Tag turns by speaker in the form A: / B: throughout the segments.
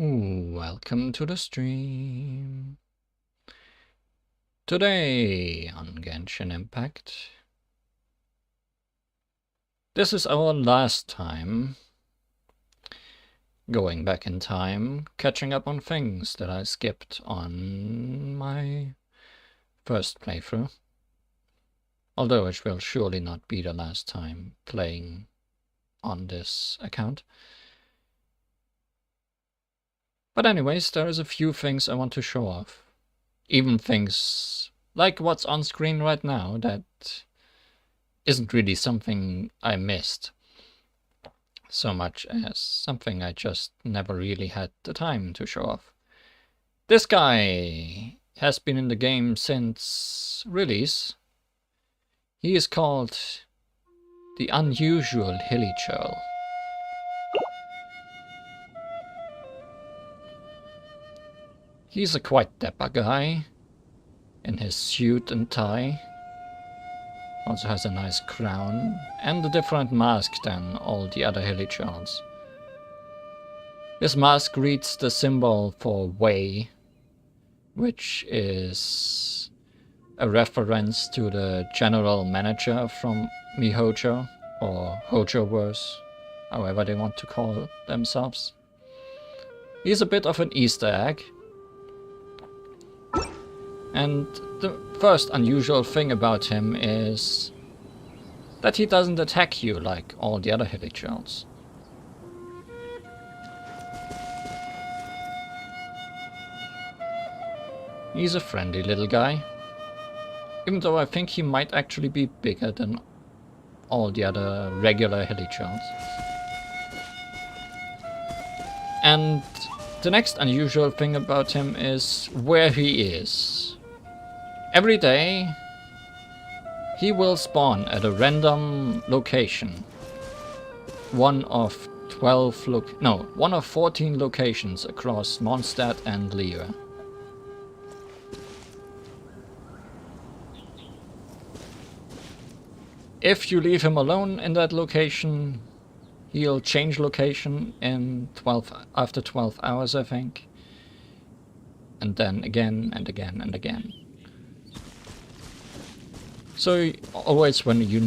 A: Welcome to the stream. Today on Genshin Impact. This is our last time going back in time, catching up on things that I skipped on my first playthrough. Although it will surely not be the last time playing on this account. But anyways, there is a few things I want to show off. Even things like what's on screen right now that isn't really something I missed so much as something I just never really had the time to show off. This guy has been in the game since release. He is called the Unusual Hilichurl. He's a quite dapper guy in his suit and tie. Also has a nice crown and a different mask than all the other Hilichurls. This mask reads the symbol for Wei, which is a reference to the general manager from Mihojo, or Hojoverse, however they want to call themselves. He's a bit of an Easter egg. And the first unusual thing about him is that he doesn't attack you like all the other Hilichurls. He's a friendly little guy, even though I think he might actually be bigger than all the other regular Hilichurls. And the next unusual thing about him is where he is. Every day, he will spawn at a random location. One of 14 locations across Mondstadt and Liyue. If you leave him alone in that location, he'll change location in after 12 hours, I think. And then again and again and again. So always when you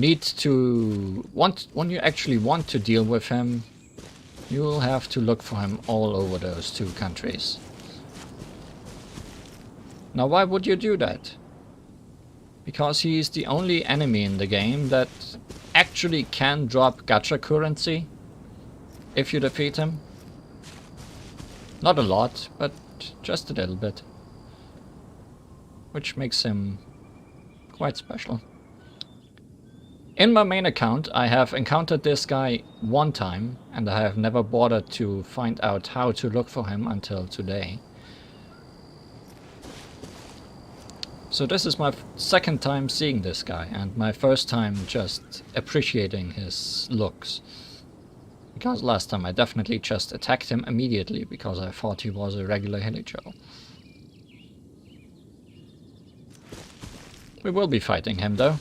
A: when you actually want to deal with him, you'll have to look for him all over those two countries. Now why would you do that? Because he's the only enemy in the game that actually can drop gacha currency if you defeat him. Not a lot, but just a little bit. Which makes him quite special. In my main account, I have encountered this guy one time, and I have never bothered to find out how to look for him until today. So this is my second time seeing this guy, and my first time just appreciating his looks. Because last time I definitely just attacked him immediately because I thought he was a regular Hilichurl. We will be fighting him though,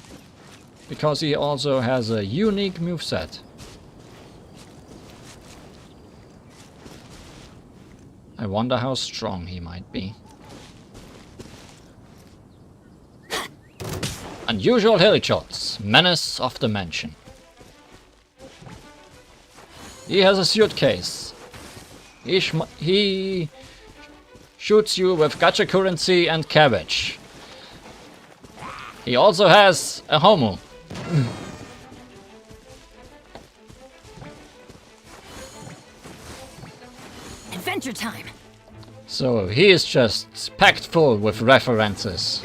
A: because he also has a unique moveset. I wonder how strong he might be. Unusual Hilichurls, Menace of the Mansion. He has a suitcase. He shoots you with gacha currency and cabbage. He also has a homo.
B: Adventure time.
A: So he is just packed full with references.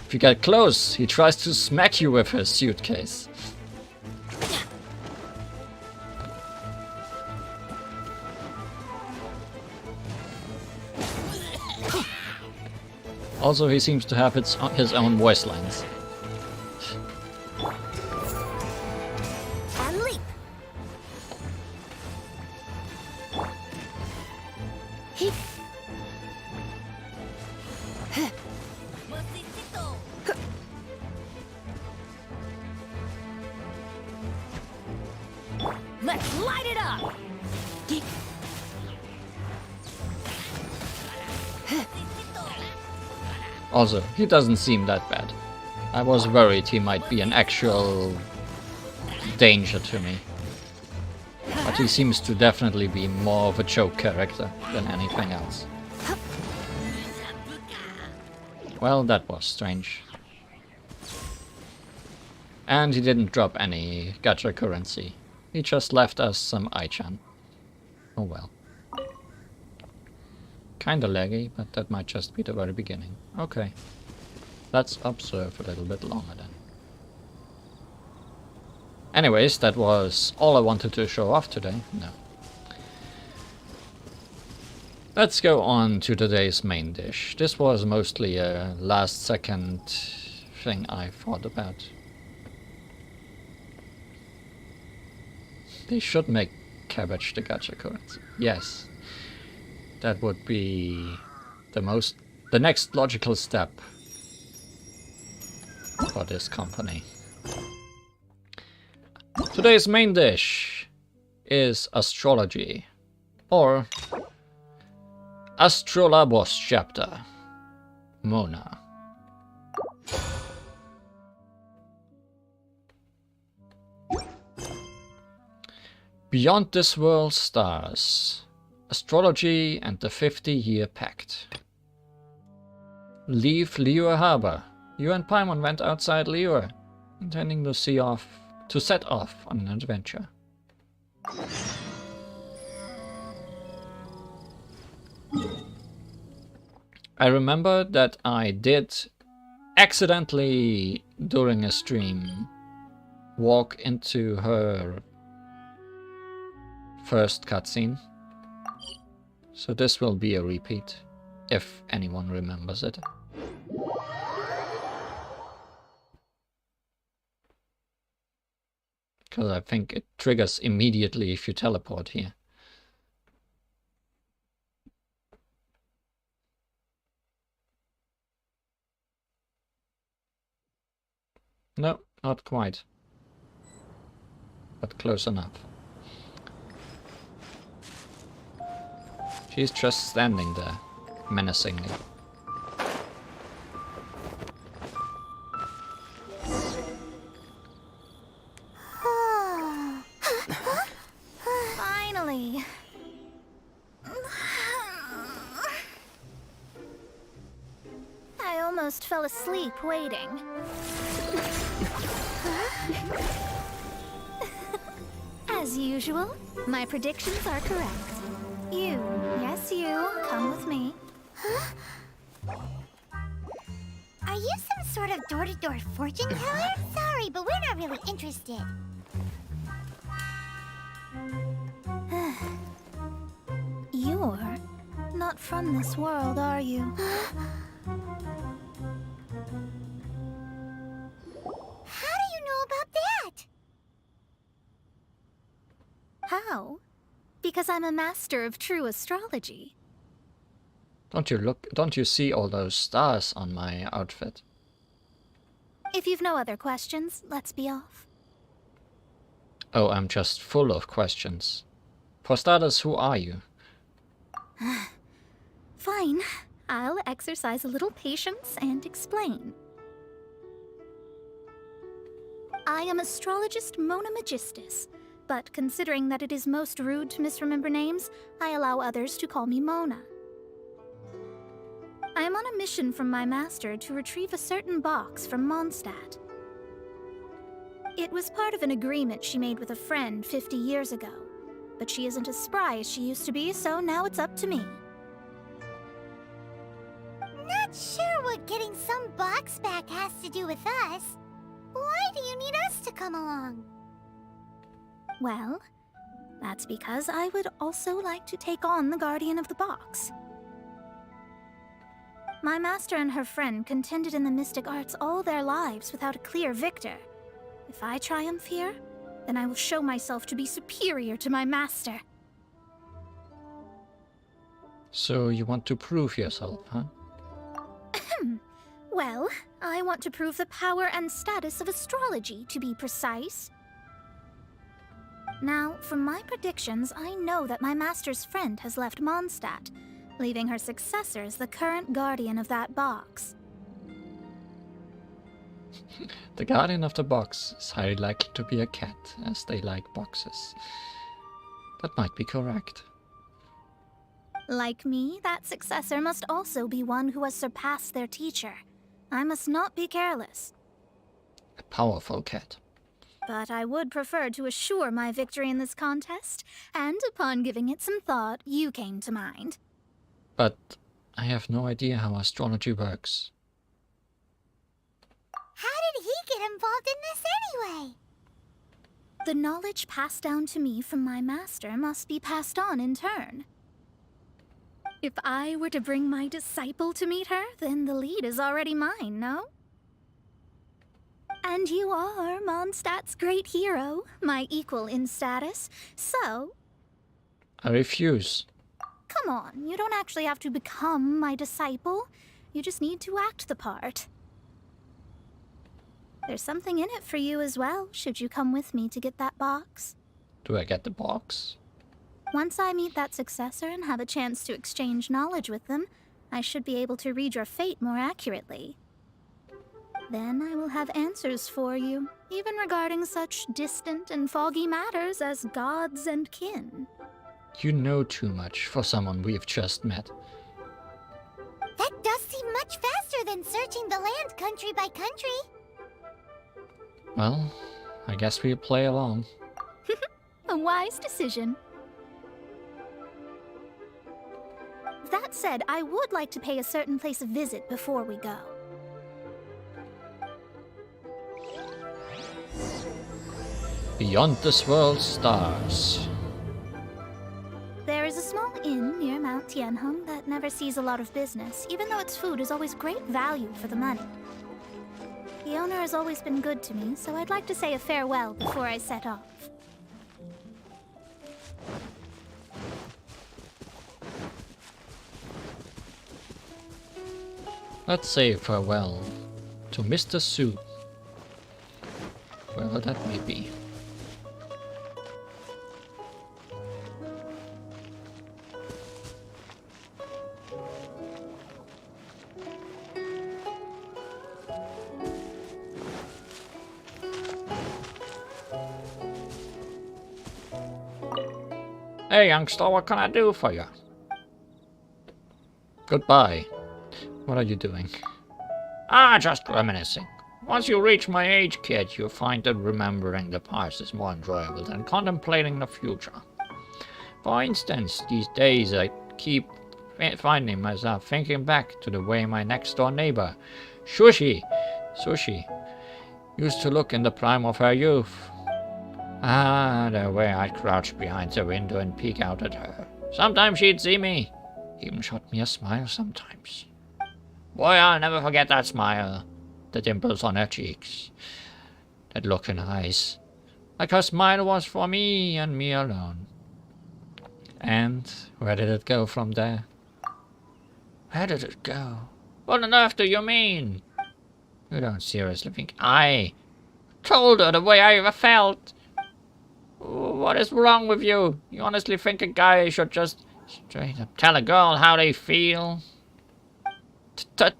A: If you get close, he tries to smack you with his suitcase. Also, he seems to have his own voice lines.
B: And leap. Light it up!
A: Also, he doesn't seem that bad. I was worried he might be an actual danger to me. But he seems to definitely be more of a joke character than anything else. Well, that was strange. And he didn't drop any gacha currency. He just left us some Aichan. Oh well. Kinda laggy, but that might just be the very beginning. Okay. Let's observe a little bit longer then. Anyways, that was all I wanted to show off today. No. Let's go on to today's main dish. This was mostly a last second thing I thought about. They should make cabbage the gacha currency. Yes. That would be the next logical step for this company. Today's main dish is Astrology, or Astrolabos Chapter, Mona. Beyond this world's stars, Astrology and the 50-Year Pact. Leave Liyue Harbor. You and Paimon went outside Liyue, intending to set off on an adventure. I remember that I did accidentally, during a stream, walk into her first cutscene. So this will be a repeat, if anyone remembers it. Because I think it triggers immediately if you teleport here. No, not quite. But close enough. She's just standing there, menacingly.
B: Finally. I almost fell asleep waiting. As usual, my predictions are correct. You, yes you, come with me.
C: Are you some sort of door-to-door fortune teller? Sorry, but we're not really interested.
B: You're not from this world, are you?
C: How do you know about that?
B: How? Because I'm a master of true astrology.
A: Don't you see all those stars on my outfit?
B: If you've no other questions, let's be off.
A: Oh, I'm just full of questions. For starters, who are you?
B: Fine. I'll exercise a little patience and explain. I am astrologist Mona Magistus, but considering that it is most rude to misremember names, I allow others to call me Mona. I am on a mission from my master to retrieve a certain box from Mondstadt. It was part of an agreement she made with a friend 50 years ago, but she isn't as spry as she used to be, so now it's up to me.
C: Not sure what getting some box back has to do with us. Why do you need us to come along?
B: Well, that's because I would also like to take on the Guardian of the Box. My master and her friend contended in the mystic arts all their lives without a clear victor. If I triumph here, then I will show myself to be superior to my master.
A: So you want to prove yourself, huh?
B: Well, I want to prove the power and status of astrology, to be precise. Now, from my predictions, I know that my master's friend has left Mondstadt, leaving her successor as the current guardian of that box.
A: The guardian of the box is highly likely to be a cat, as they like boxes. That might be correct.
B: Like me, that successor must also be one who has surpassed their teacher. I must not be careless.
A: A powerful cat.
B: But I would prefer to assure my victory in this contest, and upon giving it some thought, you came to mind.
A: But I have no idea how astrology works.
C: How did he get involved in this anyway?
B: The knowledge passed down to me from my master must be passed on in turn. If I were to bring my disciple to meet her, then the lead is already mine, no? And you are Mondstadt's great hero, my equal in status, so...
A: I refuse.
B: Come on, you don't actually have to become my disciple. You just need to act the part. There's something in it for you as well, should you come with me to get that box.
A: Do I get the box?
B: Once I meet that successor and have a chance to exchange knowledge with them, I should be able to read your fate more accurately. Then I will have answers for you, even regarding such distant and foggy matters as gods and kin.
A: You know too much for someone we've just met.
C: That does seem much faster than searching the land country by country.
A: Well, I guess we'll play along.
B: A wise decision. That said, I would like to pay a certain place a visit before we go.
A: Beyond this world's stars.
B: There is a small inn near Mount Tianheng that never sees a lot of business, even though its food is always great value for the money. The owner has always been good to me, so I'd like to say a farewell before I set off.
A: Let's say farewell to Mr. Su. Wherever that may be. Hey youngster, what can I do for you? Goodbye. What are you doing? Ah, just reminiscing. Once you reach my age, kid, you'll find that remembering the past is more enjoyable than contemplating the future. For instance, these days I keep finding myself thinking back to the way my next-door neighbor, Sushi, used to look in the prime of her youth. Ah, the way I'd crouch behind the window and peek out at her. Sometimes she'd see me. Even shot me a smile sometimes. Boy, I'll never forget that smile. The dimples on her cheeks. That look in her eyes. Like her smile was for me and me alone. And where did it go from there? Where did it go? What on earth do you mean? You don't seriously think I told her the way I ever felt? What is wrong with you? You honestly think a guy should just straight up tell a girl how they feel? Tut,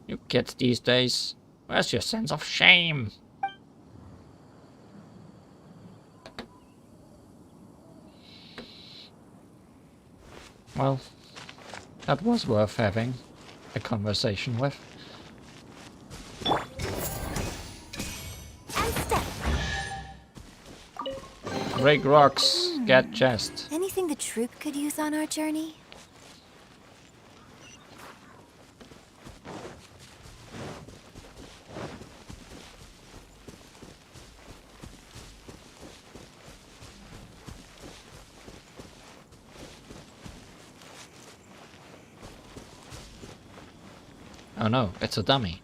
A: you kids these days. Where's your sense of shame? Well, that was worth having a conversation with.
B: And step.
A: Break rocks, get chest.
D: Anything the troop could use on our journey?
A: Oh no, it's a dummy.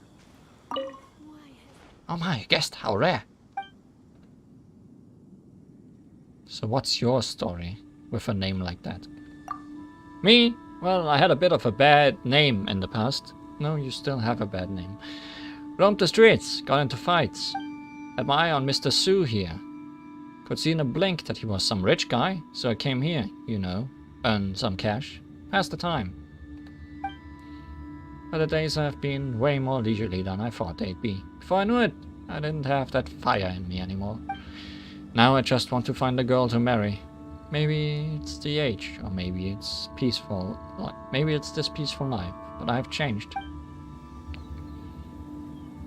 A: Oh my, guessed how rare. So what's your story with a name like that? Me? Well, I had a bit of a bad name in the past. No, you still have a bad name. Roamed the streets, got into fights. Had my eye on Mr. Su here. Could see in a blink that he was some rich guy, so I came here, you know, earn some cash, pass the time. But the days have been way more leisurely than I thought they'd be. Before I knew it, I didn't have that fire in me anymore. Now I just want to find a girl to marry. Maybe it's the age, or maybe it's peaceful. Maybe it's this peaceful life, but I've changed.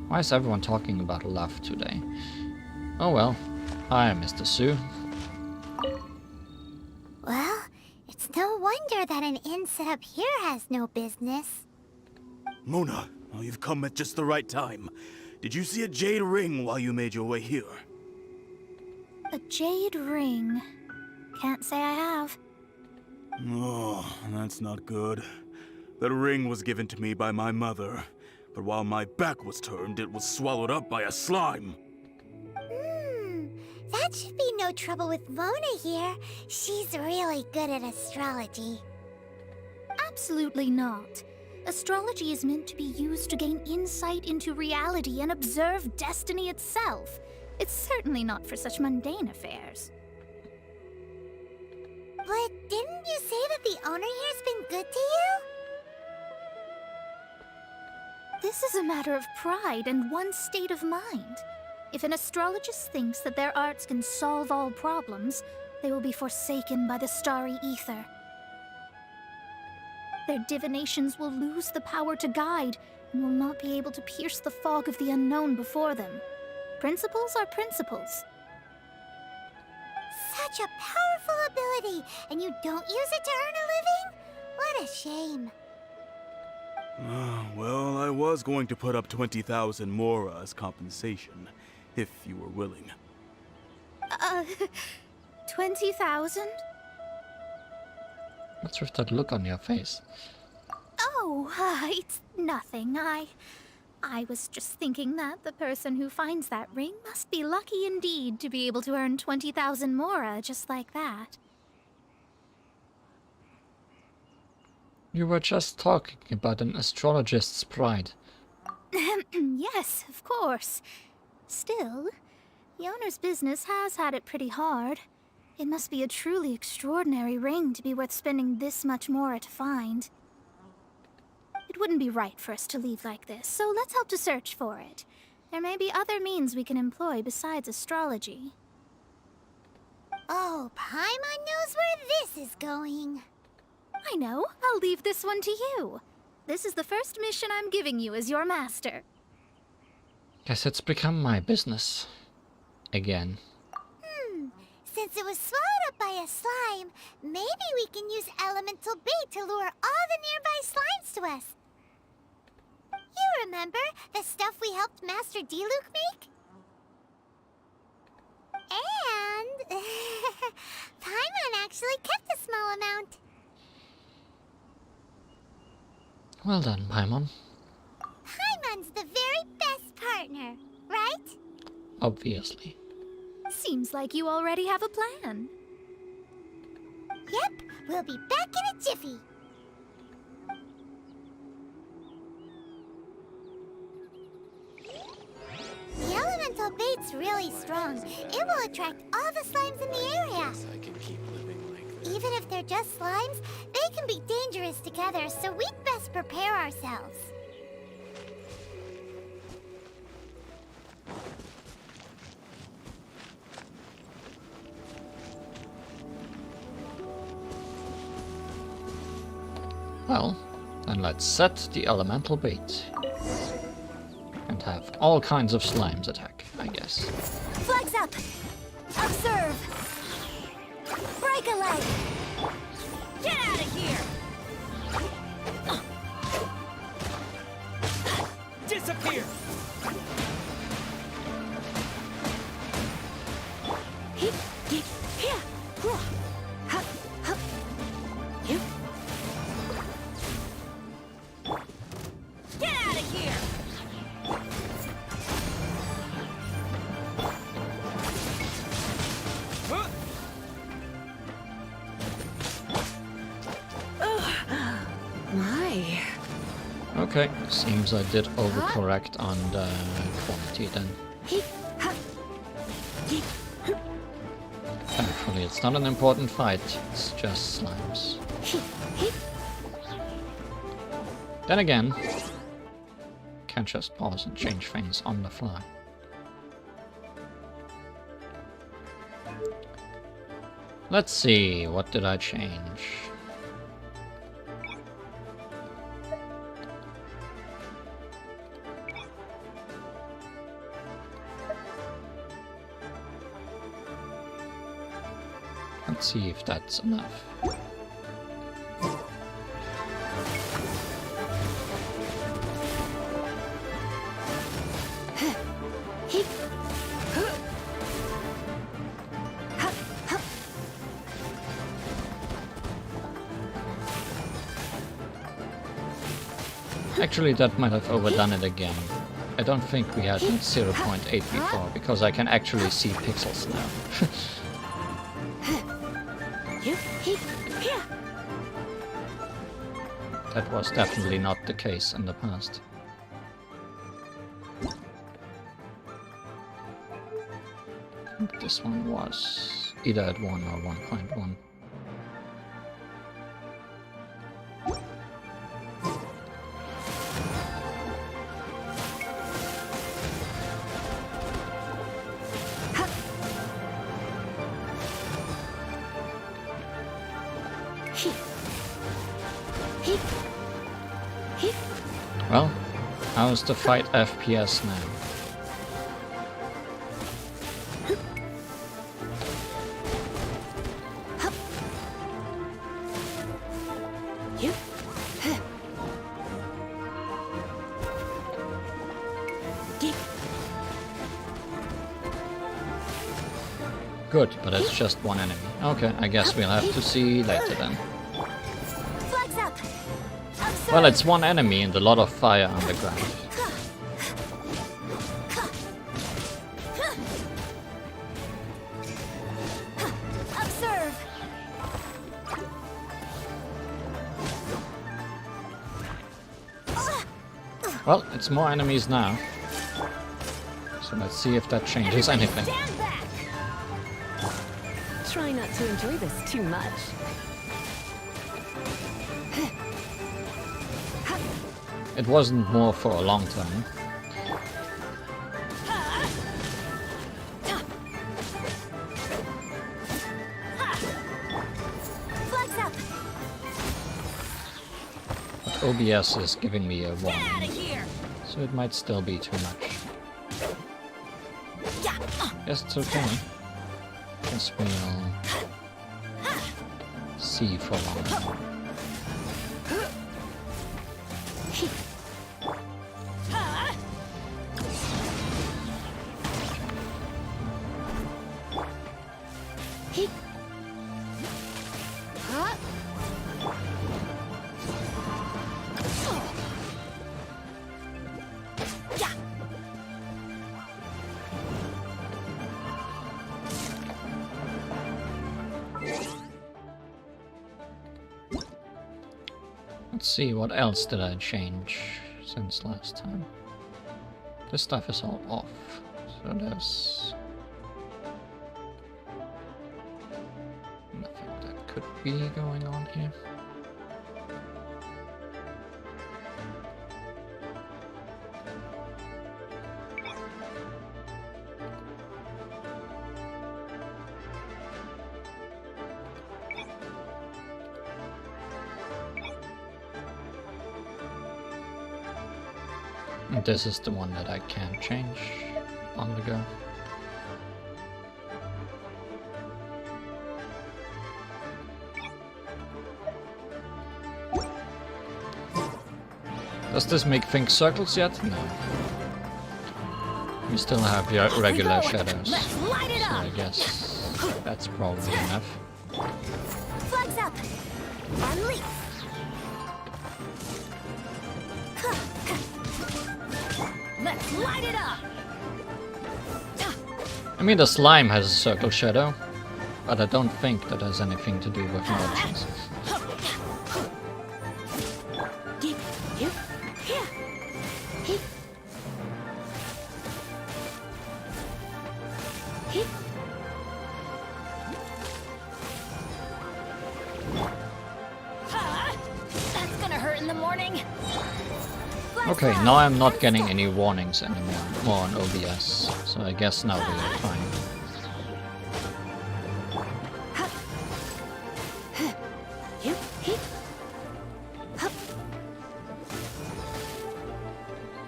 A: Why is everyone talking about love today? Oh well. Hi, Mr. Sue.
C: Well, it's no wonder that an inn set up here has no business.
E: Mona, oh, you've come at just the right time. Did you see a jade ring while you made your way here?
B: A jade ring. Can't say I have.
E: Oh, that's not good. That ring was given to me by my mother, but while my back was turned, it was swallowed up by a slime.
C: That should be no trouble with Mona here. She's really good at astrology.
B: Absolutely not. Astrology is meant to be used to gain insight into reality and observe destiny itself. It's certainly not for such mundane affairs.
C: But didn't you say that the owner here's been good to you?
B: This is a matter of pride and one's state of mind. If an astrologist thinks that their arts can solve all problems, they will be forsaken by the starry ether. Their divinations will lose the power to guide and will not be able to pierce the fog of the unknown before them. Principles are principles.
C: Such a powerful ability, and you don't use it to earn a living? What a shame.
E: Well, I was going to put up 20,000 mora as compensation, if you were willing.
B: 20,000?
A: What's with that look on your face?
B: Oh, it's nothing. I was just thinking that the person who finds that ring must be lucky indeed to be able to earn 20,000 mora just like that.
A: You were just talking about an astrologist's pride.
B: Yes, of course. Still, the owner's business has had it pretty hard. It must be a truly extraordinary ring to be worth spending this much mora to find. It wouldn't be right for us to leave like this, so let's help to search for it. There may be other means we can employ besides astrology.
C: Oh, Paimon knows where this is going.
B: I know. I'll leave this one to you. This is the first mission I'm giving you as your master.
A: Guess it's become my business. Again.
C: Since it was swallowed up by a slime, maybe we can use elemental bait to lure all the nearby slimes to us. You remember the stuff we helped Master Diluc make? And Paimon actually kept a small amount.
A: Well done, Paimon.
C: Paimon's the very best partner, right?
A: Obviously.
B: Seems like you already have a plan.
C: Yep, we'll be back in a jiffy. The elemental bait's really strong. It will attract all the slimes in the area.
F: I can keep living like this.
C: Even if they're just slimes, they can be dangerous together, so we'd best prepare ourselves.
A: Well, then let's set the elemental bait. And have all kinds of slimes attack, I guess.
D: Flags up! Observe! Break a leg! Get out of here!
F: Disappear!
D: Get out of here!
G: My.
A: Okay, seems I did overcorrect on the quantity then. Actually, it's not an important fight, it's just slimes. Then again, can't just pause and change things on the fly. Let's see, what did I change? Let's see if that's enough. Actually, that might have overdone it again. I don't think we had 0.8 before, because I can actually see pixels now. That was definitely not the case in the past. I think this one was either at 1 or 1.1. Well, how's the fight FPS now? Good, but it's just one enemy. Okay, I guess we'll have to see later then.
D: Flags up.
A: Well, it's one enemy and a lot of fire underground.
D: Observe.
A: Well, it's more enemies now. So let's see if that changes anything.
D: Stand back.
G: Try not to enjoy this too much.
A: It wasn't more for a long time.
D: Flags up.
A: But OBS is giving me a
D: Get out
A: warning,
D: of here.
A: so it might still be too much.
D: Yeah.
A: Yes, it's okay. Guess we'll see for long. Let's see, what else did I change since last time? This stuff is all off, so there's nothing that could be going on here. And this is the one that I can't change on the go. Does this make things circles yet? No. We still have the regular shadows,
D: Let's light it
A: so
D: up.
A: I guess that's probably enough.
D: Flags up. Unleash. Let's light it up.
A: I mean, the slime has a circle shadow, but I don't think that has anything to do with merchants.
D: in the morning. Flex
A: Okay,
D: up.
A: now I'm not getting any warnings anymore more on OBS, so I guess now we're fine.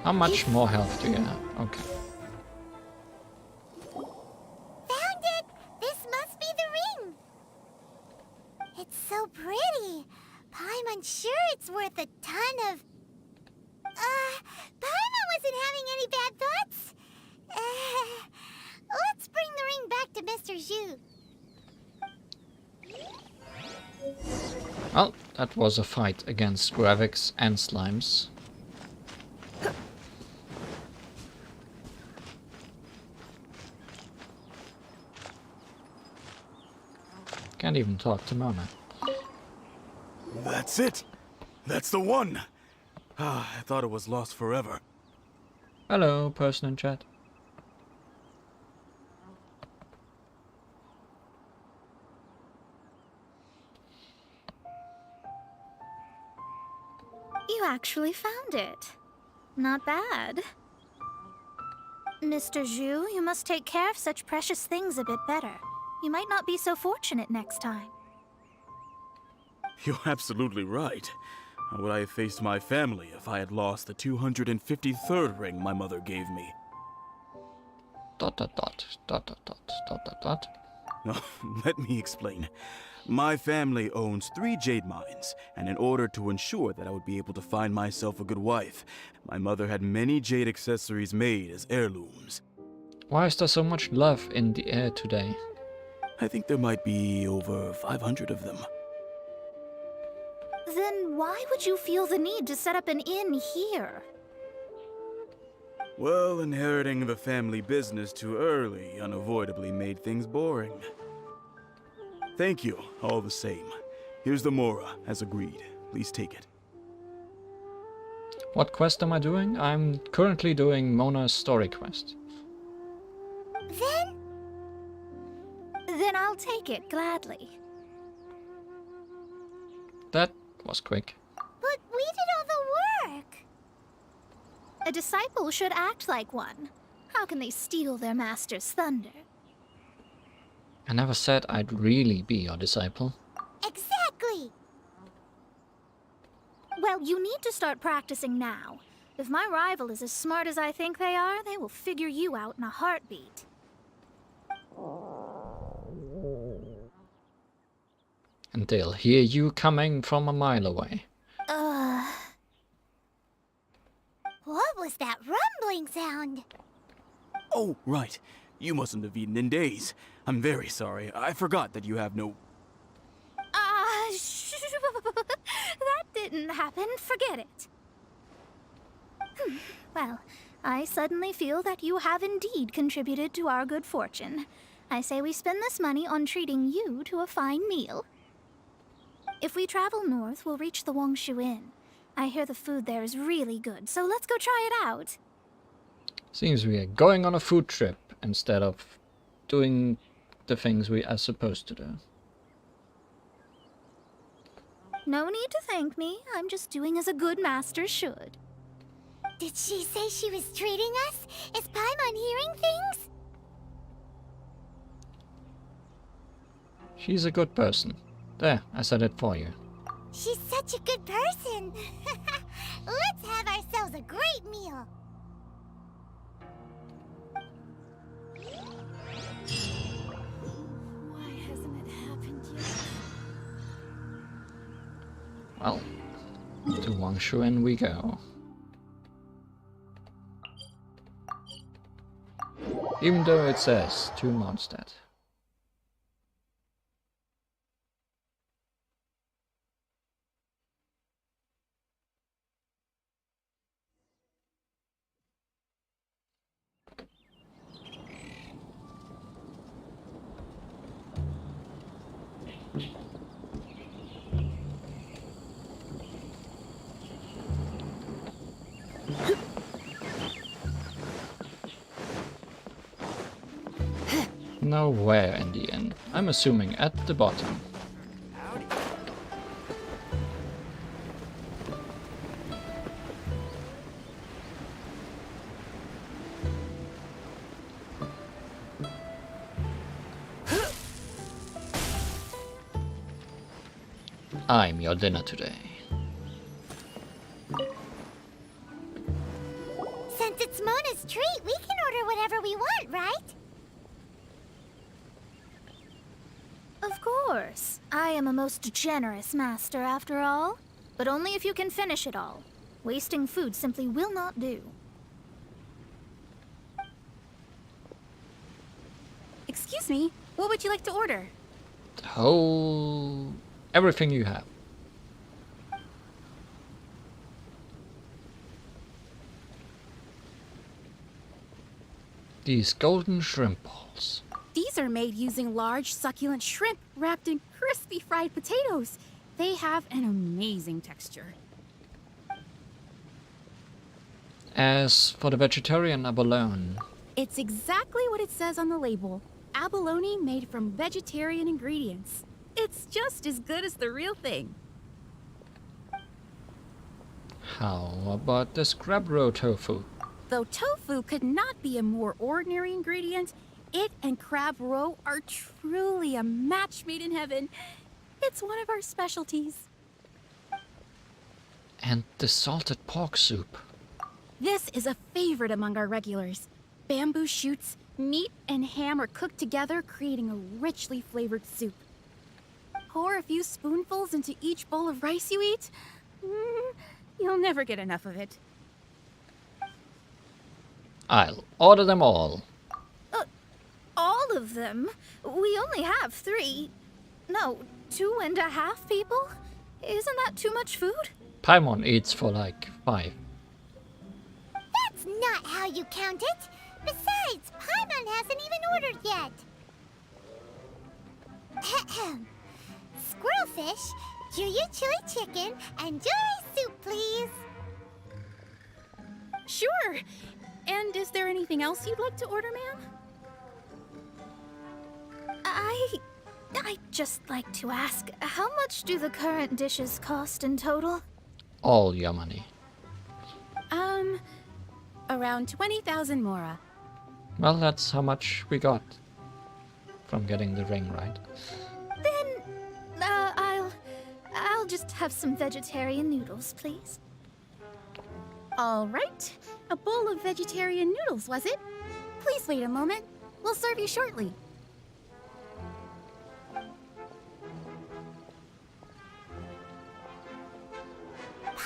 A: How much more health do you have? Okay.
C: Found it! This must be the ring! It's so pretty. Paimon sure it's worth a ton of... Paimon wasn't having any bad thoughts. Let's bring the ring back to Mr. Zhu.
A: Well, that was a fight against Gravix and Slimes. Can't even talk to Mona.
E: That's it! That's the one! Ah, I thought it was lost forever.
A: Hello, person in chat.
B: You actually found it. Not bad. Mr. Zhu, you must take care of such precious things a bit better. You might not be so fortunate next time.
E: You're absolutely right. How would I have faced my family if I had lost the 253rd ring my mother gave me? ... Let me explain. My family owns 3 jade mines, and in order to ensure that I would be able to find myself a good wife, my mother had many jade accessories made as heirlooms.
A: Why is there so much love in the air today?
E: I think there might be over 500 of them.
B: Then why would you feel the need to set up an inn here?
E: Well, inheriting the family business too early unavoidably made things boring. Thank you, all the same. Here's the Mora, as agreed. Please take it.
A: What quest am I doing? I'm currently doing Mona's story quest.
B: Then I'll take it gladly.
A: That was quick.
C: But we did all the work!
B: A disciple should act like one. How can they steal their master's thunder?
A: I never said I'd really be your disciple.
C: Exactly!
B: Well, you need to start practicing now. If my rival is as smart as I think they are, they will figure you out in a heartbeat.
A: And they'll hear you coming from a mile away.
C: What was that rumbling sound?
E: Oh, right. You mustn't have eaten in days. I'm very sorry. I forgot that you have no...
B: That didn't happen. Forget it. Well, I suddenly feel that you have indeed contributed to our good fortune. I say we spend this money on treating you to a fine meal. If we travel north, we'll reach the Wangshu Inn. I hear the food there is really good, so let's go try it out.
A: Seems we are going on a food trip instead of doing the things we are supposed to do.
B: No need to thank me. I'm just doing as a good master should.
C: Did she say she was treating us? Is Paimon hearing things?
A: She's a good person. There, I said it for you.
C: She's such a good person. Let's have ourselves a great meal.
D: Why hasn't it happened yet?
A: Well, to Wangshu Inn we go. Even though it says to Mondstadt. Nowhere in the inn. I'm assuming at the bottom. I'm your dinner today.
C: Since it's Mona's treat, we can order whatever we want, right?
B: Of course. I am a most generous master, after all. But only if you can finish it all. Wasting food simply will not do.
D: Excuse me, what would you like to order?
A: The whole... everything you have. These golden shrimp balls.
D: These are made using large, succulent shrimp wrapped in crispy fried potatoes. They have an amazing texture.
A: As for the vegetarian abalone,
D: It's exactly what it says on the label. Abalone made from vegetarian ingredients. It's just as good as the real thing.
A: how about this crab roe tofu?
D: Though tofu could not be a more ordinary ingredient, it and crab roe are truly a match made in heaven. It's one of our specialties.
A: And the salted pork soup.
D: This is a favorite among our regulars. Bamboo shoots, meat, and ham are cooked together, creating a richly flavored soup. Pour a few spoonfuls into each bowl of rice you eat. You'll never get enough of it.
A: I'll order them all.
B: All of them? We only have 3. No, 2.5 people? Isn't that too much food?
A: Paimon eats for like 5.
C: That's not how you count it. Besides, Paimon hasn't even ordered yet. Ahem. Squirrelfish, Juyu chili chicken, and Jory soup, please.
D: Sure. And is there anything else you'd like to order, ma'am?
B: I'd just like to ask, how much do the current dishes cost in total?
A: All your money.
D: Around 20,000 mora.
A: Well, that's how much we got from getting the ring, right?
B: Then, I'll just have some vegetarian noodles, please.
D: All right. A bowl of vegetarian noodles, was it? Please wait a moment. We'll serve you shortly.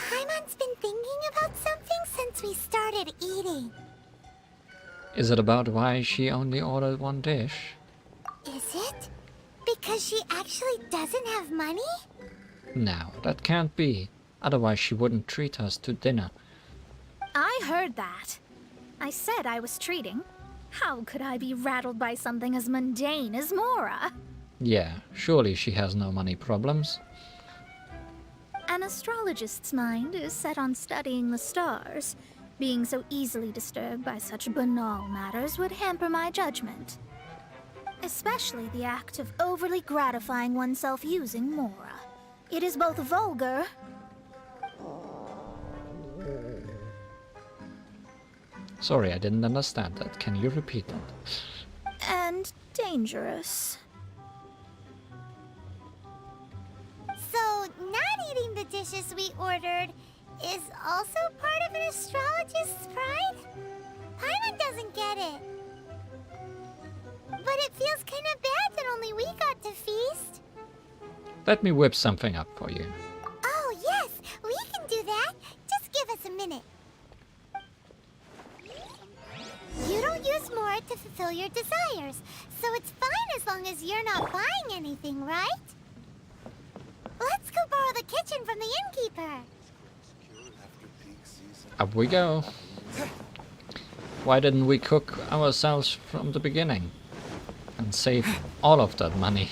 C: Paimon's been thinking about something since we started eating.
A: Is it about why she only ordered 1 dish?
C: Is it? Because she actually doesn't have money?
A: No, that can't be. Otherwise she wouldn't treat us to dinner.
B: I heard that. I said I was treating. How could I be rattled by something as mundane as Mora?
A: Yeah, surely she has no money problems.
B: An astrologist's mind is set on studying the stars. Being so easily disturbed by such banal matters would hamper my judgment. Especially the act of overly gratifying oneself using Mora. It is both vulgar...
A: Sorry, I didn't understand that. Can you repeat that?
B: and dangerous.
C: So, not eating the dishes we ordered is also part of an astrologist's pride? Paimon doesn't get it. But it feels kind of bad that only we got to feast.
A: Let me whip something up for you.
C: Oh, yes, we can do that. Just give us a minute. You don't use more to fulfill your desires, so it's fine as long as you're not buying anything, right? Let's go borrow the kitchen from the innkeeper.
A: Up we go. Why didn't we cook ourselves from the beginning? And save all of that money?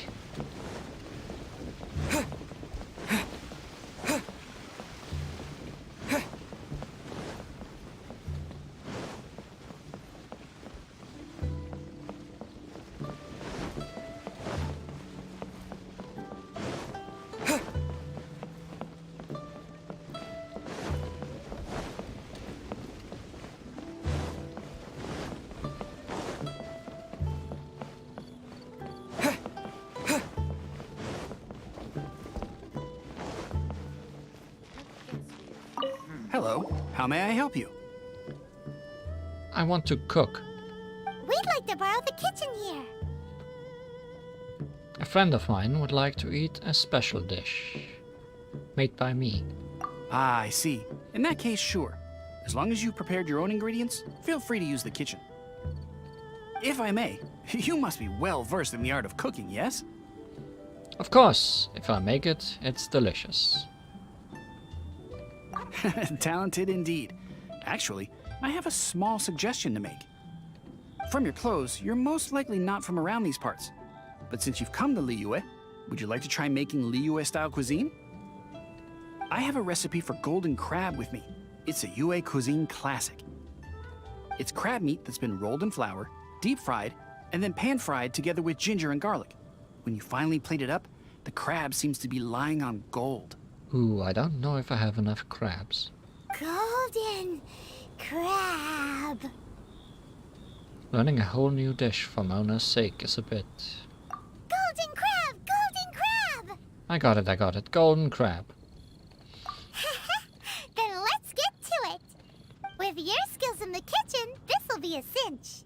H: Hello, how may I help you?
A: I want to cook.
C: We'd like to borrow the kitchen here.
A: A friend of mine would like to eat a special dish made by me.
H: Ah, I see. In that case, sure. As long as you prepared your own ingredients, feel free to use the kitchen. If I may, you must be well versed in the art of cooking, yes?
A: Of course, if I make it, it's delicious.
H: Talented indeed. Actually, I have a small suggestion to make. From your clothes, you're most likely not from around these parts. But since you've come to Liyue, would you like to try making Liyue-style cuisine? I have a recipe for golden crab with me. It's a Yue cuisine classic. It's crab meat that's been rolled in flour, deep fried, and then pan fried together with ginger and garlic. When you finally plate it up, the crab seems to be lying on gold.
A: Ooh, I don't know if I have enough crabs.
C: Golden crab.
A: Learning a whole new dish for Mona's sake is a bit...
C: Golden crab! Golden crab!
A: I got it. Golden crab.
C: Then let's get to it. With your skills in the kitchen, this'll be a cinch.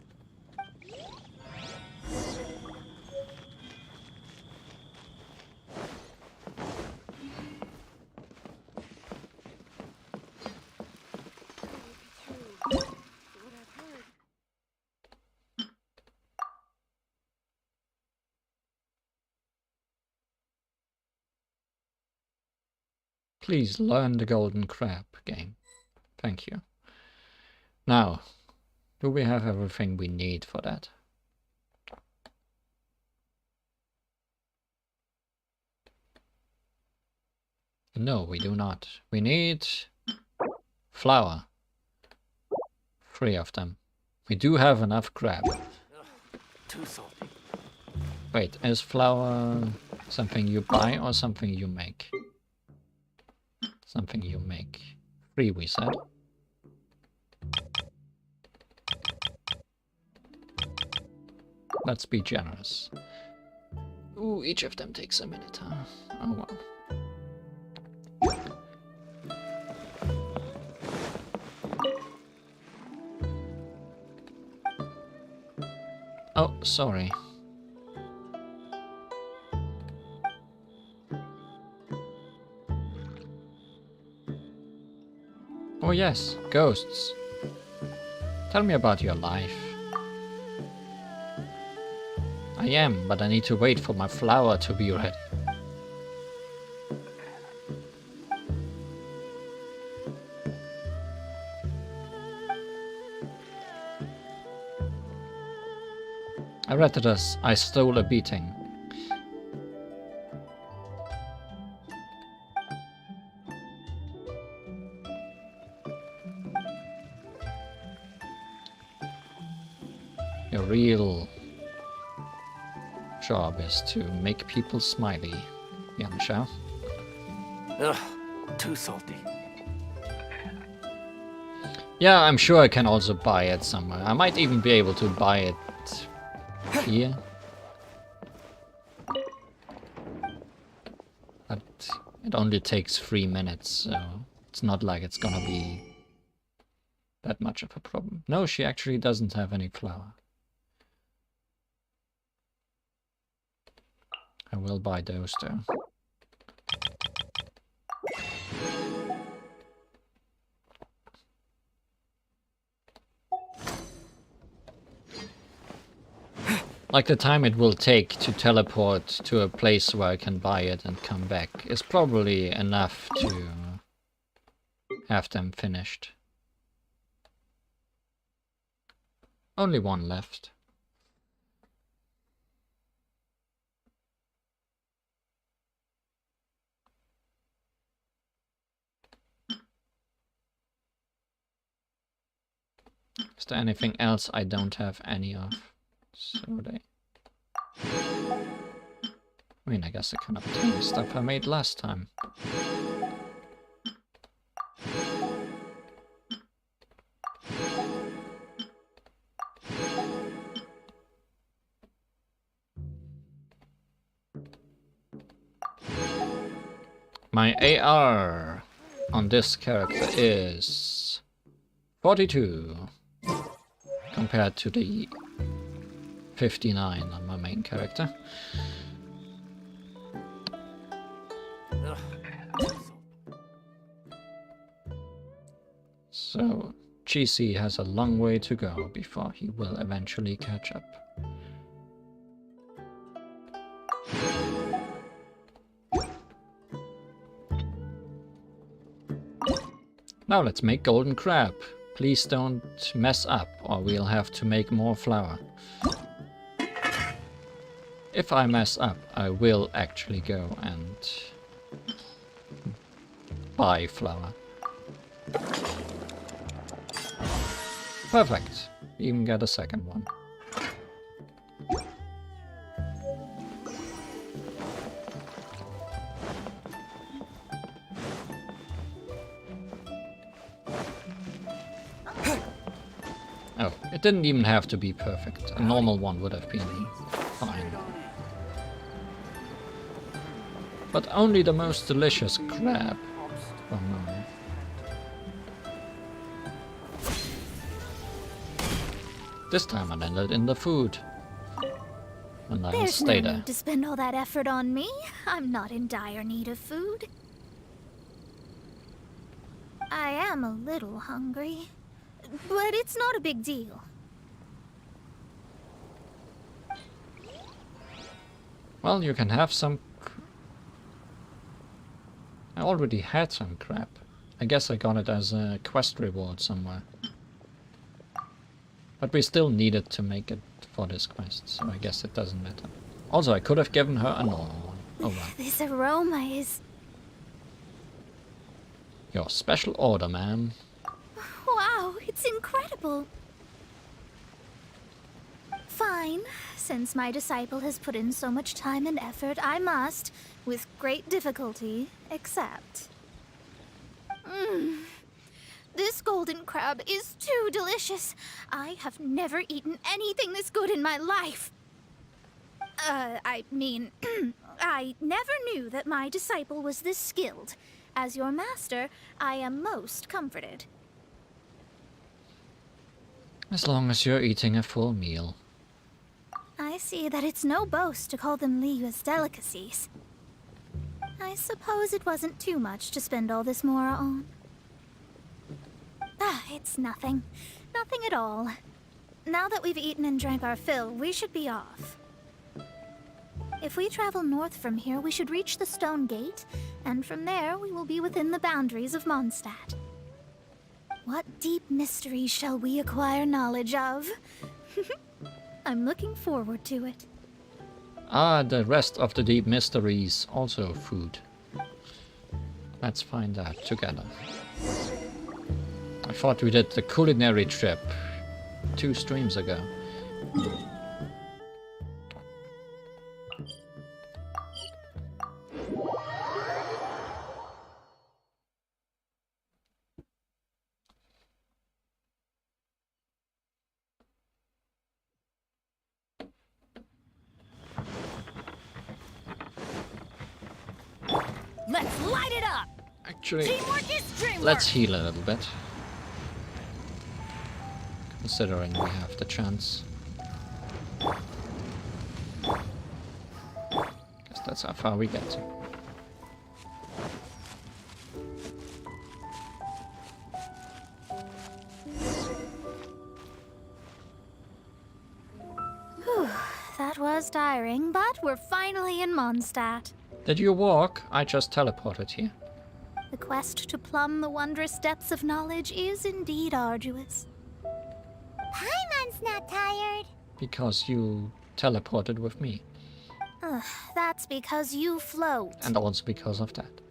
A: Please learn the golden crab game. Thank you. Now, do we have everything we need for that? No, we do not. We need flour. 3 of them. We do have enough crab.
F: Too salty.
A: Wait, is flour something you buy or something you make? Something you make. 3, we said. Let's be generous. Ooh, each of them takes a minute, huh? Oh well. Oh, sorry. Oh yes, ghosts. Tell me about your life. I am, but I need to wait for my flour to be ready. I read it as I stole a beating. Your real job is to make people smiley, Yansha.
F: Ugh, too salty.
A: Yeah, I'm sure I can also buy it somewhere. I might even be able to buy it here. But it only takes 3 minutes, so it's not like it's gonna be that much of a problem. No, she actually doesn't have any flour. I will buy those though. Like the time it will take to teleport to a place where I can buy it and come back is probably enough to have them finished. Only 1 left. Is there anything else I don't have any of? So I mean, I guess I can obtain stuff I made last time. My AR. on this character is 42 compared to the 59 on my main character. So GC has a long way to go before he will eventually catch up. Now let's make golden crab. Please don't mess up or we'll have to make more flour. If I mess up, I will actually go and buy flour. Perfect. Even get a second one. Oh, it didn't even have to be perfect. A normal one would have been fine. But only the most delicious crab. Oh no. This time I landed in the food. And I will
B: There's
A: stay
B: no
A: there.
B: need to spend all that effort on me. I'm not in dire need of food. I am a little hungry, but it's not a big deal.
A: Well, you can have some... I already had some crab. I guess I got it as a quest reward somewhere. But we still need it to make it for this quest, so I guess it doesn't matter. Also, I could have given her a normal one. Oh well.
B: This aroma is...
A: Your special order, ma'am.
B: Wow, it's incredible. Fine. Since my disciple has put in so much time and effort, I must, with great difficulty, accept. This golden crab is too delicious. I have never eaten anything this good in my life. I mean, I never knew that my disciple was this skilled. As your master, I am most comforted.
A: As long as you're eating a full meal.
B: I see that it's no boast to call them Liyue's delicacies. I suppose it wasn't too much to spend all this mora on. Ah, it's nothing. Nothing at all. Now that we've eaten and drank our fill, we should be off. If we travel north from here, we should reach the Stone Gate, and from there we will be within the boundaries of Mondstadt. What deep mysteries shall we acquire knowledge of? I'm looking forward to it.
A: Ah, the rest of the deep mysteries, also food. Let's find out together. I thought we did the culinary trip 2 streams ago.
G: Let's light it up!
A: Actually,
G: Teamwork is dreamwork!
A: let's heal a little bit. Considering we have the chance. Guess that's how far we get.
B: Whew, that was tiring, but we're finally in Mondstadt.
A: Did you walk? I just teleported here.
B: The quest to plumb the wondrous depths of knowledge is indeed arduous.
C: Paimon's not tired.
A: Because you teleported with me.
B: Ugh, that's because you float.
A: And also because of that.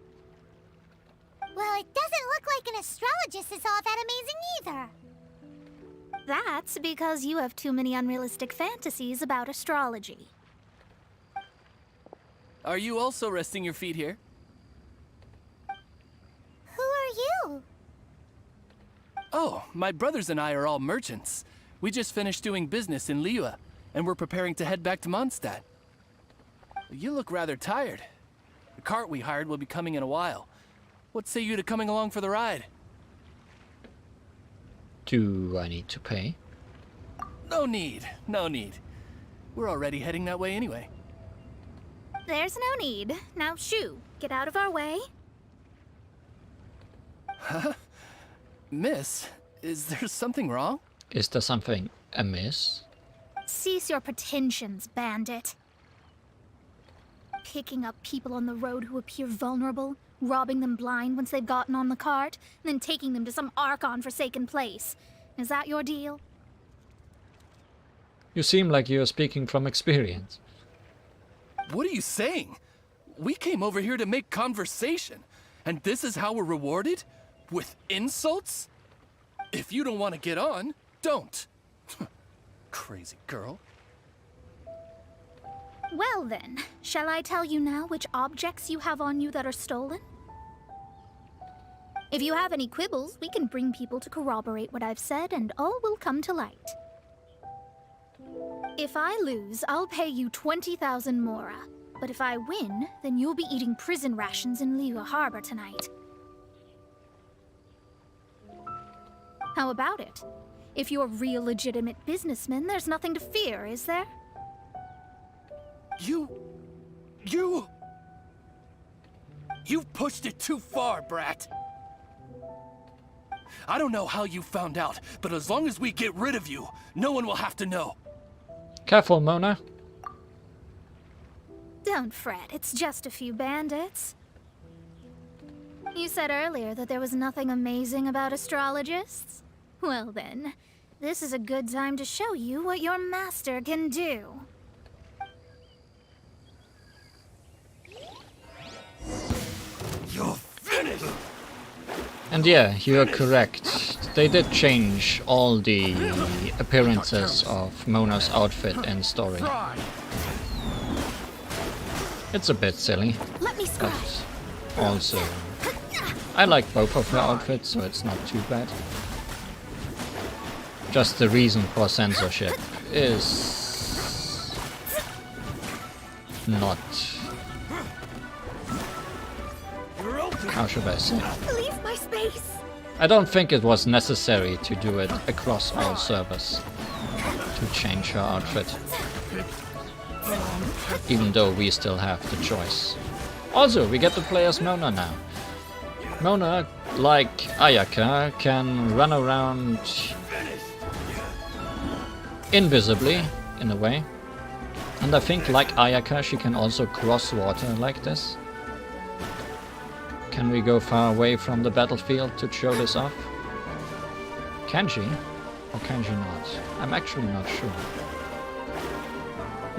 C: Well, it doesn't look like an astrologist is all that amazing either.
B: That's because you have too many unrealistic fantasies about astrology.
F: Are you also resting your feet here?
C: Who are you?
F: Oh, my brothers and I are all merchants. We just finished doing business in Liyue, and we're preparing to head back to Mondstadt. You look rather tired. The cart we hired will be coming in a while. What say you to coming along for the ride?
A: Do I need to pay?
F: No need, no need. We're already heading that way anyway.
B: There's no need. Now shoo, get out of our way.
F: Huh? Miss, is there something wrong?
A: Is there something amiss?
B: Cease your pretensions, bandit. Picking up people on the road who appear vulnerable, robbing them blind once they've gotten on the cart, and then taking them to some Archon-forsaken place. Is that your deal?
A: You seem like you're speaking from experience.
F: What are you saying? We came over here to make conversation, and this is how we're rewarded? With insults? If you don't want to get on, don't. Crazy girl.
B: Well then, shall I tell you now which objects you have on you that are stolen? If you have any quibbles, we can bring people to corroborate what I've said, and all will come to light. If I lose, I'll pay you 20,000 mora. But if I win, then you'll be eating prison rations in Liyue Harbor tonight. How about it? If you're real legitimate businessmen, there's nothing to fear, is there?
F: You've pushed it too far, brat. I don't know how you found out, but as long as we get rid of you, no one will have to know.
A: Careful, Mona.
B: Don't fret, it's just a few bandits. You said earlier that there was nothing amazing about astrologists? Well then, this is a good time to show you what your master can do.
F: You're finished!
A: And yeah, you are correct. They did change all the appearances of Mona's outfit in story. It's a bit silly,
D: Let me scratch.
A: but also I like both of her outfits, so it's not too bad. Just the reason for censorship is not, how should I say?
D: Leave my space.
A: I don't think it was necessary to do it across all servers to change her outfit. Even though we still have the choice. Also, we get to play as Mona now. Mona, like Ayaka, can run around invisibly, in a way. And I think, like Ayaka, she can also cross water like this. Can we go far away from the battlefield to show this off? Can she? Or can she not? I'm actually not sure.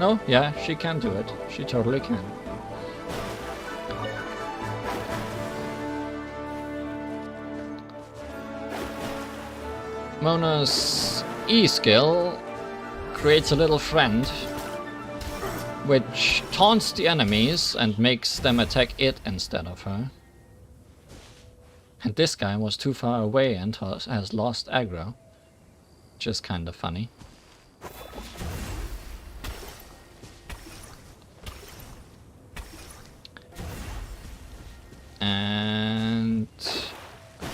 A: No, yeah, she can do it. She totally can. Mona's E skill creates a little friend, which taunts the enemies and makes them attack it instead of her. And this guy was too far away and has lost aggro, which is kind of funny. And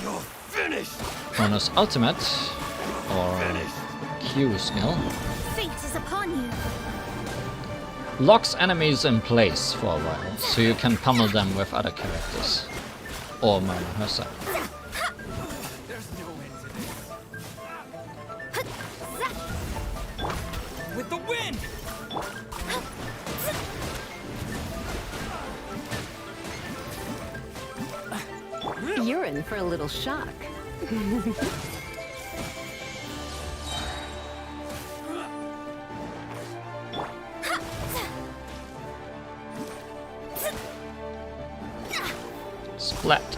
F: You're finished!
A: Mona's ultimate, or Q skill,
B: Fate is upon you.
A: locks enemies in place for a while, so you can pummel them with other characters. Or Mona herself.
F: There's no end to this. With the wind!
G: You're in for a little shock.
A: Splat.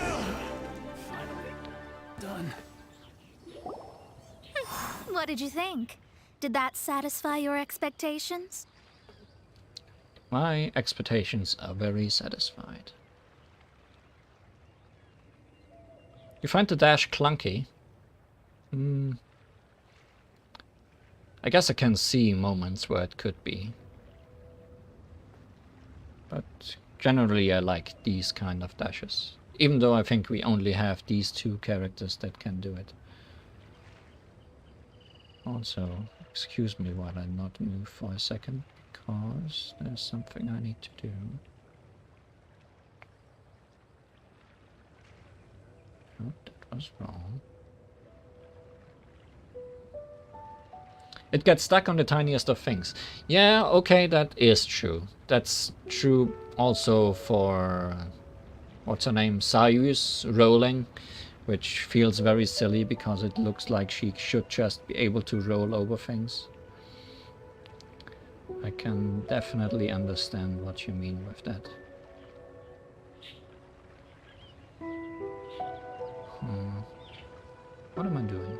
H: Done.
B: What did you think? Did that satisfy your expectations?
A: My expectations are very satisfied. You find the dash clunky? I guess I can see moments where it could be. But generally I like these kind of dashes. Even though I think we only have these two characters that can do it. Also, excuse me while I not move for a second, because there's something I need to do. Oh, that was wrong. It gets stuck on the tiniest of things. Yeah, okay, that is true. That's true also for, what's her name, Sayu's rolling, which feels very silly because it looks like she should just be able to roll over things. I can definitely understand what you mean with that. What am I doing?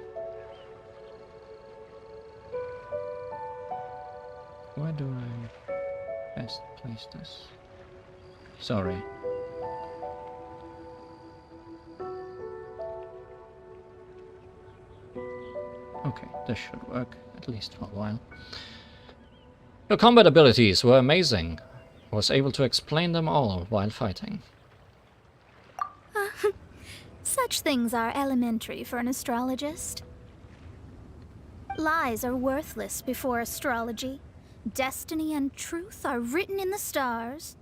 A: Where do I best place this? Sorry. Okay, this should work, at least for a while. Your combat abilities were amazing. I was able to explain them all while fighting.
B: Such things are elementary for an astrologist. Lies are worthless before astrology. Destiny and truth are written in the stars.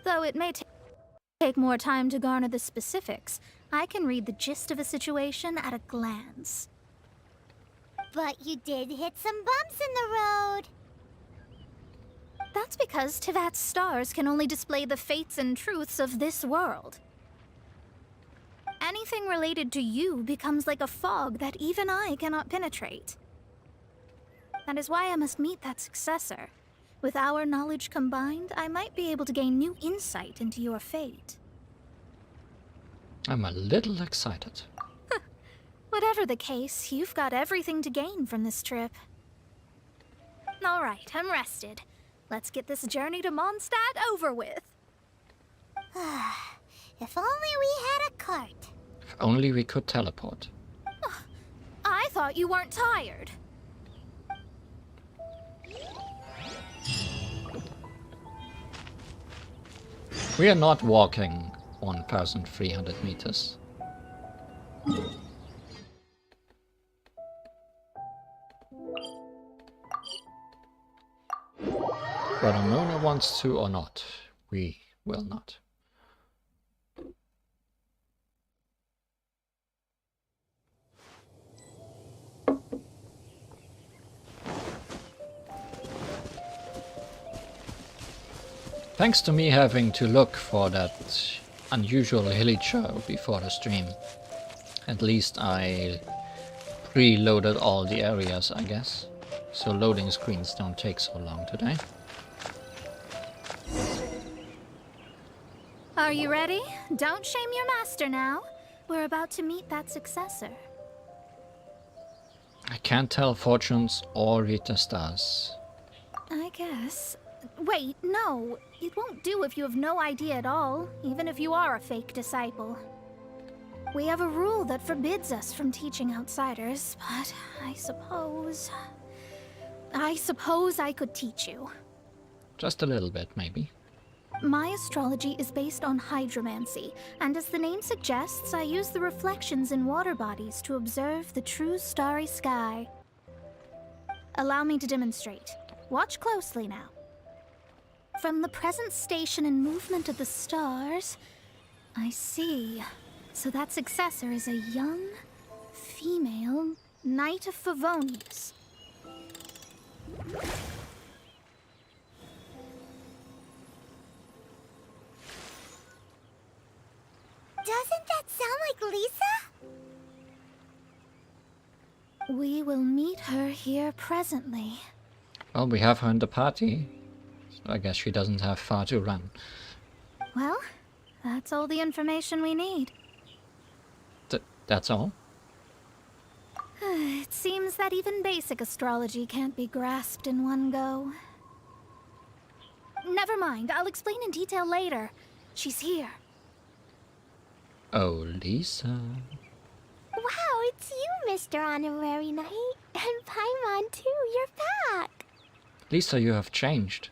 B: Though it may take more time to garner the specifics, I can read the gist of a situation at a glance.
C: But you did hit some bumps in the road.
B: That's because Tivat's stars can only display the fates and truths of this world. Anything related to you becomes like a fog that even I cannot penetrate. That is why I must meet that successor. With our knowledge combined, I might be able to gain new insight into your fate.
A: I'm a little excited.
B: Whatever the case, you've got everything to gain from this trip. All right, I'm rested. Let's get this journey to Mondstadt over with.
C: If only we had a cart.
A: If only we could teleport.
B: I thought you weren't tired.
A: We are not walking 1,300 meters. Whether Mona wants to or not, we will not. Thanks to me having to look for that unusual villager before the stream. At least I preloaded all the areas, I guess. So loading screens don't take so long today.
B: Are you ready? Don't shame your master now. We're about to meet that successor.
A: I can't tell fortunes or read the stars.
B: I guess. Wait, no. It won't do if you have no idea at all, even if you are a fake disciple. We have a rule that forbids us from teaching outsiders, but I suppose I could teach you.
A: Just a little bit, maybe.
B: My astrology is based on hydromancy, and as the name suggests, I use the reflections in water bodies to observe the true starry sky. Allow me to demonstrate. Watch closely now. From the present station and movement of the stars, I see. So that successor is a young, female Knight of Favonius.
C: Doesn't that sound like Lisa?
B: We will meet her here presently.
A: Well, we have her in the party. So I guess she doesn't have far to run.
B: Well, that's all the information we need.
A: That's all?
B: It seems that even basic astrology can't be grasped in one go. Never mind, I'll explain in detail later. She's here.
A: Oh, Lisa.
C: Wow, it's you, Mr. Honorary Knight. And Paimon too, you're back.
A: Lisa, you have changed.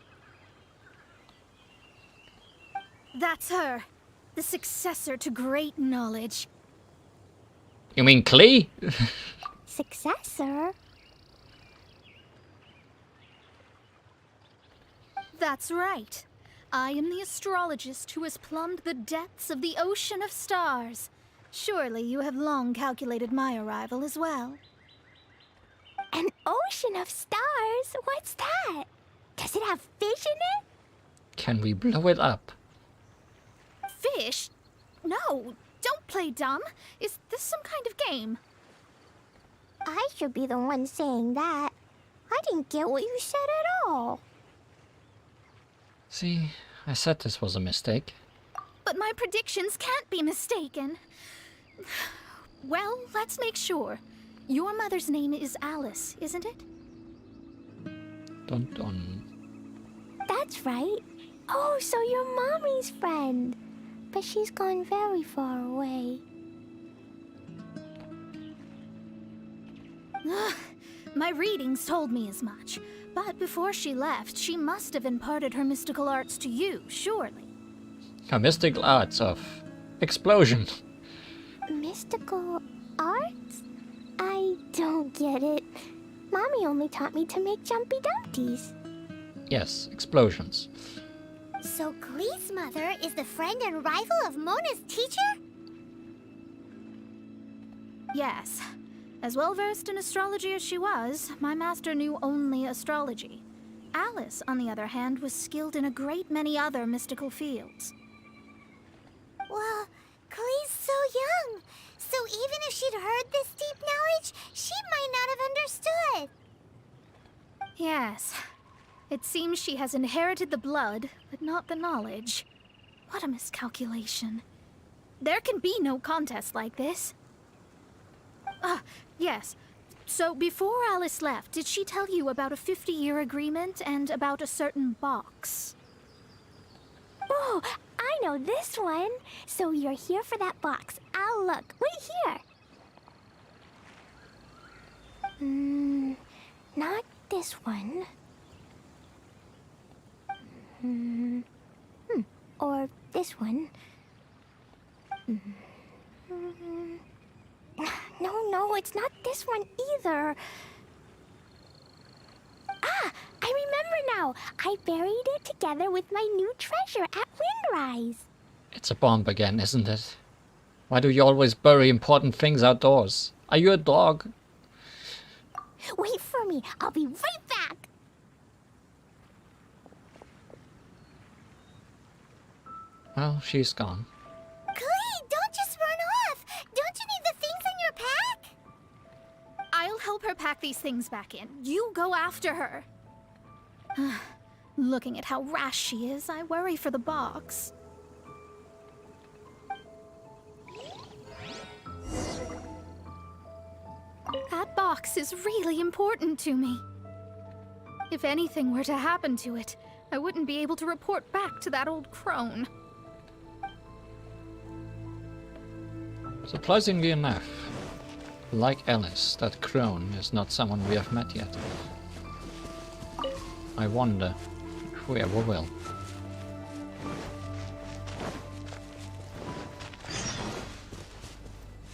B: That's her. The successor to great knowledge.
A: You mean Klee?
C: Successor?
B: That's right. I am the astrologist who has plumbed the depths of the ocean of stars. Surely you have long calculated my arrival as well.
C: An ocean of stars? What's that? Does it have fish in it?
A: Can we blow it up?
B: Fish? No, don't play dumb. Is this some kind of game?
C: I should be the one saying that. I didn't get what you said at all.
A: See, I said this was a mistake.
B: But my predictions can't be mistaken. Well, let's make sure. Your mother's name is Alice, isn't it?
A: Dun dun.
C: That's right. Oh, so you're Mommy's friend. But she's gone very far away.
B: My readings told me as much. But before she left, she must have imparted her mystical arts to you, surely.
A: Her mystical arts of explosion.
C: Mystical arts? I don't get it. Mommy only taught me to make jumpy dumpties.
A: Yes, explosions.
C: So Klee's mother is the friend and rival of Mona's teacher?
B: Yes. As well versed in astrology as she was, my master knew only astrology. Alice, on the other hand, was skilled in a great many other mystical fields.
C: Well, Klee's so young. So even if she'd heard this deep knowledge, she might not have understood.
B: Yes. It seems she has inherited the blood, but not the knowledge. What a miscalculation. There can be no contest like this. Yes. So before Alice left, did she tell you about a 50-year agreement and about a certain box?
C: Oh, I know this one. So you're here for that box. I'll look. Wait here. Not this one. Or this one. No, it's not this one either. Ah, I remember now. I buried it together with my new treasure at Windrise.
A: It's a bomb again, isn't it? Why do you always bury important things outdoors? Are you a dog?
C: Wait for me. I'll be right back.
A: Well, she's gone.
C: Klee, don't just run off. Don't you need the things in your pack?
B: I'll help her pack these things back in. You go after her. Looking at how rash she is, I worry for the box. That box is really important to me. If anything were to happen to it, I wouldn't be able to report back to that old crone.
A: Surprisingly enough, like Alice, that crone is not someone we have met yet. I wonder if we ever will.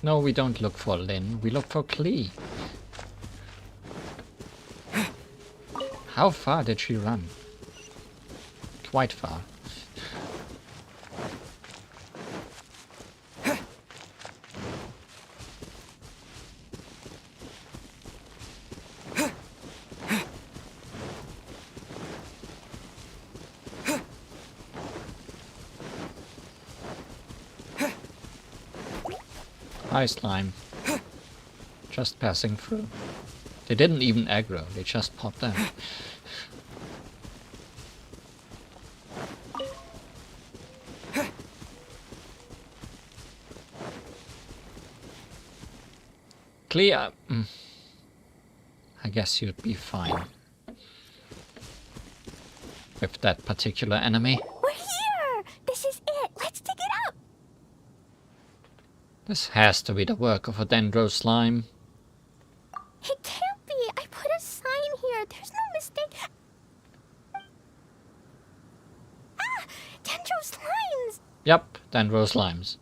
A: No, we don't look for Lynn, we look for Klee. How far did she run? Quite far. Hi, slime. Just passing through. They didn't even aggro, they just popped out. Clear. I guess you'd be fine with that particular enemy.
C: We're here. This is it. Let's dig it up.
A: This has to be the work of a dendro slime.
C: It can't be. I put a sign here. There's no mistake. Ah! Dendro slimes!
A: Yep, Dendro slimes.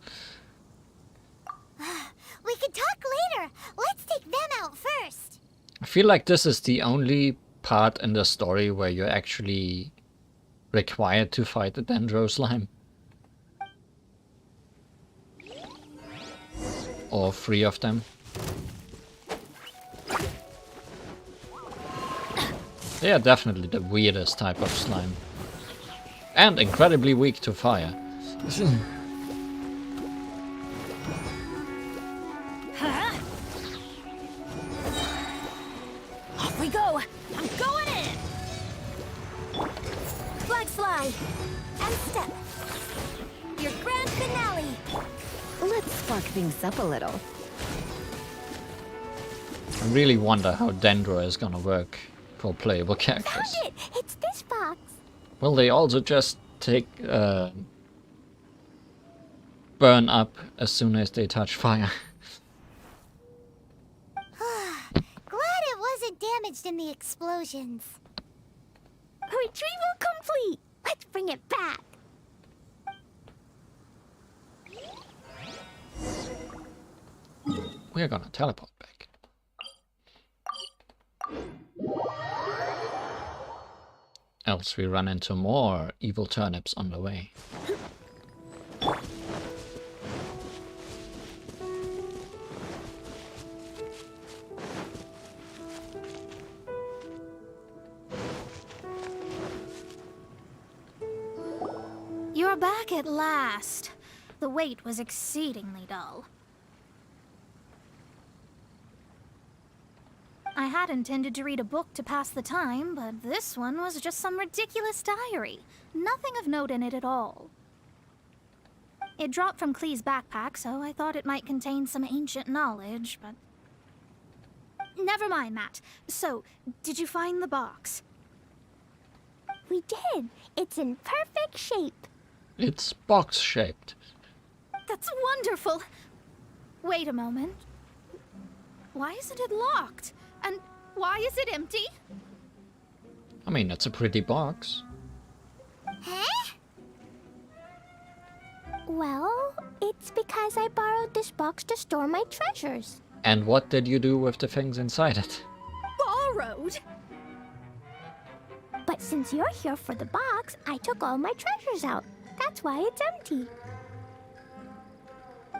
C: We can talk later. Let's take them out first.
A: I feel like this is the only part in the story where you're actually required to fight the Dendro slime. Or 3 of them. They are definitely the weirdest type of slime. And incredibly weak to fire.
D: Off we go! I'm going in! Flag fly!
C: And step. Your grand finale.
G: Let's spark things up a little.
A: I really wonder how Dendro is gonna work for playable characters.
C: Found it. It's this box.
A: Will they also just take burn up as soon as they touch fire?
C: Glad it wasn't damaged in the explosions. Retrieval complete. Let's bring it back.
A: We're gonna teleport back. Else we run into more evil turnips on the way.
B: You're back at last. The wait was exceedingly dull. I had intended to read a book to pass the time, but this one was just some ridiculous diary. Nothing of note in it at all. It dropped from Klee's backpack, so I thought it might contain some ancient knowledge, but... Never mind that. So, did you find the box?
C: We did. It's in perfect shape.
A: It's box-shaped.
B: That's wonderful! Wait a moment. Why isn't it locked? And why is it empty?
A: I mean, it's a pretty box.
C: Huh? Well, it's because I borrowed this box to store my treasures.
A: And what did you do with the things inside it?
B: Borrowed?
C: But since you're here for the box, I took all my treasures out. That's why it's empty.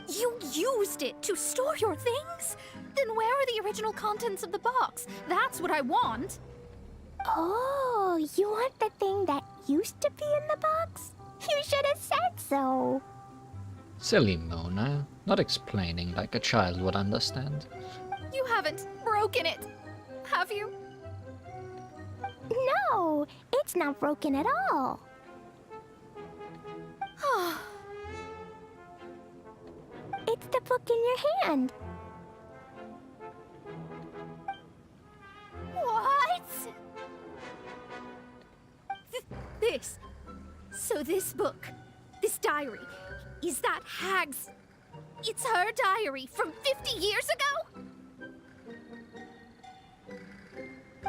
B: You used it to store your things? Then where are the original contents of the box? That's what I want.
C: Oh, you want the thing that used to be in the box? You should have said so.
A: Silly Mona, not explaining like a child would understand.
B: You haven't broken it, have you?
C: No, it's not broken at all. It's the book in your hand.
B: What? This. So this book, this diary, is that Hag's... It's her diary from 50 years ago?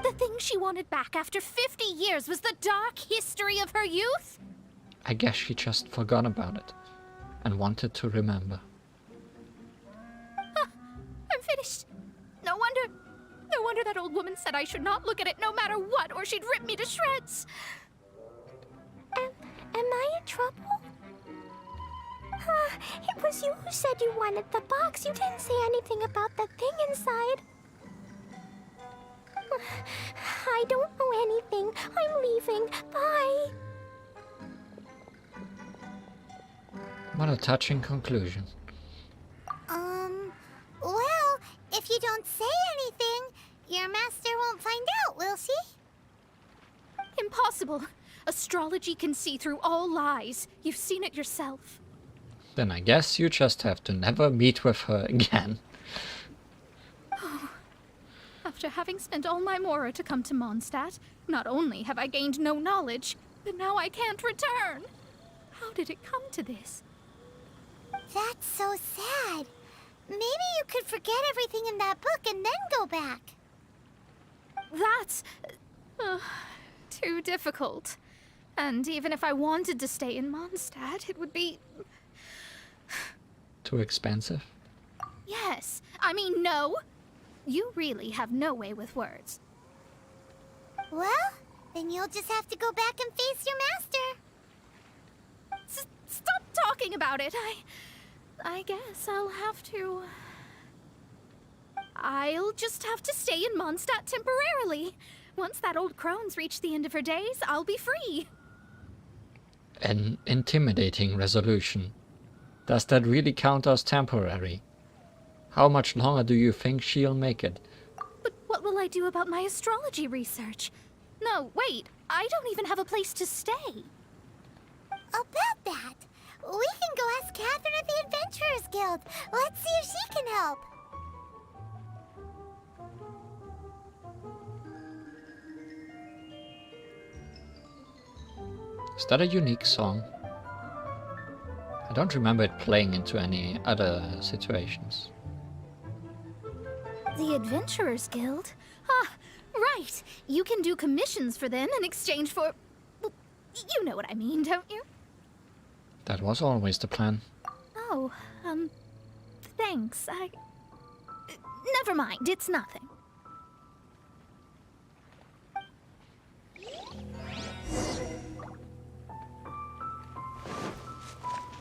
B: The thing she wanted back after 50 years was the dark history of her youth?
A: I guess she just forgot about it and wanted to remember.
B: I'm finished. No wonder that old woman said I should not look at it no matter what, or she'd rip me to shreds.
C: Am I in trouble? It was you who said you wanted the box. You didn't say anything about the thing inside. I don't know anything. I'm leaving. Bye.
A: What a touching conclusion.
C: Well, if you don't say anything, your master won't find out, will she?
B: Impossible. Astrology can see through all lies. You've seen it yourself.
A: Then I guess you just have to never meet with her again.
B: After having spent all my mora to come to Mondstadt, not only have I gained no knowledge, but now I can't return. How did it come to this?
C: That's so sad. Maybe you could forget everything in that book and then go back.
B: That's... too difficult. And even if I wanted to stay in Mondstadt, it would be...
A: Too expensive?
B: Yes. I mean, no. You really have no way with words.
C: Well, then you'll just have to go back and face your master.
B: Stop talking about it. I guess I'll have to... I'll just have to stay in Mondstadt temporarily. Once that old crone's reached the end of her days, I'll be free.
A: An intimidating resolution. Does that really count as temporary? How much longer do you think she'll make it?
B: But what will I do about my astrology research? No, wait. I don't even have a place to stay.
C: About that, we can go ask Catherine at the Adventurers Guild. Let's see if she can help.
A: Is that a unique song? I don't remember it playing into any other situations.
B: The Adventurers Guild? Ah, right. You can do commissions for them in exchange for... Well, you know what I mean, don't you?
A: That was always the plan.
B: Oh, thanks. Never mind, it's nothing.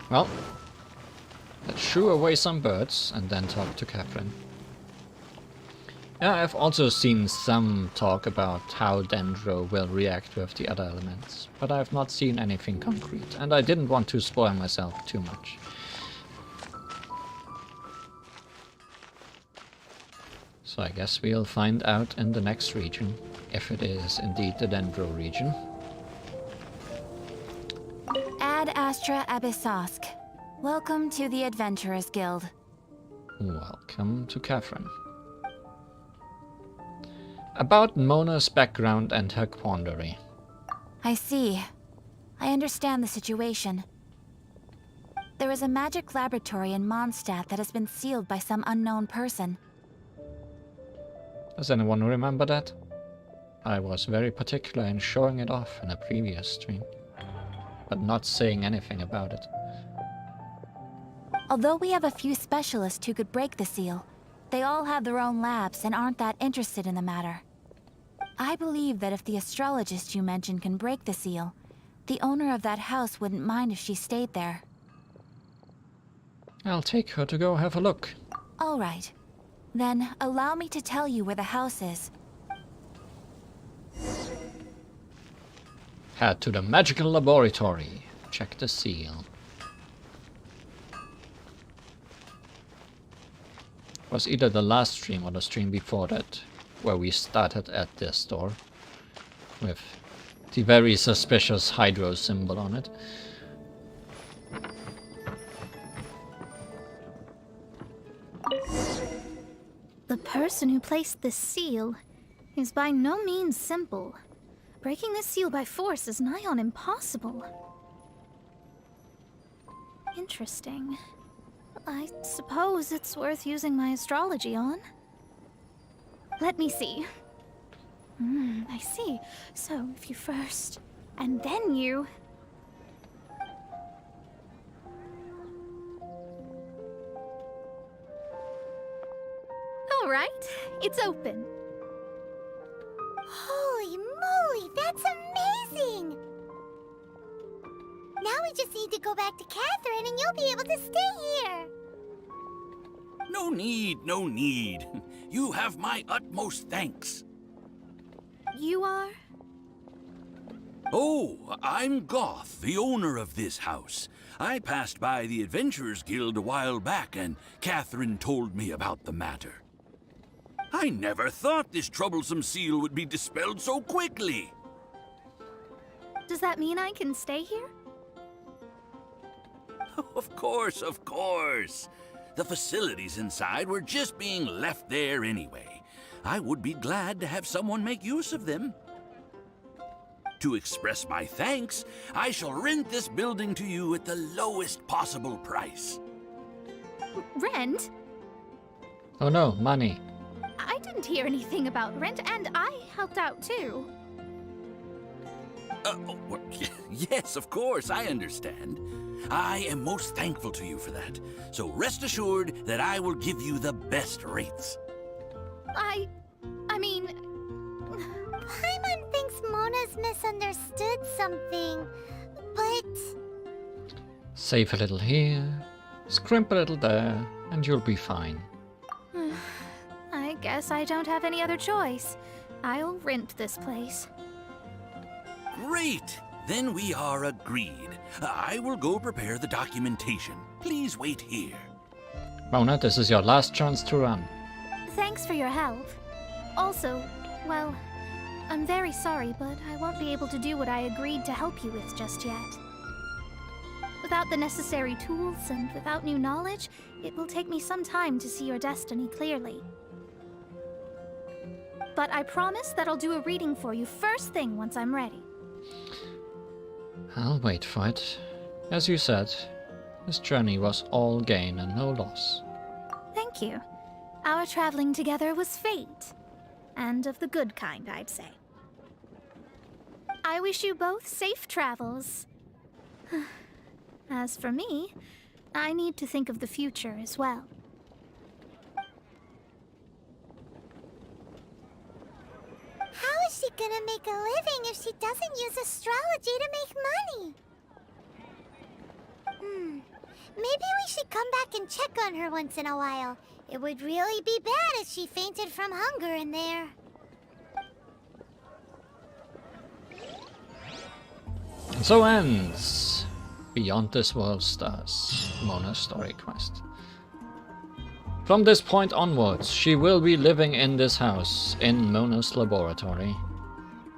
A: Well, let's shoo away some birds and then talk to Catherine. Yeah, I've also seen some talk about how Dendro will react with the other elements, but I've not seen anything concrete, and I didn't want to spoil myself too much. So I guess we'll find out in the next region, if it is indeed the Dendro region.
G: Ad Astra Abyssosk. Welcome to the Adventurers Guild.
A: Welcome to Catherine. About Mona's background and her quandary.
G: I see. I understand the situation. There is a magic laboratory in Mondstadt that has been sealed by some unknown person.
A: Does anyone remember that? I was very particular in showing it off in a previous stream, but not saying anything about it.
G: Although we have a few specialists who could break the seal, they all have their own labs and aren't that interested in the matter. I believe that if the astrologist you mentioned can break the seal, the owner of that house wouldn't mind if she stayed there.
A: I'll take her to go have a look.
G: All right. Then allow me to tell you where the house is.
A: Head to the magical laboratory. Check the seal. It was either the last stream or the stream before that where we started at this door with the very suspicious Hydro symbol on it.
B: The person who placed this seal is by no means simple. Breaking this seal by force is nigh on impossible. Interesting. I suppose it's worth using my astrology on. Let me see. I see. So, if you first, and then you... All right, it's open.
C: Holy moly, that's amazing! Now we just need to go back to Catherine and you'll be able to stay here.
I: No need, no need. You have my utmost thanks.
B: You are?
I: Oh, I'm Goth, the owner of this house. I passed by the Adventurers Guild a while back, and Catherine told me about the matter. I never thought this troublesome seal would be dispelled so quickly.
B: Does that mean I can stay here?
I: Of course, of course. The facilities inside were just being left there anyway. I would be glad to have someone make use of them. To express my thanks, I shall rent this building to you at the lowest possible price.
B: Rent?
A: Oh no, money.
B: I didn't hear anything about rent, and I helped out too.
I: Yes, of course, I understand. I am most thankful to you for that. So rest assured that I will give you the best rates.
B: I mean,
C: Paimon thinks Mona's misunderstood something, but...
A: Save a little here, scrimp a little there, and you'll be fine.
B: I guess I don't have any other choice. I'll rent this place.
I: Great! Then we are agreed. I will go prepare the documentation. Please wait here.
A: Mona, this is your last chance to run.
B: Thanks for your help. Also, well, I'm very sorry, but I won't be able to do what I agreed to help you with just yet. Without the necessary tools and without new knowledge, it will take me some time to see your destiny clearly. But I promise that I'll do a reading for you first thing once I'm ready.
A: I'll wait for it. As you said, this journey was all gain and no loss.
B: Thank you. Our traveling together was fate. And of the good kind, I'd say. I wish you both safe travels. As for me, I need to think of the future as well.
C: How is she gonna make a living if she doesn't use astrology to make money? Maybe we should come back and check on her once in a while. It would really be bad if she fainted from hunger in there.
A: And so ends Beyond This World Stars, Mona's story quest. From this point onwards, she will be living in this house, in Mona's laboratory.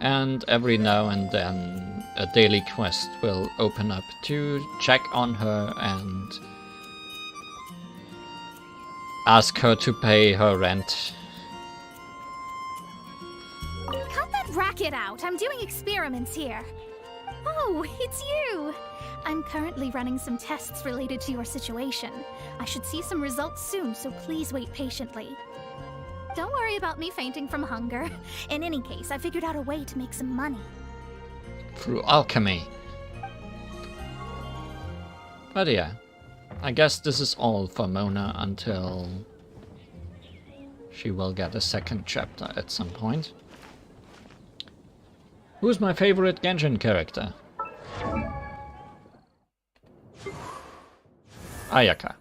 A: And every now and then, a daily quest will open up to check on her and ask her to pay her rent.
B: Cut that racket out! I'm doing experiments here. Oh, it's you! I'm currently running some tests related to your situation. I should see some results soon, so please wait patiently. Don't worry about me fainting from hunger. In any case, I figured out a way to make some money.
A: Through alchemy. But yeah, I guess this is all for Mona until she will get a second chapter at some point. Who's my favorite Genshin character? Ayaka.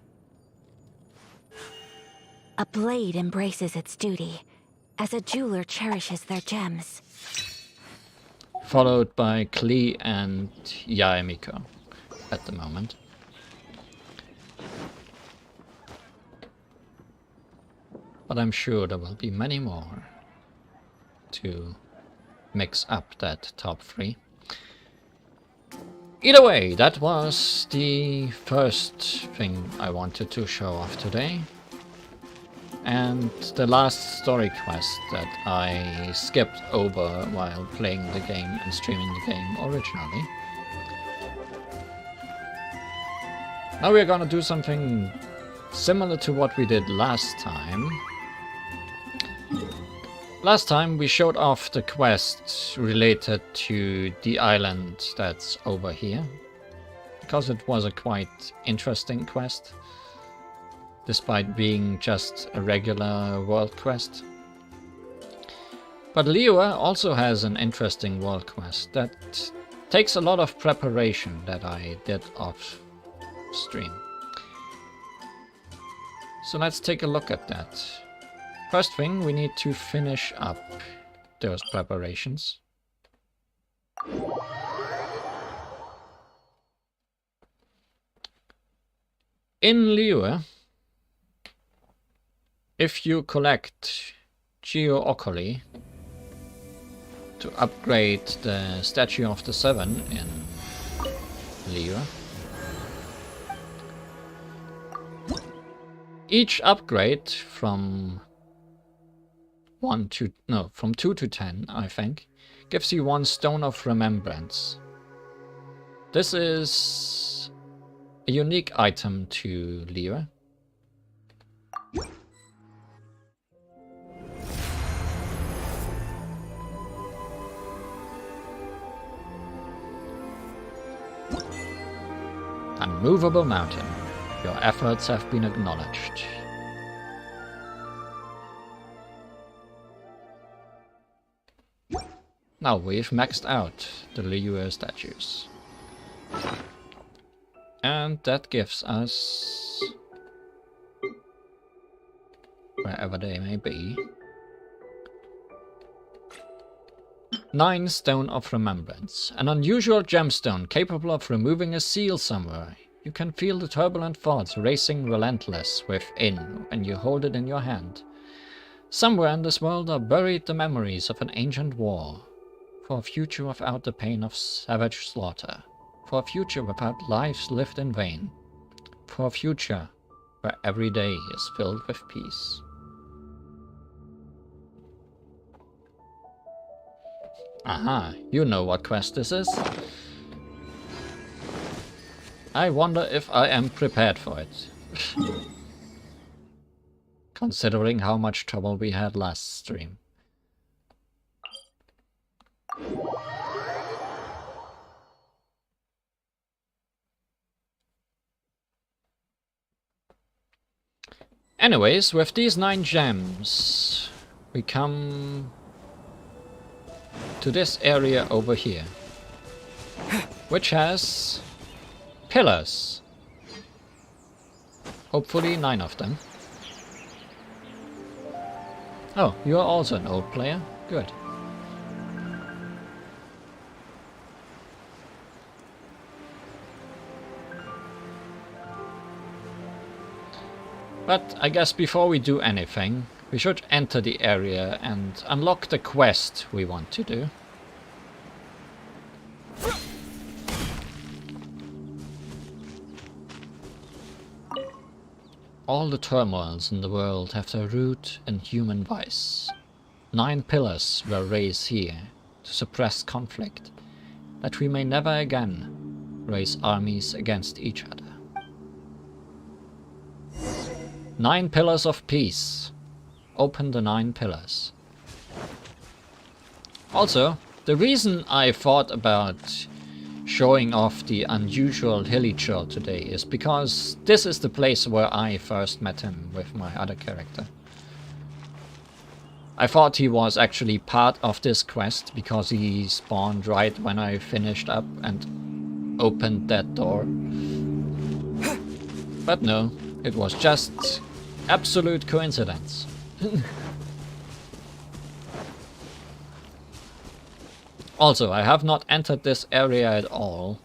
G: A blade embraces its duty, as a jeweler cherishes their gems.
A: Followed by Klee and Yaemiko at the moment. But I'm sure there will be many more to mix up that top 3. Either way, that was the first thing I wanted to show off today. And the last story quest that I skipped over while playing the game and streaming the game originally. Now we're gonna do something similar to what we did last time. Last time we showed off the quest related to the island that's over here, because it was a quite interesting quest, despite being just a regular world quest. But Liyue also has an interesting world quest that takes a lot of preparation that I did off stream. So let's take a look at that. First thing, we need to finish up those preparations. In Liyue, if you collect Geo-Oculi to upgrade the Statue of the Seven in Liyue, each upgrade from 2 to 10, I think, gives you 1 Stone of Remembrance. This is a unique item to Liyue. Unmovable mountain. Your efforts have been acknowledged. Now we've maxed out the Liyue statues. And that gives us, wherever they may be, 9 Stone of Remembrance. An unusual gemstone capable of removing a seal somewhere. You can feel the turbulent thoughts racing relentless within when you hold it in your hand. Somewhere in this world are buried the memories of an ancient war. For a future without the pain of savage slaughter. For a future without lives lived in vain. For a future where every day is filled with peace. Aha, you know what quest this is. I wonder if I am prepared for it. Considering how much trouble we had last stream. Anyways, with these 9 gems, we come to this area over here, which has pillars. Hopefully 9 of them. Oh, you are also an old player? Good. But I guess before we do anything, we should enter the area and unlock the quest we want to do. All the turmoils in the world have their root in human vice. 9 pillars were raised here to suppress conflict, that we may never again raise armies against each other. 9 pillars of peace. Open the 9 pillars. Also, the reason I thought about showing off the unusual hilly trail today is because this is the place where I first met him with my other character. I thought he was actually part of this quest because he spawned right when I finished up and opened that door. But no, it was just absolute coincidence. Also, I have not entered this area at all,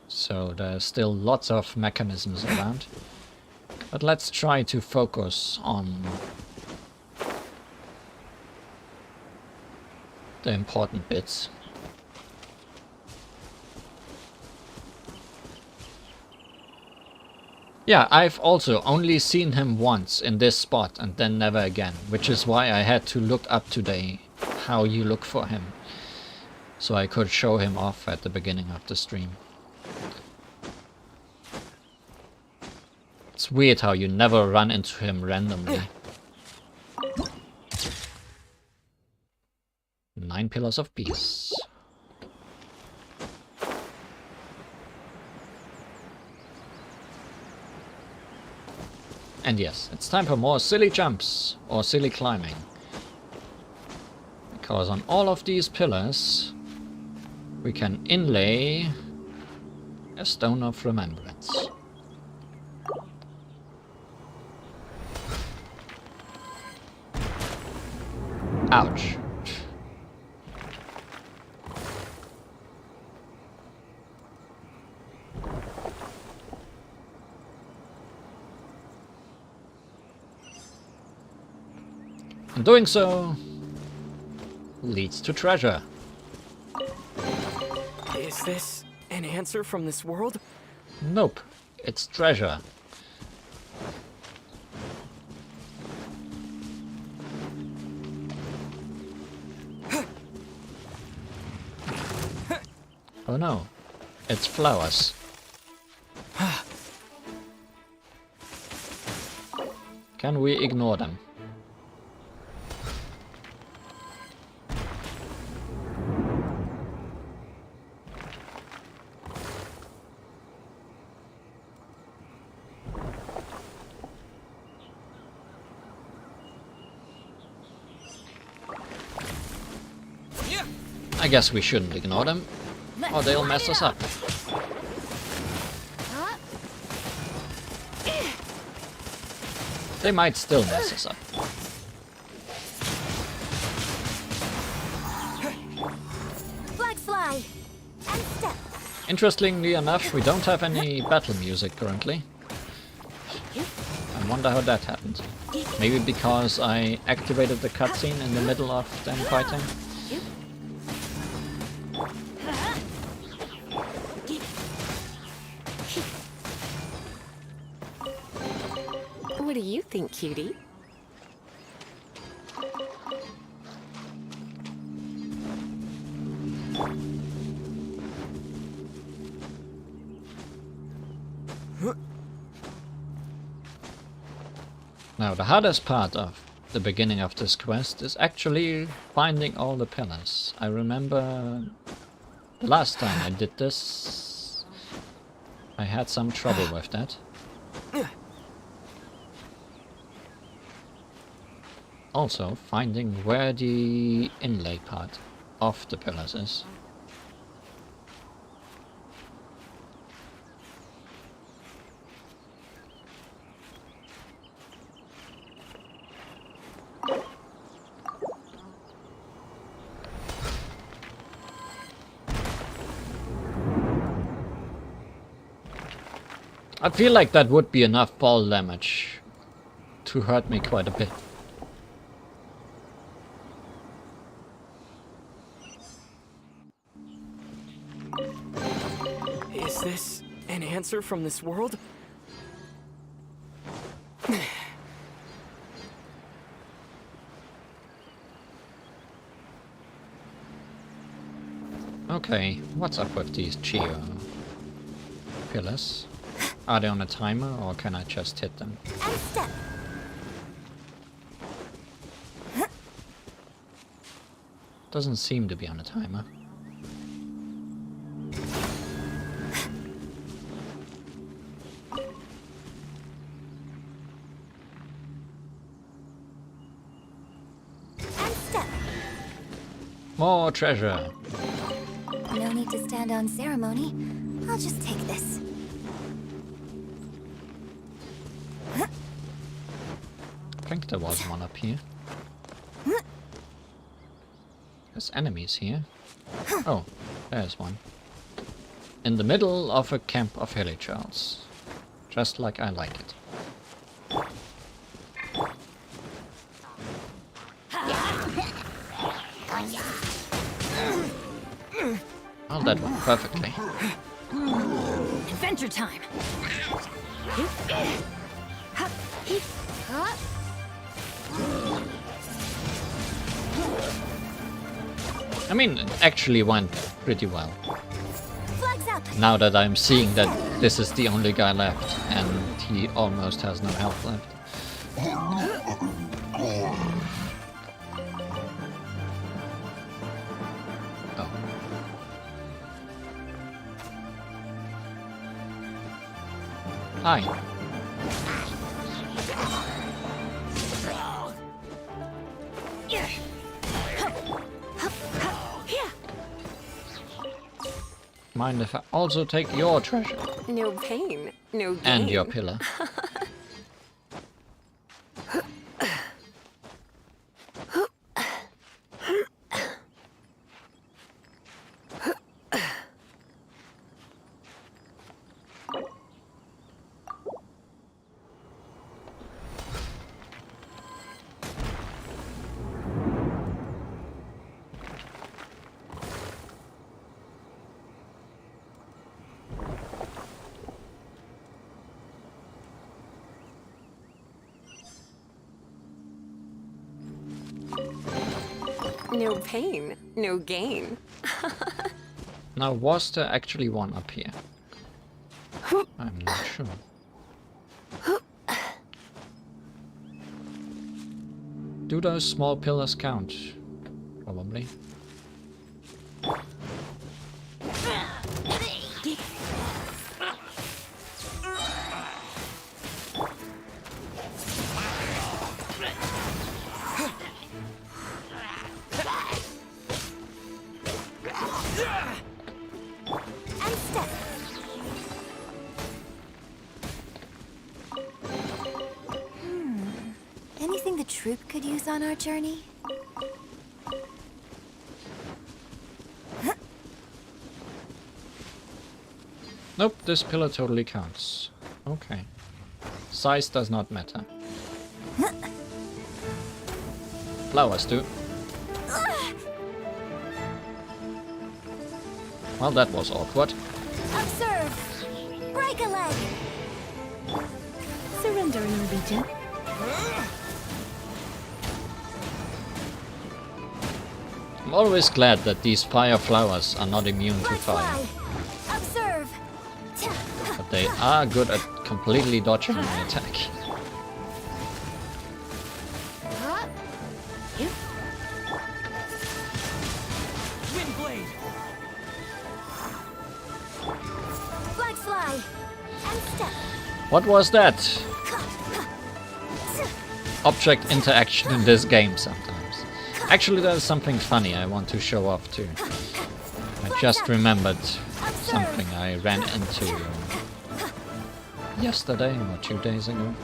A: so there's still lots of mechanisms around. But let's try to focus on the important bits. Yeah, I've also only seen him once in this spot and then never again, which is why I had to look up today how you look for him, so I could show him off at the beginning of the stream. It's weird how you never run into him randomly. 9 pillars of peace. And yes, it's time for more silly jumps or silly climbing. Because on all of these pillars we can inlay a stone of remembrance. Ouch. And doing so leads to treasure.
J: Is this an answer from this world?
A: Nope, it's treasure. Oh no, it's flowers. Can we ignore them? I guess we shouldn't ignore them, or they'll mess us up. They might still mess us up.
C: Flag fly. And step.
A: Interestingly enough, we don't have any battle music currently. I wonder how that happened. Maybe because I activated the cutscene in the middle of them fighting?
J: What do you think, cutie?
A: Now, the hardest part of the beginning of this quest is actually finding all the pillars. I remember the last time I did this, I had some trouble with that. Also, finding where the inlay part of the pillars is. I feel like that would be enough ball damage to hurt me quite a bit.
J: Is this an answer from this world?
A: Okay, what's up with these Geo pillars? Are they on a timer or can I just hit them?
C: And step.
A: Doesn't seem to be on a timer.
C: And step.
A: More treasure!
C: No need to stand on ceremony. I'll just take this.
A: I think there was one up here. There's enemies here. Oh, there's one. In the middle of a camp of hilichurls. Just like I like it. Oh, that went perfectly.
D: Adventure time!
A: I mean, it actually went pretty well.
C: Flags up.
A: Now that I'm seeing that this is the only guy left, and he almost has no health left. Oh. Hi. Mind if I also take your treasure?
J: No pain, no gain.
A: And your pillar.
J: No pain, no gain.
A: Now, was there actually one up here? I'm not sure. Do those small pillars count? Probably.
G: the troop could use on our journey?
A: Nope, this pillar totally counts. Okay. Size does not matter. Flowers do. Well, that was awkward.
G: Observe! Break a leg!
D: Surrender, Norwegian.
A: I'm always glad that these fire flowers are not immune to fire.
G: Observe!
A: But they are good at completely dodging my attack.
H: Windblade!
G: Flag fly! And step!
A: What was that? Object interaction in this game sometimes. Actually, there's something funny I want to show off too. I just remembered something I ran into yesterday or 2 days ago.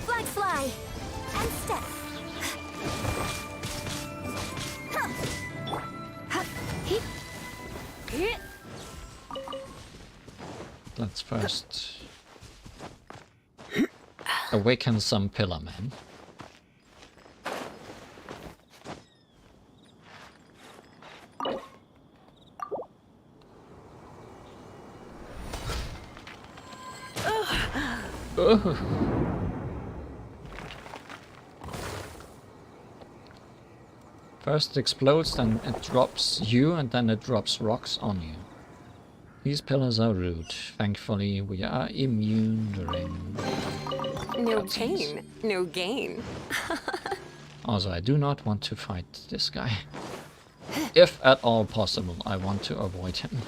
G: Flag fly! And step!
A: Let's first awaken some pillar men. Ugh. First explodes, then it drops you, and then it drops rocks on you. These pillars are rude. Thankfully, we are immune during...
J: No pain, no gain.
A: Also, I do not want to fight this guy. If at all possible, I want to avoid him.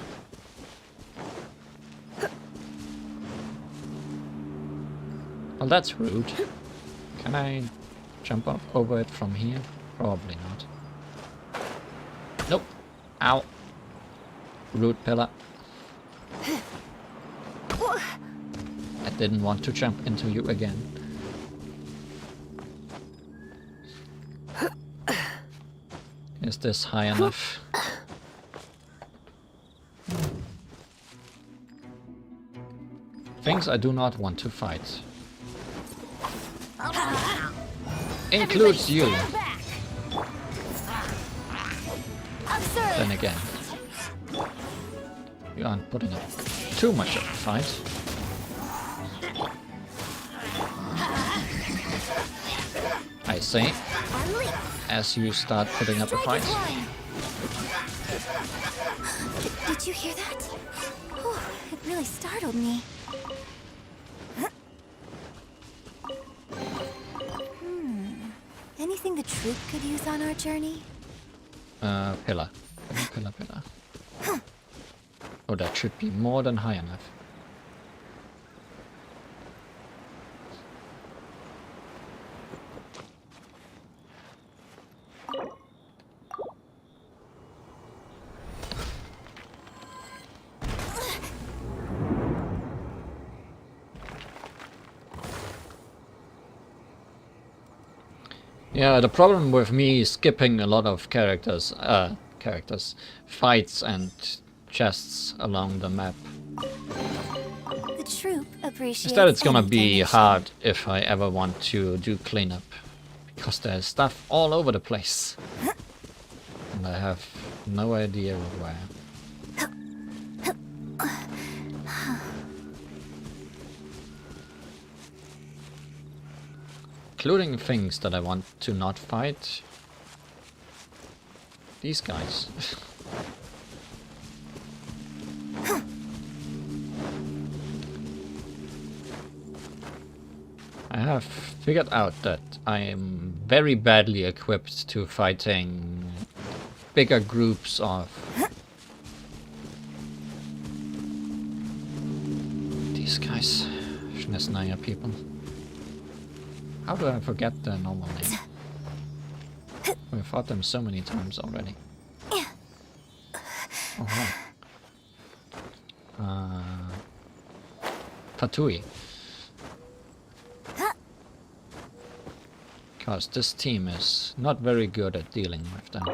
A: Well, that's rude. Can I jump up over it from here? Probably not. Nope. Ow. Rude pillar. I didn't want to jump into you again. Is this high enough? Things I do not want to fight. Includes you. Then again, you aren't putting up too much of a fight. I say, as you start putting up a fight.
G: Did you hear that? Whew, it really startled me. Anything the troop could use on our journey?
A: Pillar. Pillar. Oh, that should be more than high enough. Yeah, the problem with me skipping a lot of fights and chests along the map
G: The troop appreciates
A: is that it's gonna
G: any
A: be
G: donation.
A: hard if I ever want to do cleanup. Because there's stuff all over the place. And I have no idea where. Including things that I want to not fight. These guys. I have figured out that I am very badly equipped to fighting bigger groups of these guys. Schnessnaya people. How do I forget their normal name? We've fought them so many times already. Oh, wow. Fatui. Because this team is not very good at dealing with them.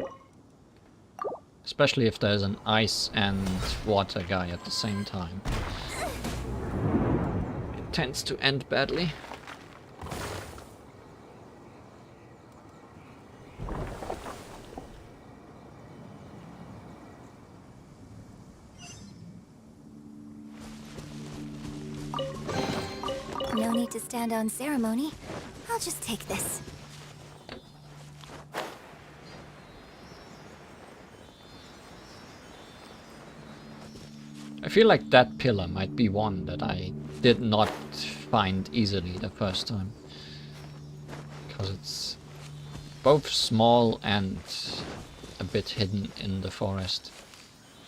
A: Especially if there's an ice and water guy at the same time. It tends to end badly.
C: No need to stand on ceremony. I'll just take this.
A: I feel like that pillar might be one that I did not find easily the first time. Because it's both small and a bit hidden in the forest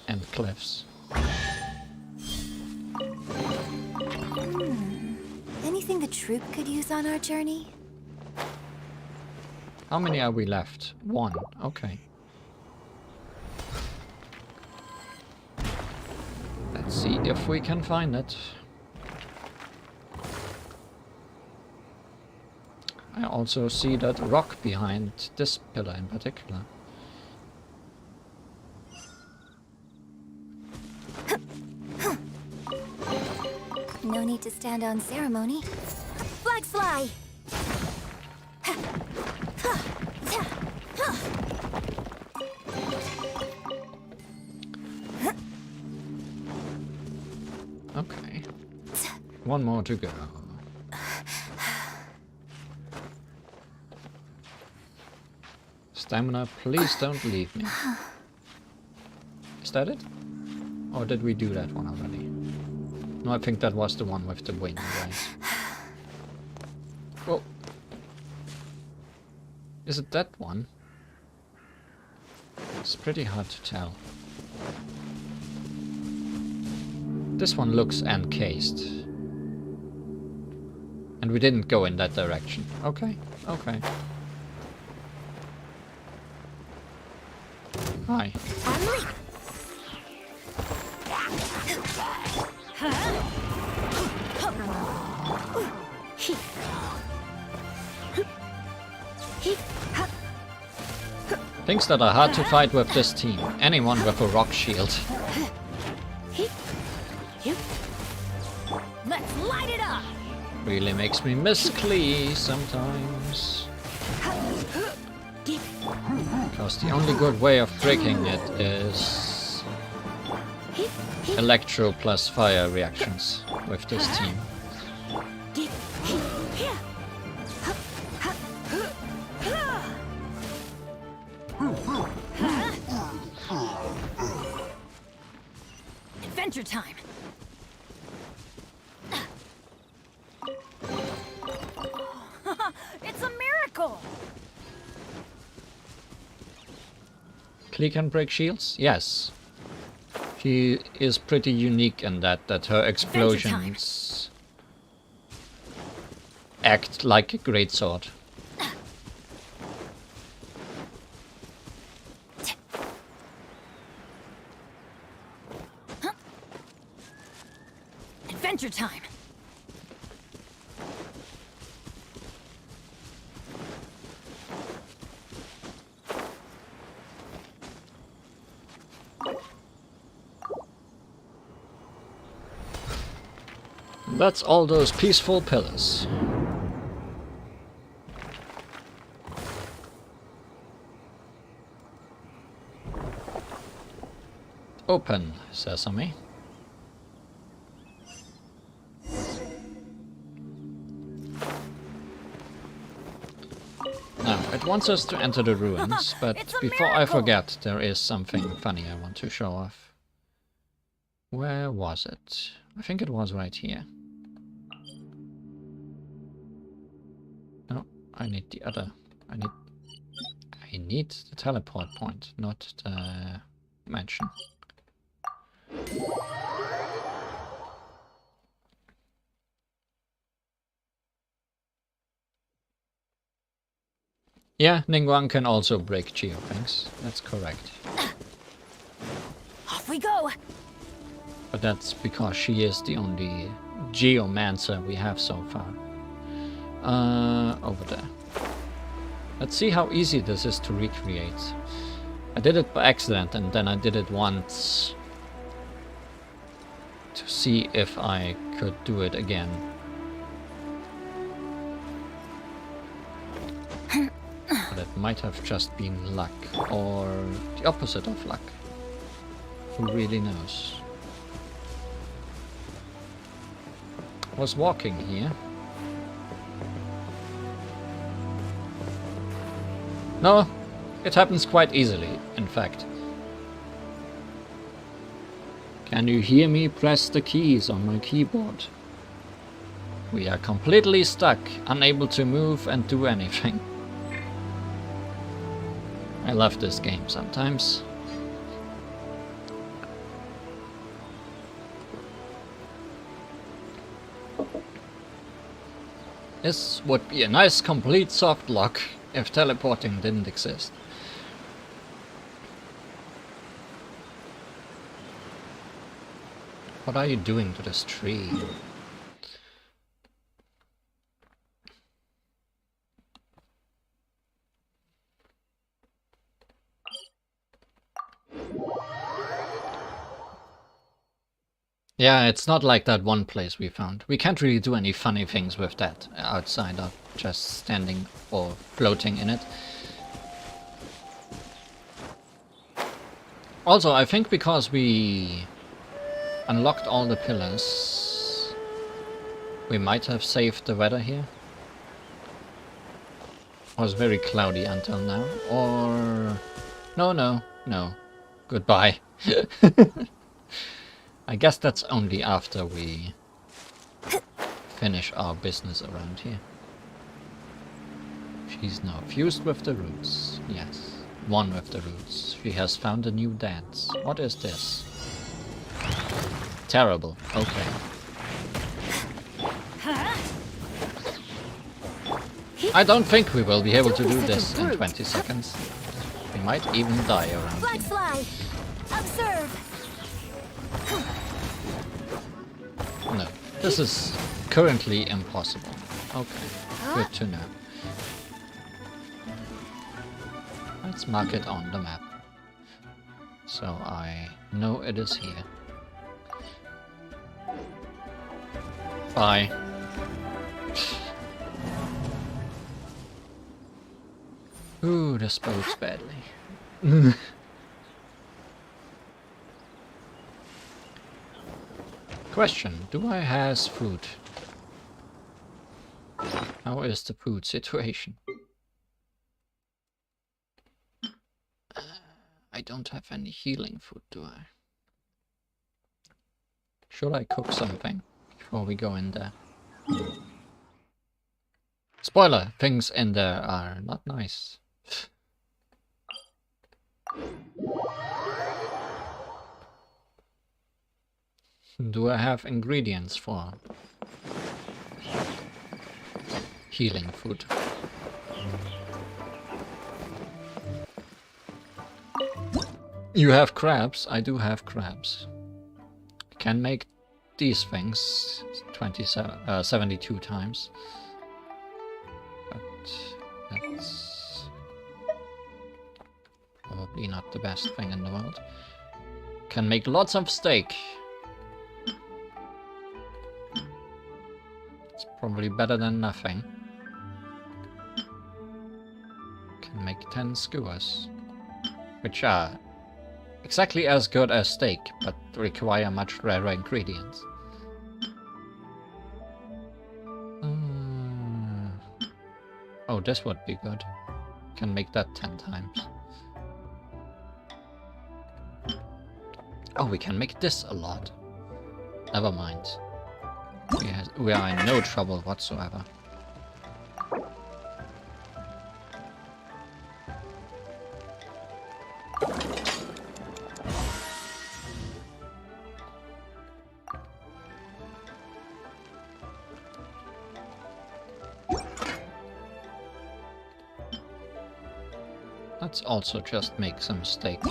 A: and cliffs.
C: Anything the troop could use on our journey?
A: How many are we left? 1. Okay. Let's see if we can find it. I also see that rock behind this pillar in particular.
C: No need to stand on ceremony. Flag fly!
A: Okay. 1 more to go. Stamina, please don't leave me. Is that it? Or did we do that one already? No, I think that was the one with the wing, right? Well, is it that one? It's pretty hard to tell. This one looks encased. And we didn't go in that direction. Okay, okay. Hi. Things that are hard to fight with this team. Anyone with a rock shield.
D: Let's light it up!
A: Really makes me miss Klee sometimes. Because the only good way of breaking it is electro plus fire reactions with this team.
D: Adventure time! It's a miracle!
A: Klee can break shields? Yes. She is pretty unique in that her explosions act like a greatsword.
D: Adventure time!
A: That's all those peaceful pillars. Open, Sesame. Now, it wants us to enter the ruins, but before I forget, there is something funny I want to show off. Where was it? I think it was right here. No, I need the other. I need the teleport point, not the mansion. Yeah, Ningguang can also break geofangs. That's correct.
D: Off we go!
A: But that's because she is the only geomancer we have so far. Over there. Let's see how easy this is to recreate. I did it by accident and then I did it once to see if I could do it again. But it might have just been luck, or the opposite of luck. Who really knows? I was walking here. No, it happens quite easily, in fact. Can you hear me press the keys on my keyboard? We are completely stuck, unable to move and do anything. I love this game sometimes. This would be a nice complete soft lock if teleporting didn't exist. What are you doing to this tree? Yeah, it's not like that one place we found. We can't really do any funny things with that outside of just standing or floating in it. Also, I think because we unlocked all the pillars, we might have saved the weather here. It was very cloudy until now. Or... No. Goodbye. I guess that's only after we finish our business around here. She's now fused with the roots. Yes, one with the roots. She has found a new dance. What is this? Terrible. Okay. I don't think we will be able to do this in 20 seconds. We might even die around here.
C: Fly! Observe!
A: No, this is currently impossible. Okay, good to know. Let's mark it on the map, so I know it is here. Bye. Ooh, this bodes badly. Question, do I has food? How is the food situation? I don't have any healing food, do I? Should I cook something before we go in there? Spoiler, things in there are not nice. Do I have ingredients for healing food? You have crabs? I do have crabs. Can make these things 72 times. But that's probably not the best thing in the world. Can make lots of steak. It's probably better than nothing. Can make 10 skewers, which are exactly as good as steak, but require much rarer ingredients. Oh, this would be good. Can make that 10 times. Oh, we can make this a lot. Never mind. We are in no trouble whatsoever. Let's also just make some steak.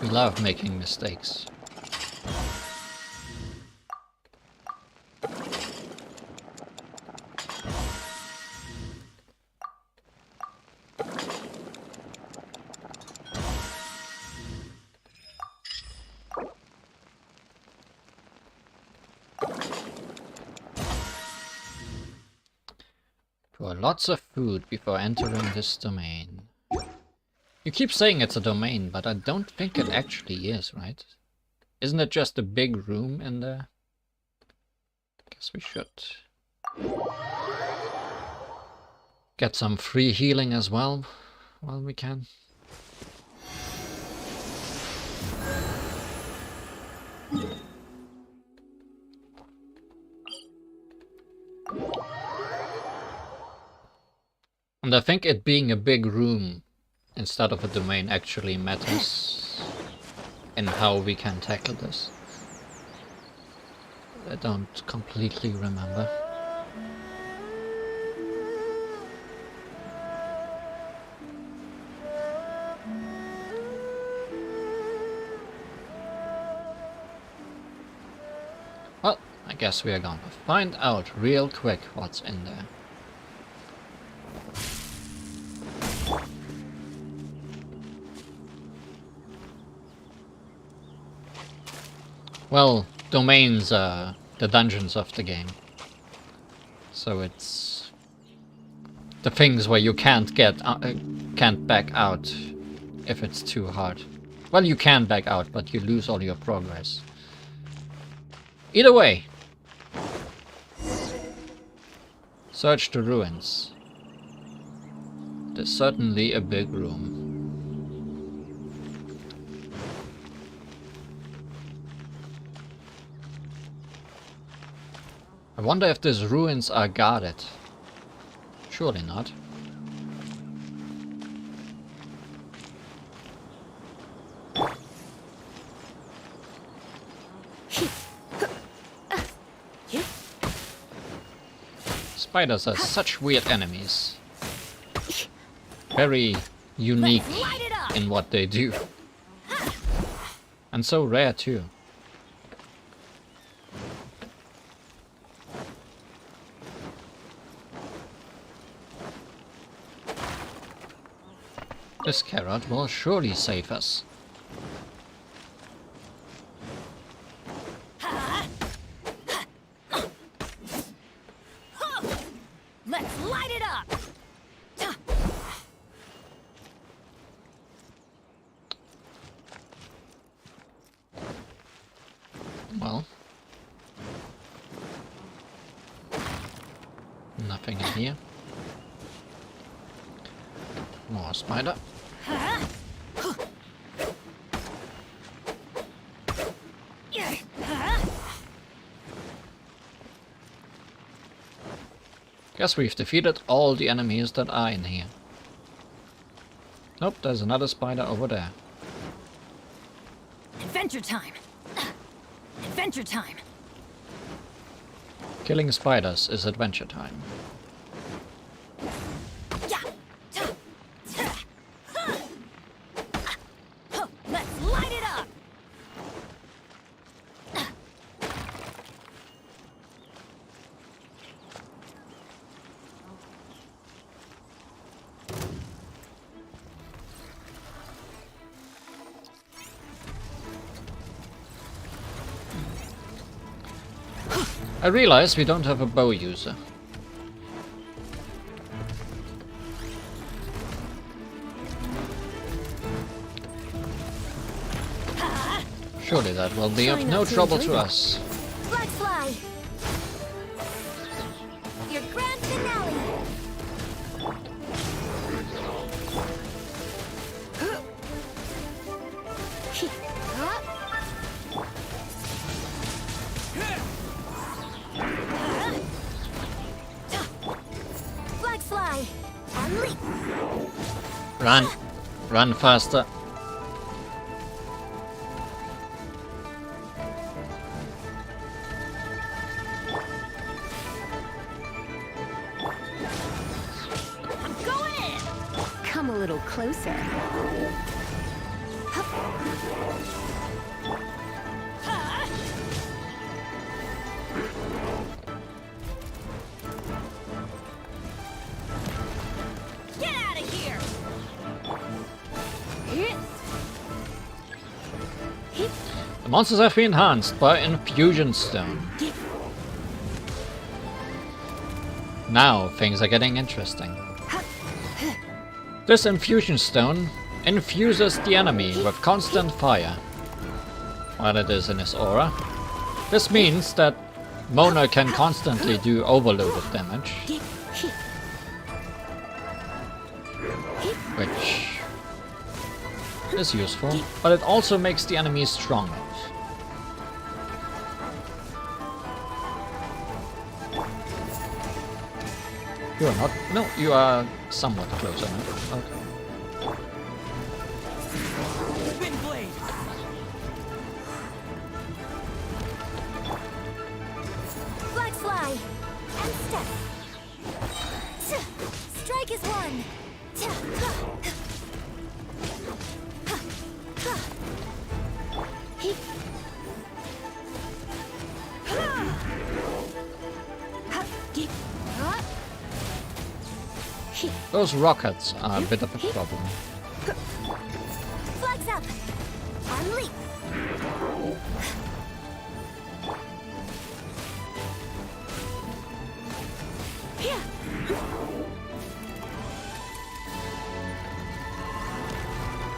A: We love making mistakes. For lots of food before entering this domain. You keep saying it's a domain, but I don't think it actually is, right? Isn't it just a big room in there? Guess we should get some free healing as well while we can. And I think it being a big room instead of a domain actually matters in how we can tackle this. I don't completely remember. Well, I guess we are gonna find out real quick what's in there. Well, domains are the dungeons of the game. So it's the things where you can't back out if it's too hard. Well, you can back out, but you lose all your progress. Either way. Search the ruins. There's certainly a big room. I wonder if these ruins are guarded. Surely not. Spiders are such weird enemies. Very unique in what they do. And so rare too. This carrot will surely save us.
D: Let's light it up.
A: Well, nothing in here. More spider. Guess we've defeated all the enemies that are in here. Nope, there's another spider over there.
D: Adventure time. Adventure time.
A: Killing spiders is adventure time.
D: Let's light it up.
A: I realize we don't have a bow user. Surely that will be of no trouble to us.
C: Blood fly. Your grand finale. Blood fly. And leap.
A: Run! Run faster!
J: Come a little closer.
D: Get out of here.
A: The monsters have been enhanced by Infusion Stone. Now things are getting interesting. This infusion stone infuses the enemy with constant fire while it is in his aura. This means that Mona can constantly do overloaded damage, which is useful, but it also makes the enemy stronger. You are not. No, you are somewhat closer now. Okay.
C: Flag fly and step. Strike is one.
A: Those rockets are a bit of a problem.
C: Flags up. On leap.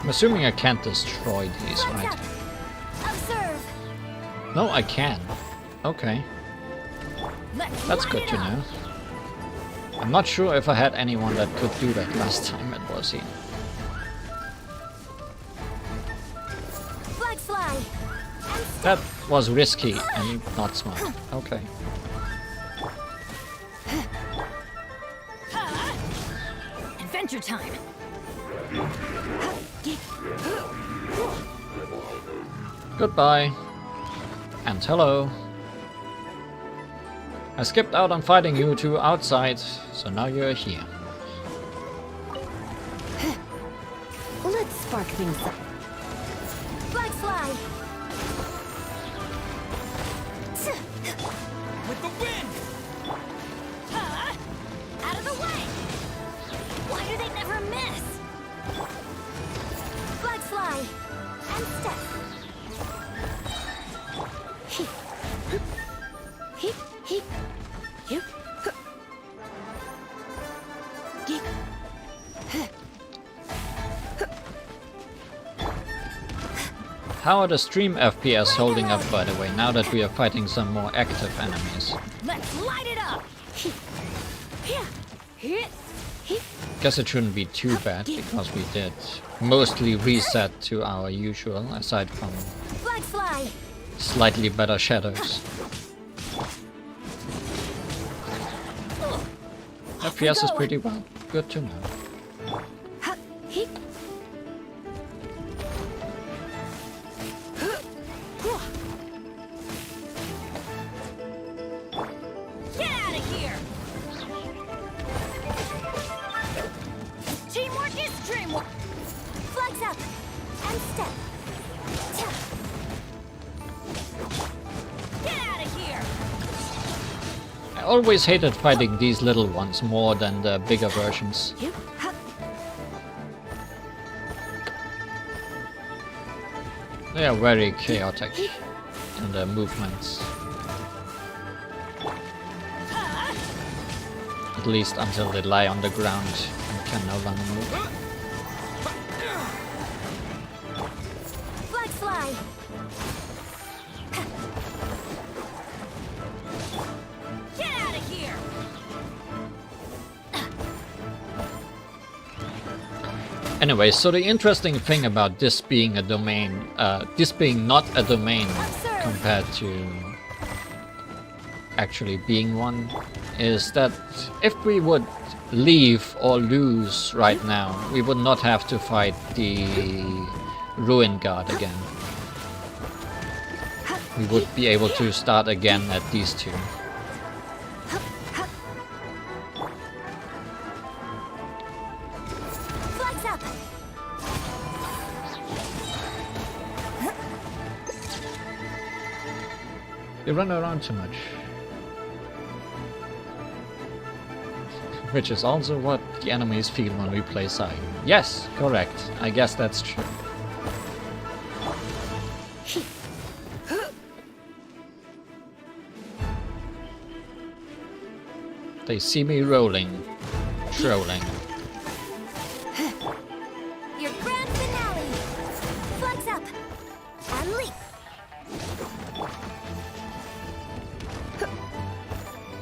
A: I'm assuming I can't destroy these, right?
C: Observe.
A: No, I can. Okay. That's good to know. I'm not sure if I had anyone that could do that last time it was here.
C: Flags fly.
A: That was risky and not smart. Okay.
D: Adventure time.
A: Goodbye. And hello. I skipped out on fighting you two outside, so now you're here.
J: Let's spark things up.
C: Flag fly.
K: With the wind!
C: Out of the way. Why do they never miss? Flag fly and step.
A: How are the stream FPS holding up, by the way, now that we are fighting some more active enemies?
C: Let's light it up.
A: Guess it shouldn't be too bad, because we did mostly reset to our usual, aside from
C: Flag fly.
A: slightly better shadows. FPS is pretty well. Good to know.
C: Get out of here. Teamwork is dreamwork. Flags up and step. Get out of here.
A: I always hated fighting these little ones more than the bigger versions. They are very chaotic in their movements. At least until they lie on the ground and can no longer move.
C: Flags fly. Get out of here.
A: Anyway, so the interesting thing about this being a domain, this being not a domain compared to actually being one, is that if we would leave or lose right now, we would not have to fight the Ruin Guard again. We would be able to start again at these two.
C: Flags up.
A: They run around too much. Which is also what the enemies feel when we play Sai. Yes, correct. I guess that's true. They see me rolling, trolling.
C: Your grand finale. Flex up and leap.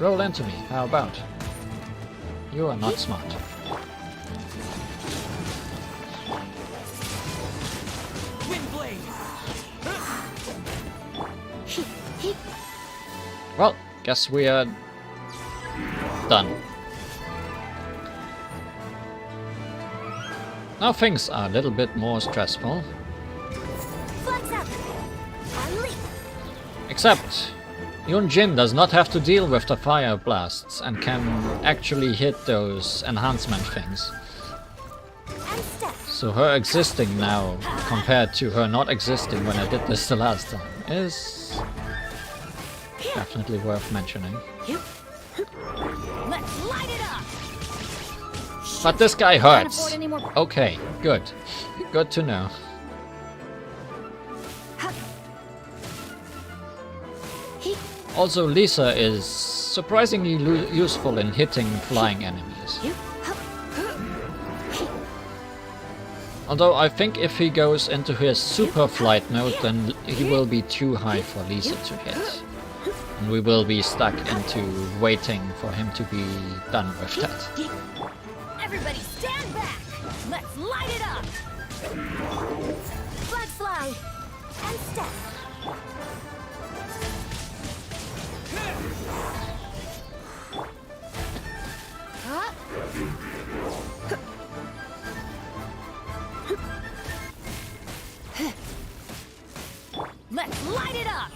A: Roll into me, how about? You are not smart. Well, guess we are done. Now things are a little bit more stressful.
C: Flex up and leap.
A: Except, Jin does not have to deal with the fire blasts and can actually hit those enhancement things.
C: And step.
A: So her existing now, compared to her not existing when I did this the last time, is definitely worth mentioning.
D: Let's light it up!
A: But this guy
D: Can't
A: hurts.
D: afford any more.
A: Okay, good. Good to know. Also, Lisa is surprisingly useful in hitting flying enemies. Although I think if he goes into his super flight mode, then he will be too high for Lisa to hit. And we will be stuck into waiting for him to be done with that.
D: Everybody stand back! Let's light it up!
C: Flag fly and step.
D: Let's light it up!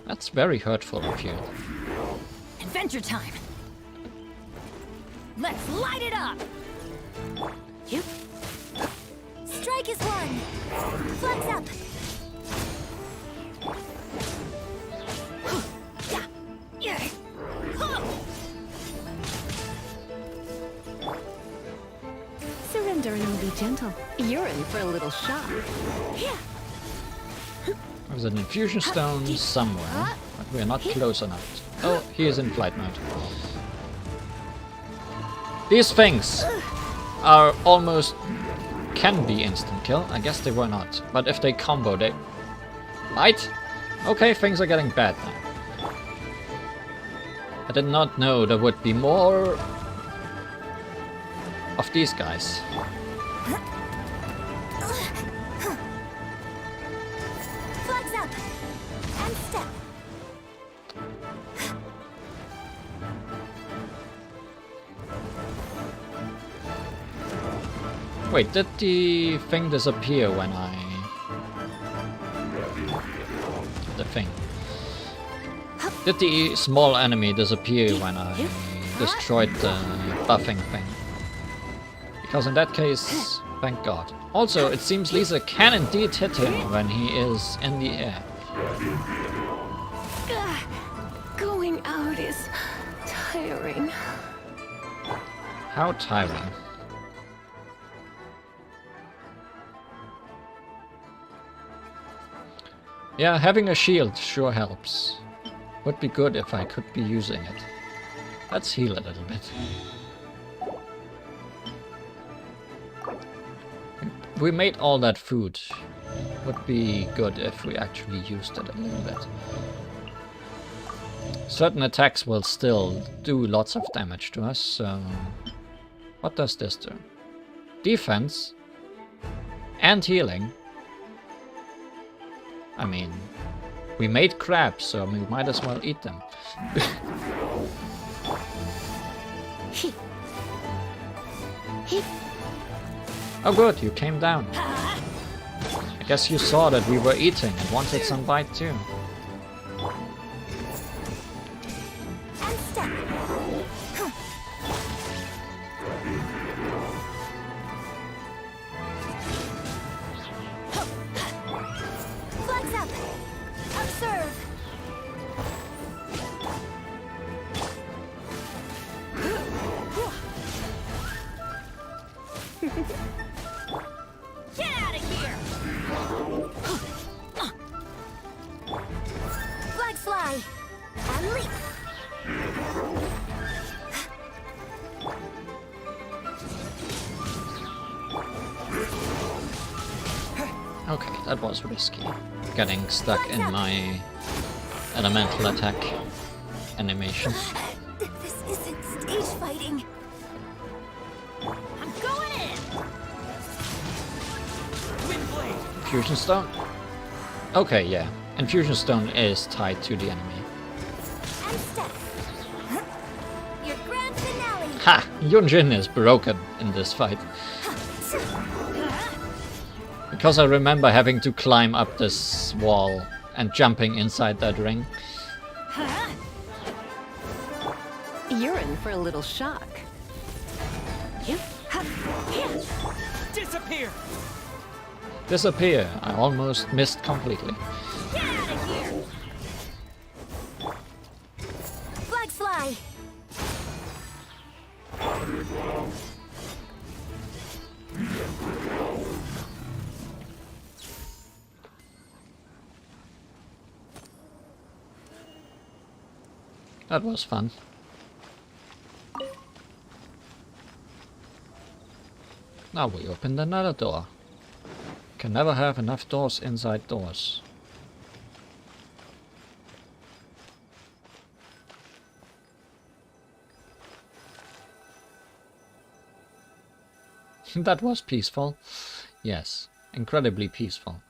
A: That's very hurtful of you.
D: Adventure time! Let's light it up!
C: Strike is one. Flex up.
J: Surrender and be gentle. You're in for a little shock.
A: There's an infusion stone somewhere, but we're not close enough. Oh, he is in flight mode. These things are almost can be instant kill. I guess they were not, but if they combo, they might. Okay, things are getting bad now. I did not know there would be more of these guys.
C: Flex up and step.
A: Wait, did the thing disappear when I... The thing. Did the small enemy disappear when I destroyed the buffing thing? Because in that case, thank God. Also, it seems Lisa can indeed hit him when he is in the air.
J: Going out is tiring.
A: How tiring. Yeah, having a shield sure helps. Would be good if I could be using it. Let's heal a little bit. We made all that food. Would be good if we actually used it a little bit. Certain attacks will still do lots of damage to us, so... What does this do? Defense and healing. I mean, we made crabs, so we might as well eat them. Oh good, you came down. I guess you saw that we were eating and wanted some bite too.
C: And step. Flex up. Observe.
D: Get out of here!
C: fly and leap.
A: Okay, that was risky. Getting stuck in my elemental attack animation.
C: This isn't stage fighting. I'm going in.
A: Infusion Stone? Okay, yeah. Infusion Stone is tied to the enemy.
C: And step. Your grand finale.
A: Ha! Yunjin is broken in this fight. Because I remember having to climb up this wall and jumping inside that ring.
J: You're in for a little shock.
K: Disappear!
A: Disappear! I almost missed completely.
C: Get out of here. Flags fly.
A: That was fun. Now we opened another door. Can never have enough doors inside doors. That was peaceful. Yes, incredibly peaceful.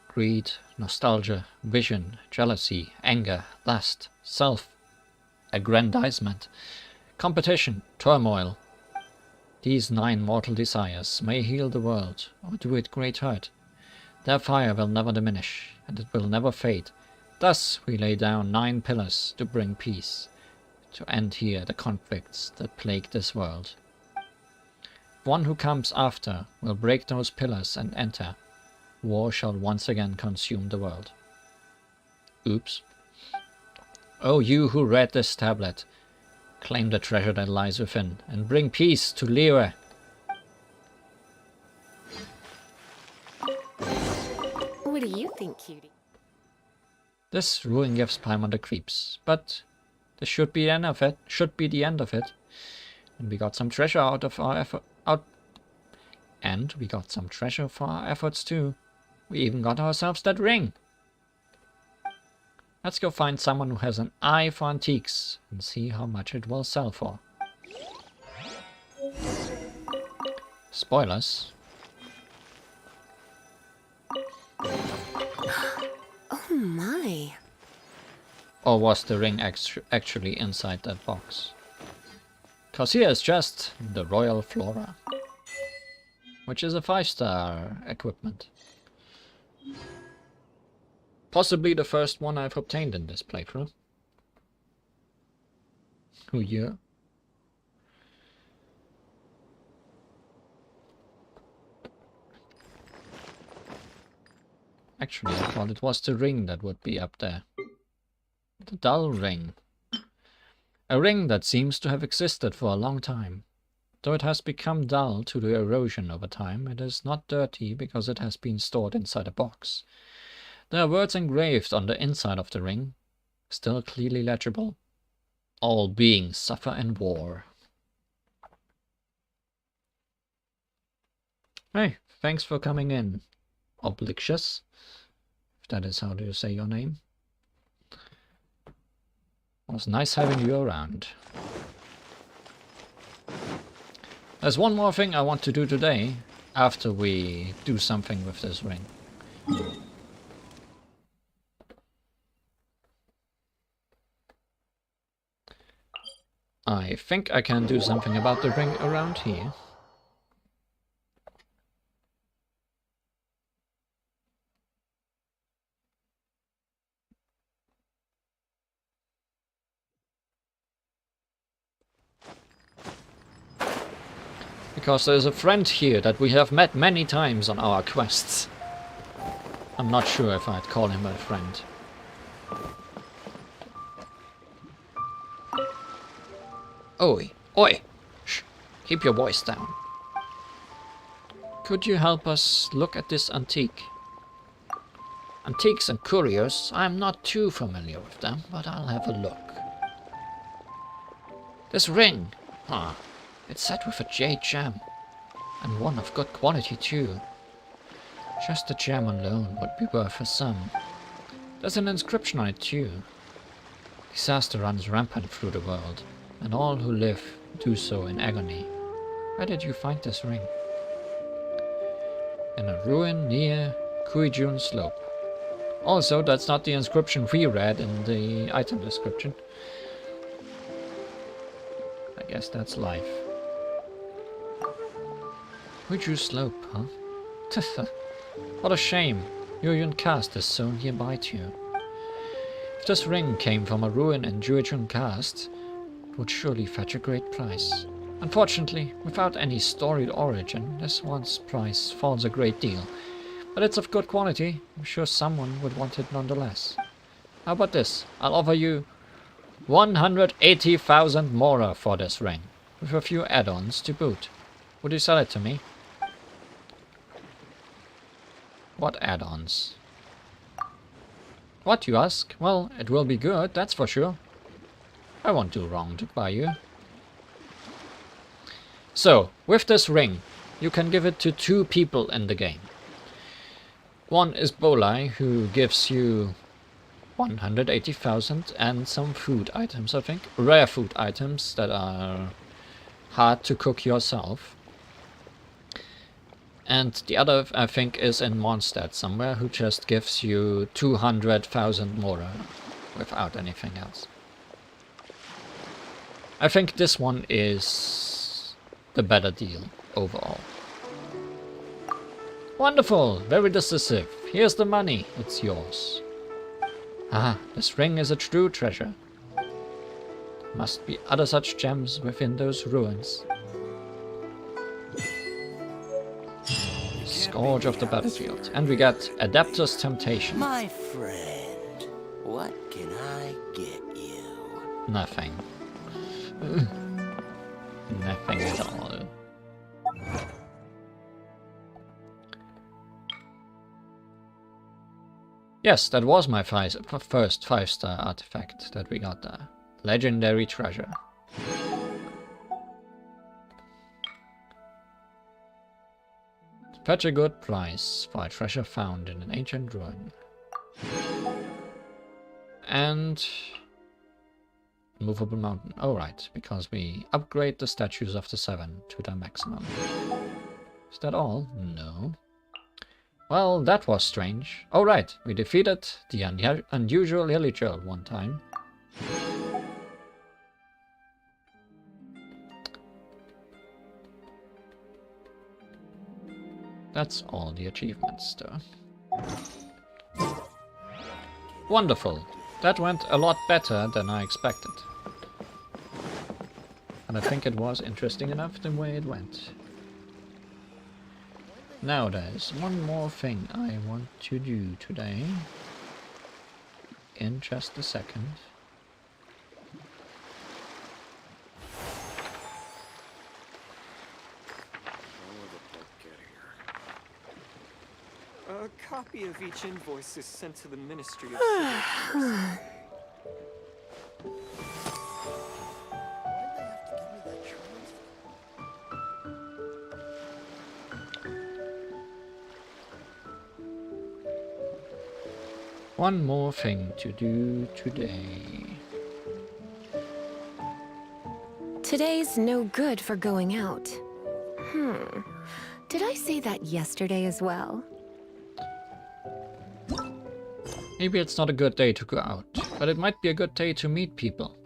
A: Greed, nostalgia, vision, jealousy, anger, lust, self-aggrandizement, competition, turmoil. These 9 mortal desires may heal the world or do it great hurt. Their fire will never diminish, and it will never fade. Thus we lay down 9 pillars to bring peace, to end here the conflicts that plague this world. One who comes after will break those pillars and enter. War shall once again consume the world. Oops. Oh, you who read this tablet, claim the treasure that lies within, and bring peace to Liyue.
J: What do you think, cutie?
A: This ruin gives Paimon the creeps, but this should be the end of it. And we got some treasure out of our effort. And we got some treasure for our efforts too. We even got ourselves that ring. Let's go find someone who has an eye for antiques and see how much it will sell for. Spoilers.
J: Oh my.
A: Or was the ring actually inside that box? Cause here is just the Royal Flora, which is a 5-star equipment. Possibly the first one I've obtained in this playthrough. Oh yeah. Actually, I thought it was the ring that would be up there. The dull ring. A ring that seems to have existed for a long time. Though it has become dull to the erosion over time, it is not dirty because it has been stored inside a box. There are words engraved on the inside of the ring, still clearly legible. All beings suffer in war. Hey, thanks for coming in, Oblixious, if that is how you say your name. It was nice having you around. There's one more thing I want to do today, after we do something with this ring. I think I can do something about the ring around here. Because there's a friend here that we have met many times on our quests. I'm not sure if I'd call him a friend. Oi, oi! Shh, keep your voice down. Could you help us look at this antique? Antiques and curios, I'm not too familiar with them, but I'll have a look. This ring! Huh. It's set with a jade gem. And one of good quality too. Just the gem alone would be worth a sum. There's an inscription on it too. Disaster runs rampant through the world, and all who live do so in agony. Where did you find this ring? In a ruin near Kuijun Slope. Also, that's not the inscription we read in the item description. I guess that's life. Kuijun Slope, huh? What a shame. Yueyun Cast is so nearby to you. If this ring came from a ruin in Yueyun Cast, it would surely fetch a great price. Unfortunately, without any storied origin, this one's price falls a great deal. But it's of good quality. I'm sure someone would want it nonetheless. How about this? I'll offer you 180,000 mora for this ring, with a few add-ons to boot. Would you sell it to me? What add-ons? What, you ask? Well, it will be good, that's for sure. I won't do wrong to buy you. So, with this ring, you can give it to 2 people in the game. One is Bolai, who gives you 180,000 and some food items, I think. Rare food items that are hard to cook yourself. And the other, I think, is in Mondstadt somewhere, who just gives you 200,000 mora without anything else. I think this one is the better deal overall. Wonderful! Very decisive. Here's the money. It's yours. Ah, this ring is a true treasure. Must be other such gems within those ruins. Scourge of the battlefield. And we got Adeptus Temptation.
K: My friend, what can I get you?
A: Nothing. Nothing at all. Yes, that was my first 5-star artifact that we got there. Legendary treasure. Fetch a good price for a treasure found in an ancient ruin. And movable mountain. Oh right, because we upgrade the statues of the 7 to their maximum. Is that all? No. Well, that was strange. Oh right, we defeated the unusual Illichel one time. That's all the achievements though. Wonderful. That went a lot better than I expected. And I think it was interesting enough the way it went. Now there's one more thing I want to do today. In just a second.
L: A copy of each invoice is sent to the Ministry of Affairs.
A: One more thing to do today.
J: Today's no good for going out. Did I say that yesterday as well?
A: Maybe it's not a good day to go out, but it might be a good day to meet people.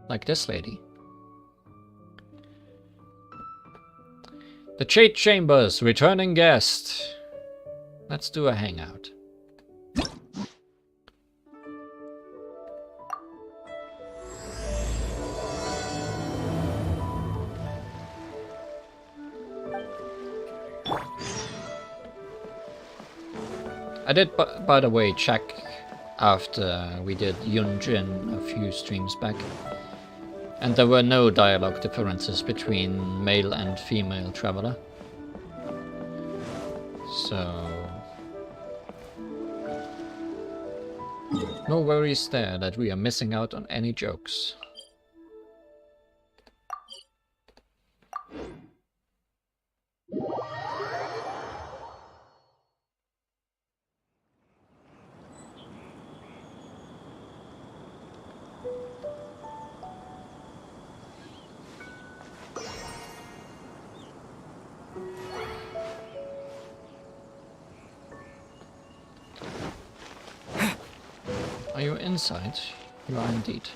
A: Like this lady. The Jade Chambers, returning guest. Let's do a hangout. I did, by the way, check after we did Yunjin a few streams back. And there were no dialogue differences between male and female traveler. So... no worries there that we are missing out on any jokes. Are you inside? You are indeed.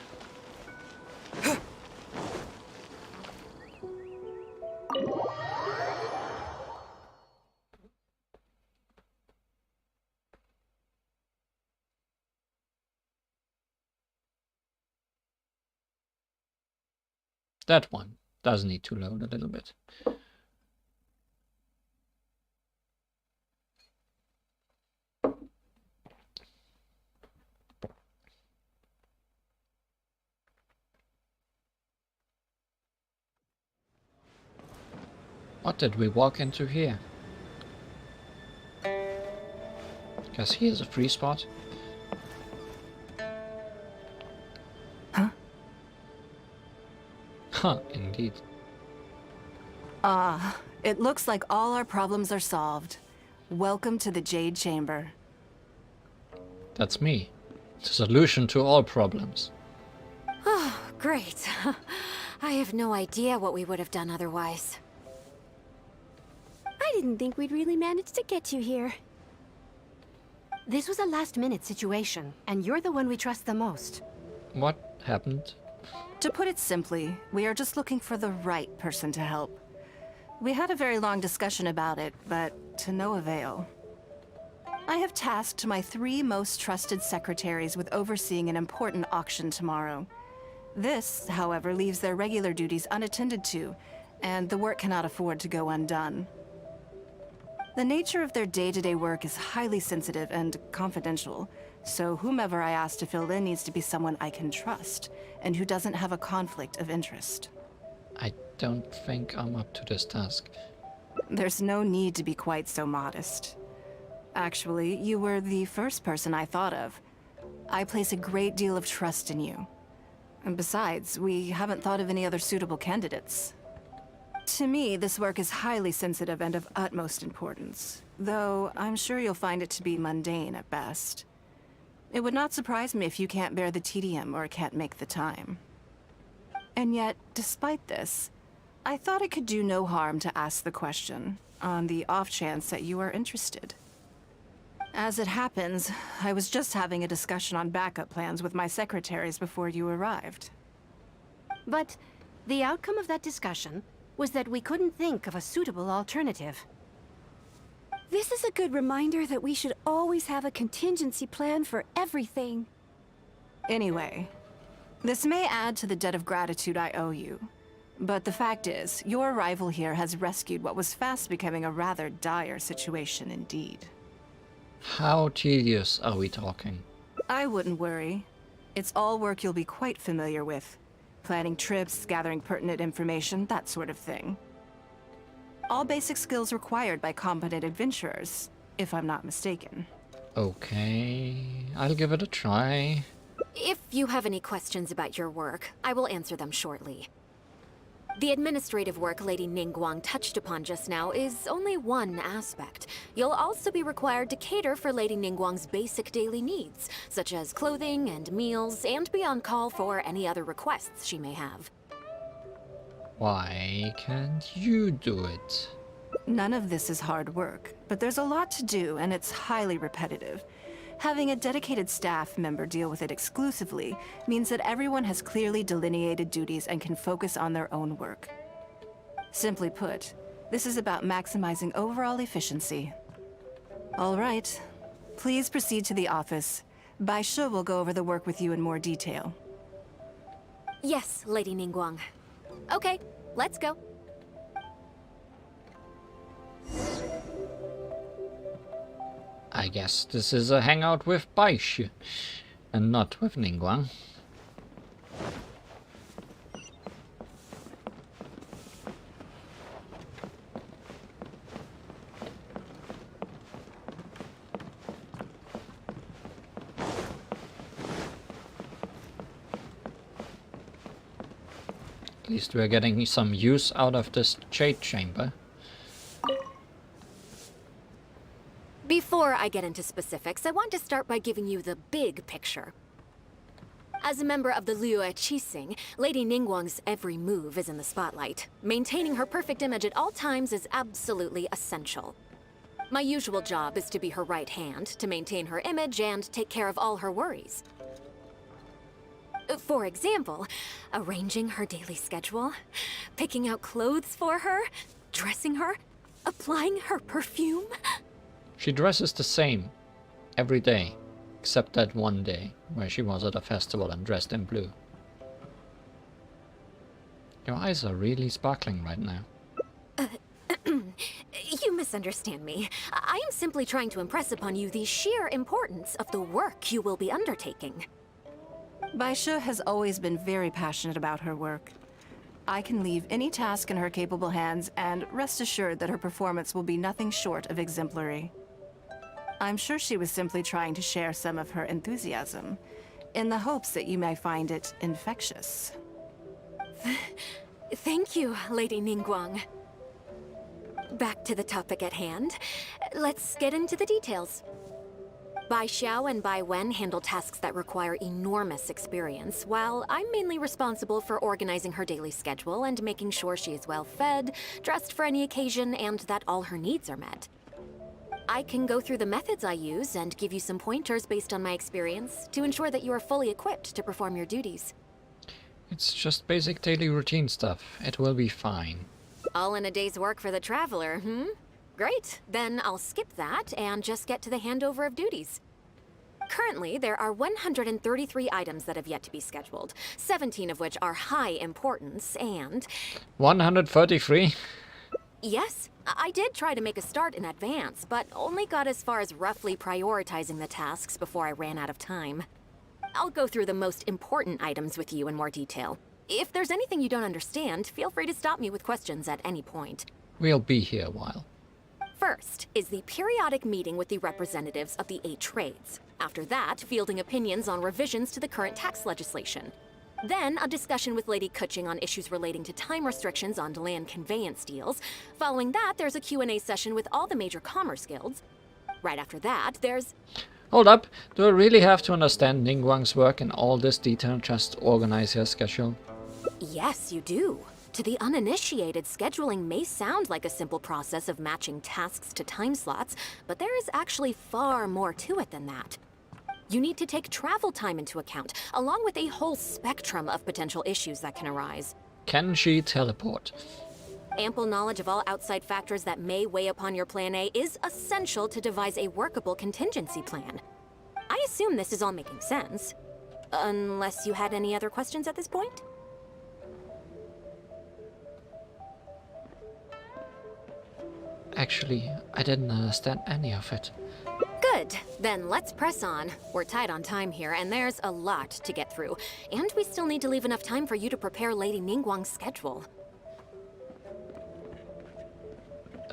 A: That one does need to load a little bit. What did we walk into here? Guess here's a free spot. Huh, indeed.
M: It looks like all our problems are solved. Welcome to the Jade Chamber.
A: That's me. The solution to all problems.
J: Oh, great. I have no idea what we would have done otherwise.
D: I didn't think we'd really manage to get you here.
N: This was a last-minute situation, and you're the one we trust the most.
A: What happened?
M: To put it simply, we are just looking for the right person to help. We had a very long discussion about it, but to no avail. I have tasked my 3 most trusted secretaries with overseeing an important auction tomorrow. This, however, leaves their regular duties unattended to, and the work cannot afford to go undone. The nature of their day-to-day work is highly sensitive and confidential, so whomever I ask to fill in needs to be someone I can trust, and who doesn't have a conflict of interest.
A: I don't think I'm up to this task.
M: There's no need to be quite so modest. Actually, you were the first person I thought of. I place a great deal of trust in you. And besides, we haven't thought of any other suitable candidates. To me, this work is highly sensitive and of utmost importance, though I'm sure you'll find it to be mundane at best. It would not surprise me if you can't bear the tedium or can't make the time. And yet, despite this, I thought it could do no harm to ask the question, on the off chance that you are interested. As it happens, I was just having a discussion on backup plans with my secretaries before you arrived.
N: But the outcome of that discussion was that we couldn't think of a suitable alternative.
D: This is a good reminder that we should always have a contingency plan for everything.
M: Anyway, this may add to the debt of gratitude I owe you. But the fact is, your arrival here has rescued what was fast becoming a rather dire situation indeed.
A: How tedious are we talking?
M: I wouldn't worry. It's all work you'll be quite familiar with. Planning trips, gathering pertinent information, that sort of thing. All basic skills required by competent adventurers, if I'm not mistaken.
A: Okay, I'll give it a try.
J: If you have any questions about your work, I will answer them shortly. The administrative work Lady Ningguang touched upon just now is only one aspect. You'll also be required to cater for Lady Ningguang's basic daily needs, such as clothing and meals, and be on call for any other requests she may have.
A: Why can't you do it?
M: None of this is hard work, but there's a lot to do and it's highly repetitive. Having a dedicated staff member deal with it exclusively means that everyone has clearly delineated duties and can focus on their own work. Simply put, this is about maximizing overall efficiency. All right, please proceed to the office. Bai Shi will go over the work with you in more detail.
J: Yes, Lady Ningguang. Okay, let's go.
A: I guess this is a hangout with Bai Shi, and not with Ningguang. least we're getting some use out of this jade chamber.
J: Before I get into specifics, I want to start by giving you the big picture. As a member of the Liyue Quests, Lady Ningguang's every move is in the spotlight. Maintaining her perfect image at all times is absolutely essential. My usual job is to be her right hand, to maintain her image and take care of all her worries. For example, arranging her daily schedule, picking out clothes for her, dressing her, applying her perfume.
A: She dresses the same every day, except that one day where she was at a festival and dressed in blue. Your eyes are really sparkling right now.
J: You misunderstand me. I am simply trying to impress upon you the sheer importance of the work you will be undertaking.
M: Baisha has always been very passionate about her work. I can leave any task in her capable hands and rest assured that her performance will be nothing short of exemplary. I'm sure she was simply trying to share some of her enthusiasm, in the hopes that you may find it infectious.
J: Thank you, Lady Ningguang. Back to the topic at hand. Let's get into the details. Bai Xiao and Bai Wen handle tasks that require enormous experience, while I'm mainly responsible for organizing her daily schedule and making sure she is well fed, dressed for any occasion, and that all her needs are met. I can go through the methods I use and give you some pointers based on my experience to ensure that you are fully equipped to perform your duties.
A: It's just basic daily routine stuff. It will be fine.
J: All in a day's work for the traveler, hmm? Great, then I'll skip that and just get to the handover of duties. Currently, there are 133 items that have yet to be scheduled, 17 of which are high importance, and...
A: 133?
J: Yes, I did try to make a start in advance, but only got as far as roughly prioritizing the tasks before I ran out of time. I'll go through the most important items with you in more detail. If there's anything you don't understand, feel free to stop me with questions at any point.
A: We'll be here a while.
J: First is the periodic meeting with the representatives of the 8 trades. After that, fielding opinions on revisions to the current tax legislation. Then, a discussion with Lady Kuching on issues relating to time restrictions on land conveyance deals. Following that, there's a Q&A session with all the major commerce guilds. Right after that, there's...
A: Hold up, do I really have to understand Ningguang's work in all this detail just to organize her schedule?
J: Yes, you do. To the uninitiated, scheduling may sound like a simple process of matching tasks to time slots, but there is actually far more to it than that. You need to take travel time into account, along with a whole spectrum of potential issues that can arise.
A: Can she teleport?
J: Ample knowledge of all outside factors that may weigh upon your Plan A is essential to devise a workable contingency plan. I assume this is all making sense. Unless you had any other questions at this point?
A: Actually, I didn't understand any of it.
J: Good. Then let's press on. We're tight on time here, and there's a lot to get through. And we still need to leave enough time for you to prepare Lady Ningguang's schedule.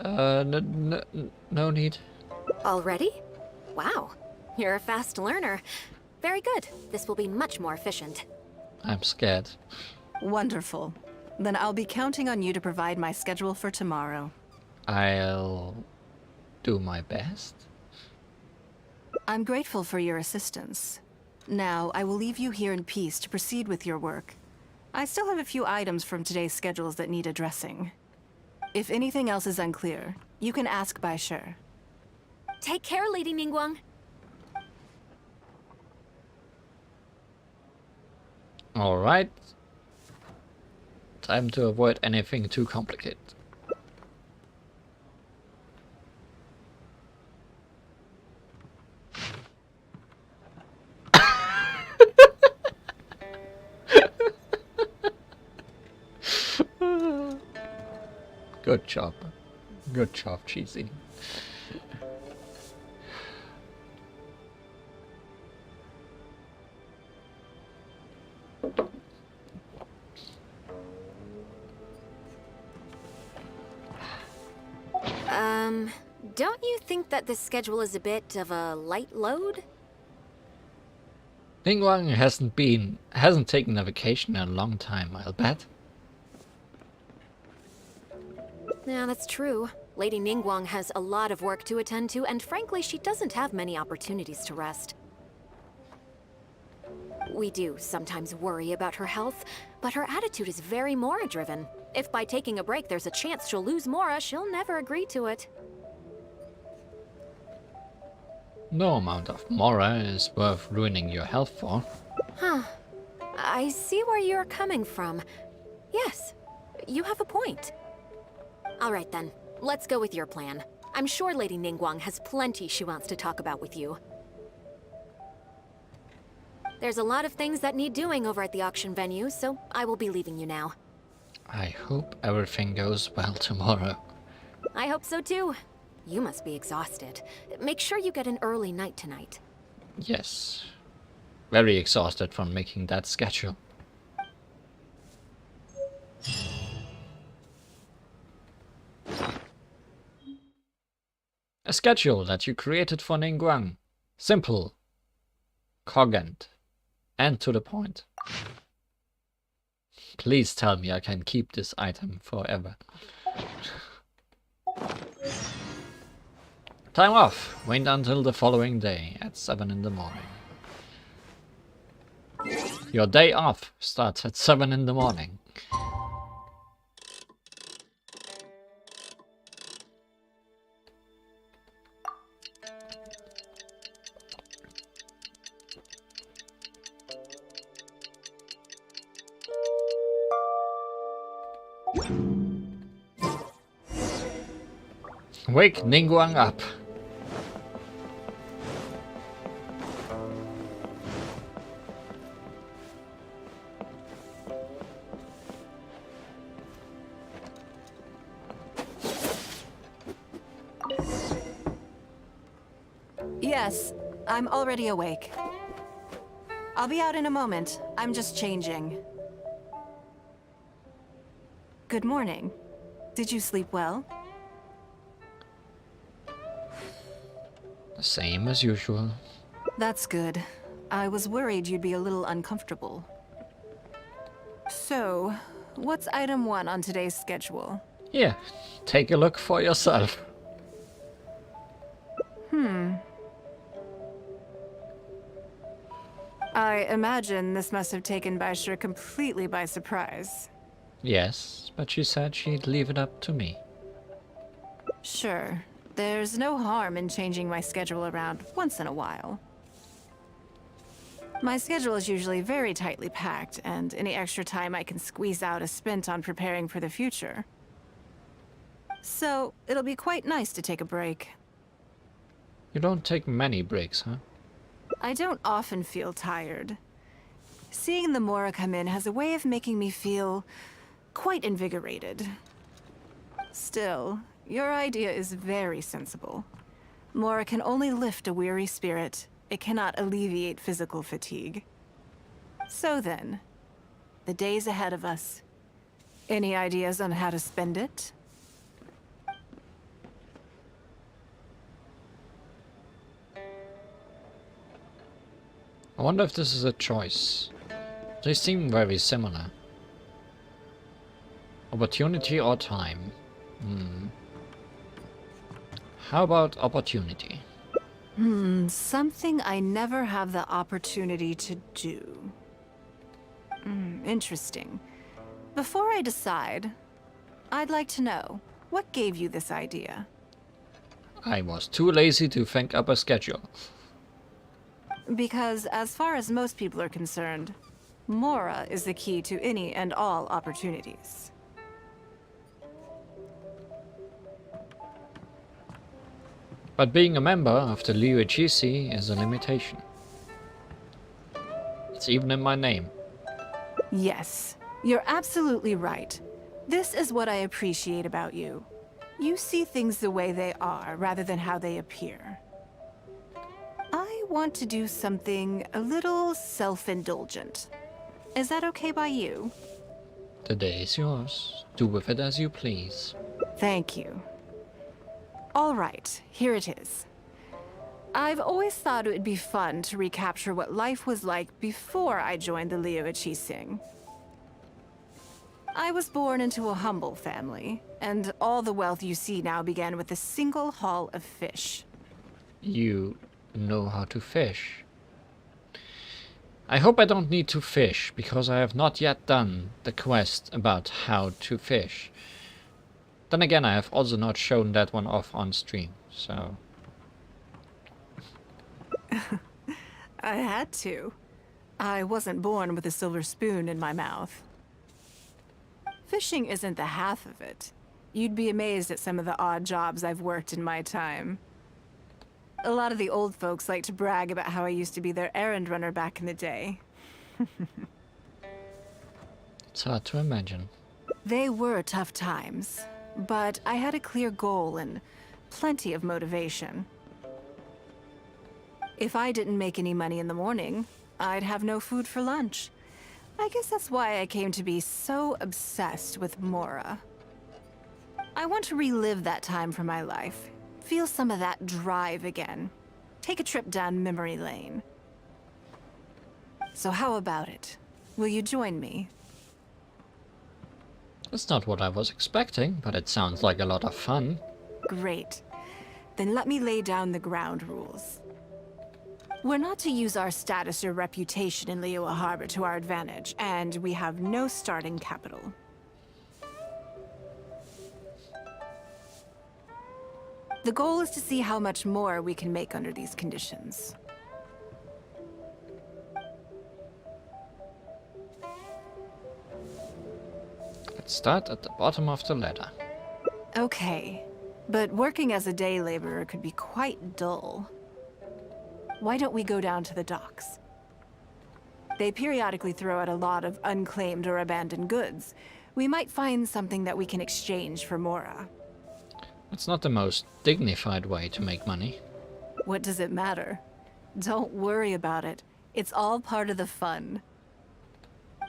A: No need.
J: Already? Wow. You're a fast learner. Very good. This will be much more efficient.
A: I'm scared.
M: Wonderful. Then I'll be counting on you to provide my schedule for tomorrow.
A: I'll do my best.
M: I'm grateful for your assistance. Now, I will leave you here in peace to proceed with your work. I still have a few items from today's schedules that need addressing. If anything else is unclear, you can ask Bai Shi.
J: Take care, Lady Ningguang.
A: Alright. Time to avoid anything too complicated. Good job. Good job, Cheesy.
J: Don't you think that this schedule is a bit of a light load?
A: Ningguang hasn't taken a vacation in a long time, I'll bet.
J: Yeah, that's true. Lady Ningguang has a lot of work to attend to, and frankly, she doesn't have many opportunities to rest. We do sometimes worry about her health, but her attitude is very Mora-driven. If by taking a break there's a chance she'll lose Mora, she'll never agree to it.
A: No amount of Mora is worth ruining your health for.
J: Huh. I see where you're coming from. Yes, you have a point. Alright then, let's go with your plan. I'm sure Lady Ningguang has plenty she wants to talk about with you. There's a lot of things that need doing over at the auction venue, so I will be leaving you now.
A: I hope everything goes well tomorrow.
J: I hope so too. You must be exhausted. Make sure you get an early night tonight.
A: Yes. Very exhausted from making that schedule. A schedule that you created for Ningguang. Simple, cogent, and to the point. Please tell me I can keep this item forever. Time off. Wait until the following day at 7 in the morning. Your day off starts at 7 in the morning. Wake Ningguang up.
M: Yes, I'm already awake. I'll be out in a moment. I'm just changing. Good morning. Did you sleep well?
A: The same as usual.
M: That's good. I was worried you'd be a little uncomfortable. So, what's item 1 on today's schedule?
A: Here, take a look for yourself.
M: I imagine this must have taken Baisha completely by surprise.
A: Yes, but she said she'd leave it up to me.
M: Sure. There's no harm in changing my schedule around once in a while. My schedule is usually very tightly packed, and any extra time I can squeeze out is spent on preparing for the future. So, it'll be quite nice to take a break.
A: You don't take many breaks, huh?
M: I don't often feel tired. Seeing the Mora come in has a way of making me feel quite invigorated. Still, your idea is very sensible. Mora can only lift a weary spirit. It cannot alleviate physical fatigue. So then, the days ahead of us. Any ideas on how to spend it?
A: I wonder if this is a choice. They seem very similar. Opportunity or time? How about opportunity?
M: Something I never have the opportunity to do. Interesting. Before I decide, I'd like to know, what gave you this idea?
A: I was too lazy to think up a schedule.
M: Because as far as most people are concerned, Mora is the key to any and all opportunities.
A: But being a member of the Liyue Quests is a limitation. It's even in my name.
M: Yes, you're absolutely right. This is what I appreciate about you. You see things the way they are, rather than how they appear. I want to do something a little self-indulgent. Is that okay by you?
A: The day is yours. Do with it as you please.
M: Thank you. All right, here it is. I've always thought it would be fun to recapture what life was like before I joined the Liyue Quests. I was born into a humble family, and all the wealth you see now began with a single haul of fish.
A: You know how to fish. I hope I don't need to fish, because I have not yet done the quest about how to fish. Then again, I have also not shown that one off on stream, so...
M: I had to. I wasn't born with a silver spoon in my mouth. Fishing isn't the half of it. You'd be amazed at some of the odd jobs I've worked in my time. A lot of the old folks like to brag about how I used to be their errand runner back in the day.
A: It's hard to imagine.
M: They were tough times, but I had a clear goal and plenty of motivation. If I didn't make any money in the morning, I'd have no food for lunch. I guess that's why I came to be so obsessed with Mora. I want to relive that time for my life. Feel some of that drive again. Take a trip down memory lane. So how about it? Will you join me?
A: That's not what I was expecting, but it sounds like a lot of fun.
M: Great. Then let me lay down the ground rules. We're not to use our status or reputation in Liyue Harbor to our advantage, and we have no starting capital. The goal is to see how much more we can make under these conditions.
A: Let's start at the bottom of the ladder.
M: Okay, but working as a day laborer could be quite dull. Why don't we go down to the docks? They periodically throw out a lot of unclaimed or abandoned goods. We might find something that we can exchange for Mora.
A: It's not the most dignified way to make money.
M: What does it matter? Don't worry about it. It's all part of the fun.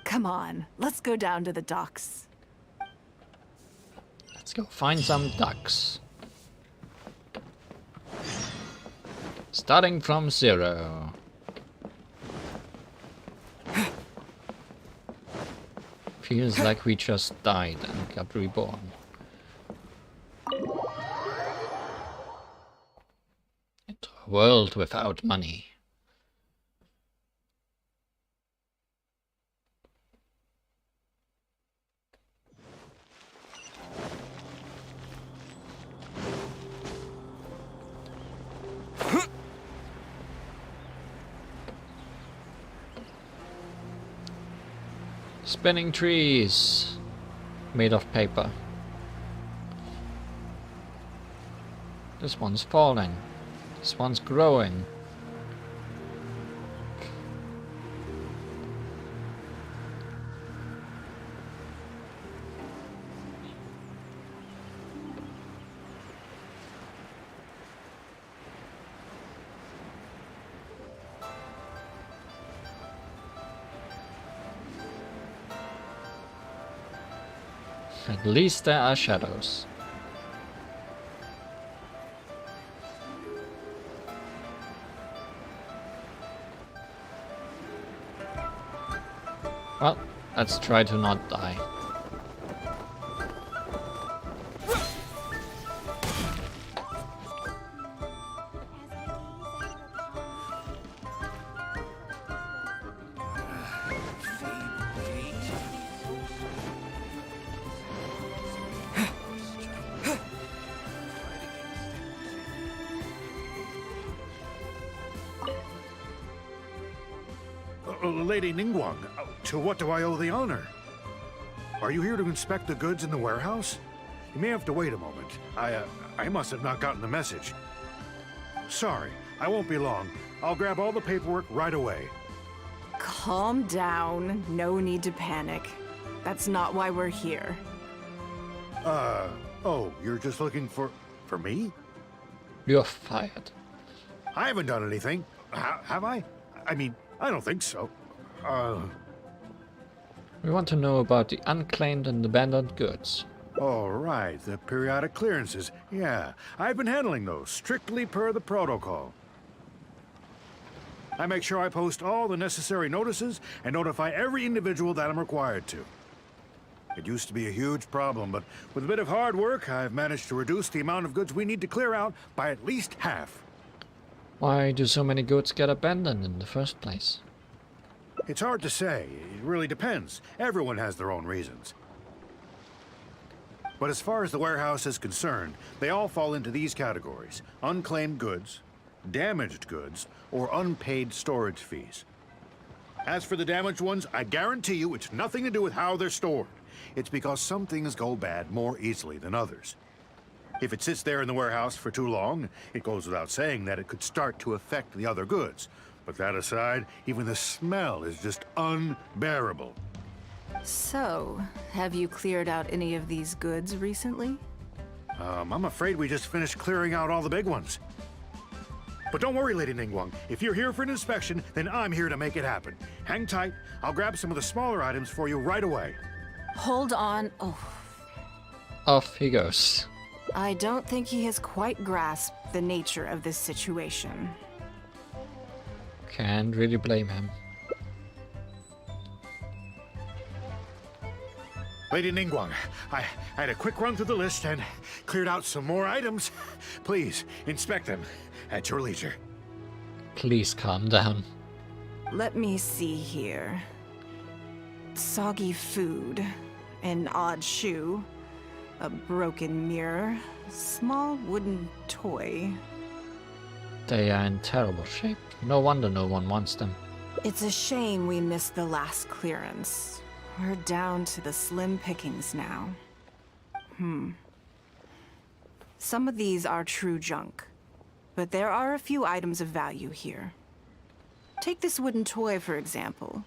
M: Come on, let's go down to the docks.
A: Let's go find some ducks. Starting from 0. Feels like we just died and got reborn. Into a world without money. Spinning trees made of paper. This one's falling. This one's growing. At least there are shadows. Well, let's try to not die.
O: Lady Ningguang, to what do I owe the honor? Are you here to inspect the goods in the warehouse? You may have to wait a moment. I must have not gotten the message. Sorry, I won't be long. I'll grab all the paperwork right away.
M: Calm down. No need to panic. That's not why we're here.
O: Oh, you're just looking for me?
A: You're fired.
O: I haven't done anything. Have I? I mean, I don't think so.
A: We want to know about the unclaimed and abandoned goods.
O: All right, the periodic clearances. Yeah, I've been handling those, strictly per the protocol. I make sure I post all the necessary notices and notify every individual that I'm required to. It used to be a huge problem, but with a bit of hard work, I've managed to reduce the amount of goods we need to clear out by at least half.
A: Why do so many goods get abandoned in the first place?
O: It's hard to say. It really depends. Everyone has their own reasons. But as far as the warehouse is concerned, they all fall into these categories: unclaimed goods, damaged goods, or unpaid storage fees. As for the damaged ones, I guarantee you it's nothing to do with how they're stored. It's because some things go bad more easily than others. If it sits there in the warehouse for too long, it goes without saying that it could start to affect the other goods. But that aside, even the smell is just unbearable.
M: So, have you cleared out any of these goods recently?
O: I'm afraid we just finished clearing out all the big ones. But don't worry, Lady Ningguang. If you're here for an inspection, then I'm here to make it happen. Hang tight. I'll grab some of the smaller items for you right away.
M: Hold on. Oh,
A: Off he goes.
M: I don't think he has quite grasped the nature of this situation.
A: Can't really blame him.
O: Lady Ningguang, I had a quick run through the list and cleared out some more items. Please, inspect them at your leisure.
A: Please calm down.
M: Let me see here. Soggy food, an odd shoe, a broken mirror, small wooden toy.
A: They are in terrible shape. No wonder no one wants them.
M: It's a shame we missed the last clearance. We're down to the slim pickings now. Some of these are true junk, but there are a few items of value here. Take this wooden toy, for example.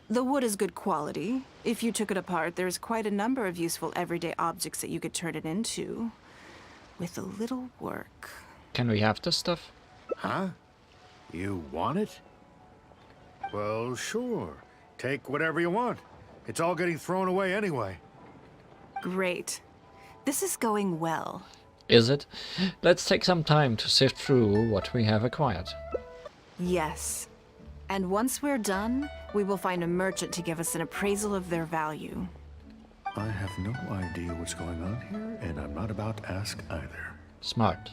M: The wood is good quality. If you took it apart, there's quite a number of useful everyday objects that you could turn it into. With a little work.
A: Can we have this stuff?
O: Huh? You want it? Well, sure. Take whatever you want. It's all getting thrown away anyway.
M: Great. This is going well.
A: Is it? Let's take some time to sift through what we have acquired.
M: Yes. And once we're done, we will find a merchant to give us an appraisal of their value.
O: I have no idea what's going on here, and I'm not about to ask either.
A: Smart.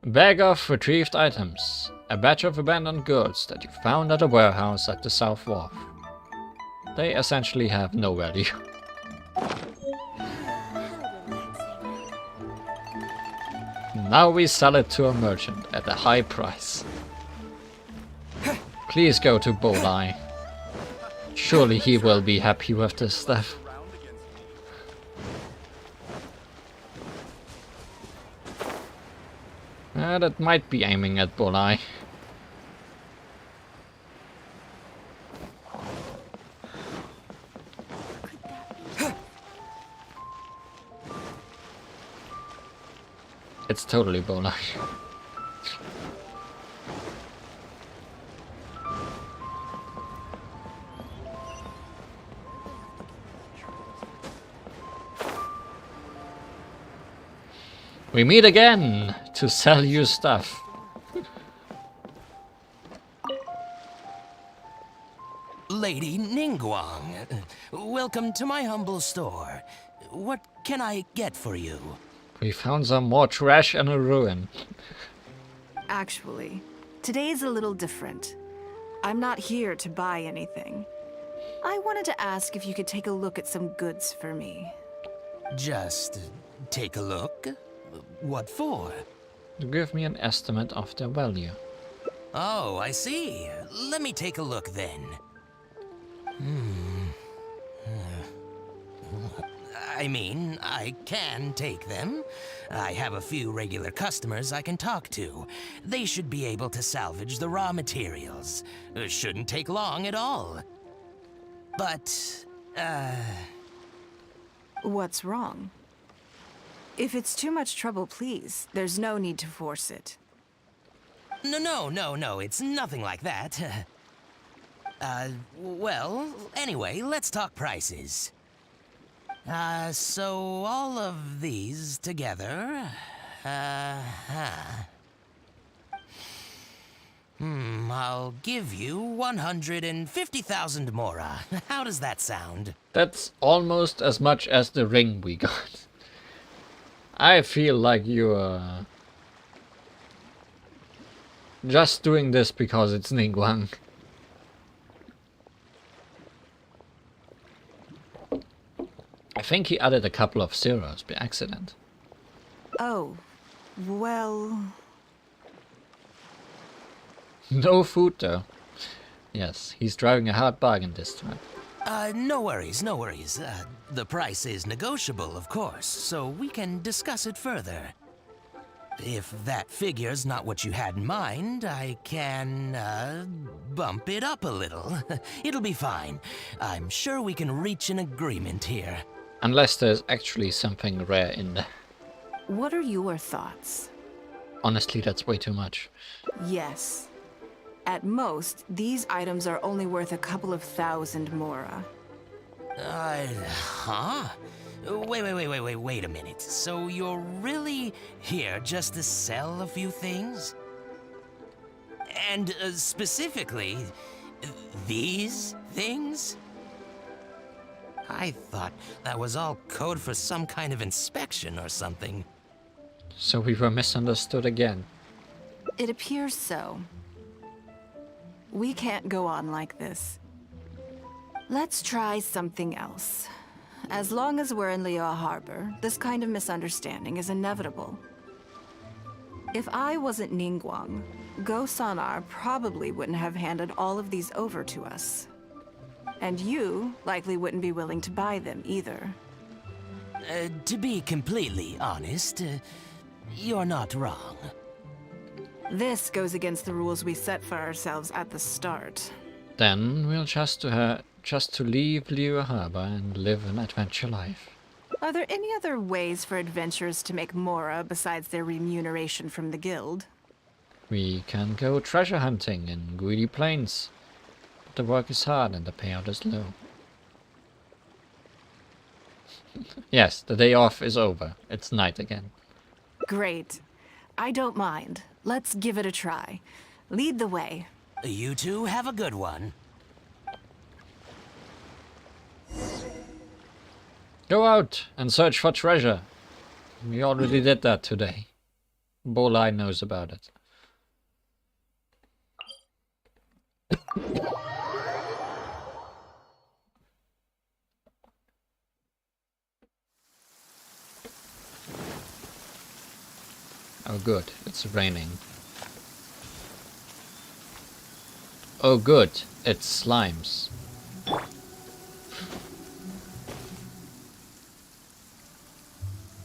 A: Bag of retrieved items. A batch of abandoned goods that you found at a warehouse at the South Wharf. They essentially have no value. Now we sell it to a merchant at a high price. Please go to Bolai. Surely he will be happy with this stuff. That might be aiming at Bolai. It's totally Bolai. We meet again to sell you stuff.
K: Lady Ningguang, welcome to my humble store. What can I get for you?
A: We found some more trash in a ruin.
M: Actually, today's a little different. I'm not here to buy anything. I wanted to ask if you could take a look at some goods for me.
K: Just take a look? What for?
A: To give me an estimate of their value.
K: Oh, I see. Let me take a look then. I mean, I can take them. I have a few regular customers I can talk to. They should be able to salvage the raw materials. Shouldn't take long at all. But,
M: What's wrong? If it's too much trouble, please, there's no need to force it.
K: No, it's nothing like that. Well, anyway, let's talk prices. So all of these together, I'll give you 150,000 mora. How does that sound?
A: That's almost as much as the ring we got. I feel like you're just doing this because it's Ningguang. I think he added a couple of zeros by accident.
M: Oh, well...
A: No food though. Yes, he's driving a hard bargain this time.
K: No worries, no worries. The price is negotiable, of course, so we can discuss it further. If that figure's not what you had in mind, I can, bump it up a little. It'll be fine. I'm sure we can reach an agreement here.
A: Unless there's actually something rare in there.
M: What are your thoughts?
A: Honestly, that's way too much.
M: Yes. At most, these items are only worth a couple of thousand mora.
K: Huh? Wait a minute. So you're really here just to sell a few things? And specifically, these things? I thought that was all code for some kind of inspection or something.
A: So we were misunderstood again.
M: It appears so. We can't go on like this. Let's try something else. As long as we're in Liyue Harbor, this kind of misunderstanding is inevitable. If I wasn't Ningguang, Go Sonar probably wouldn't have handed all of these over to us. And you likely wouldn't be willing to buy them either.
K: To be completely honest, you're not wrong.
M: This goes against the rules we set for ourselves at the start.
A: Then we'll just to leave Liyue Harbor and live an adventure life.
M: Are there any other ways for adventurers to make mora besides their remuneration from the guild?
A: We can go treasure hunting in Greedy Plains. But the work is hard and the payout is low. Yes, the day off is over. It's night again.
M: Great. I don't mind. Let's give it a try. Lead the way.
K: You two have a good one.
A: Go out and search for treasure. We already did that today. Bolai knows about it. Oh good, it's raining. Oh good, it's slimes.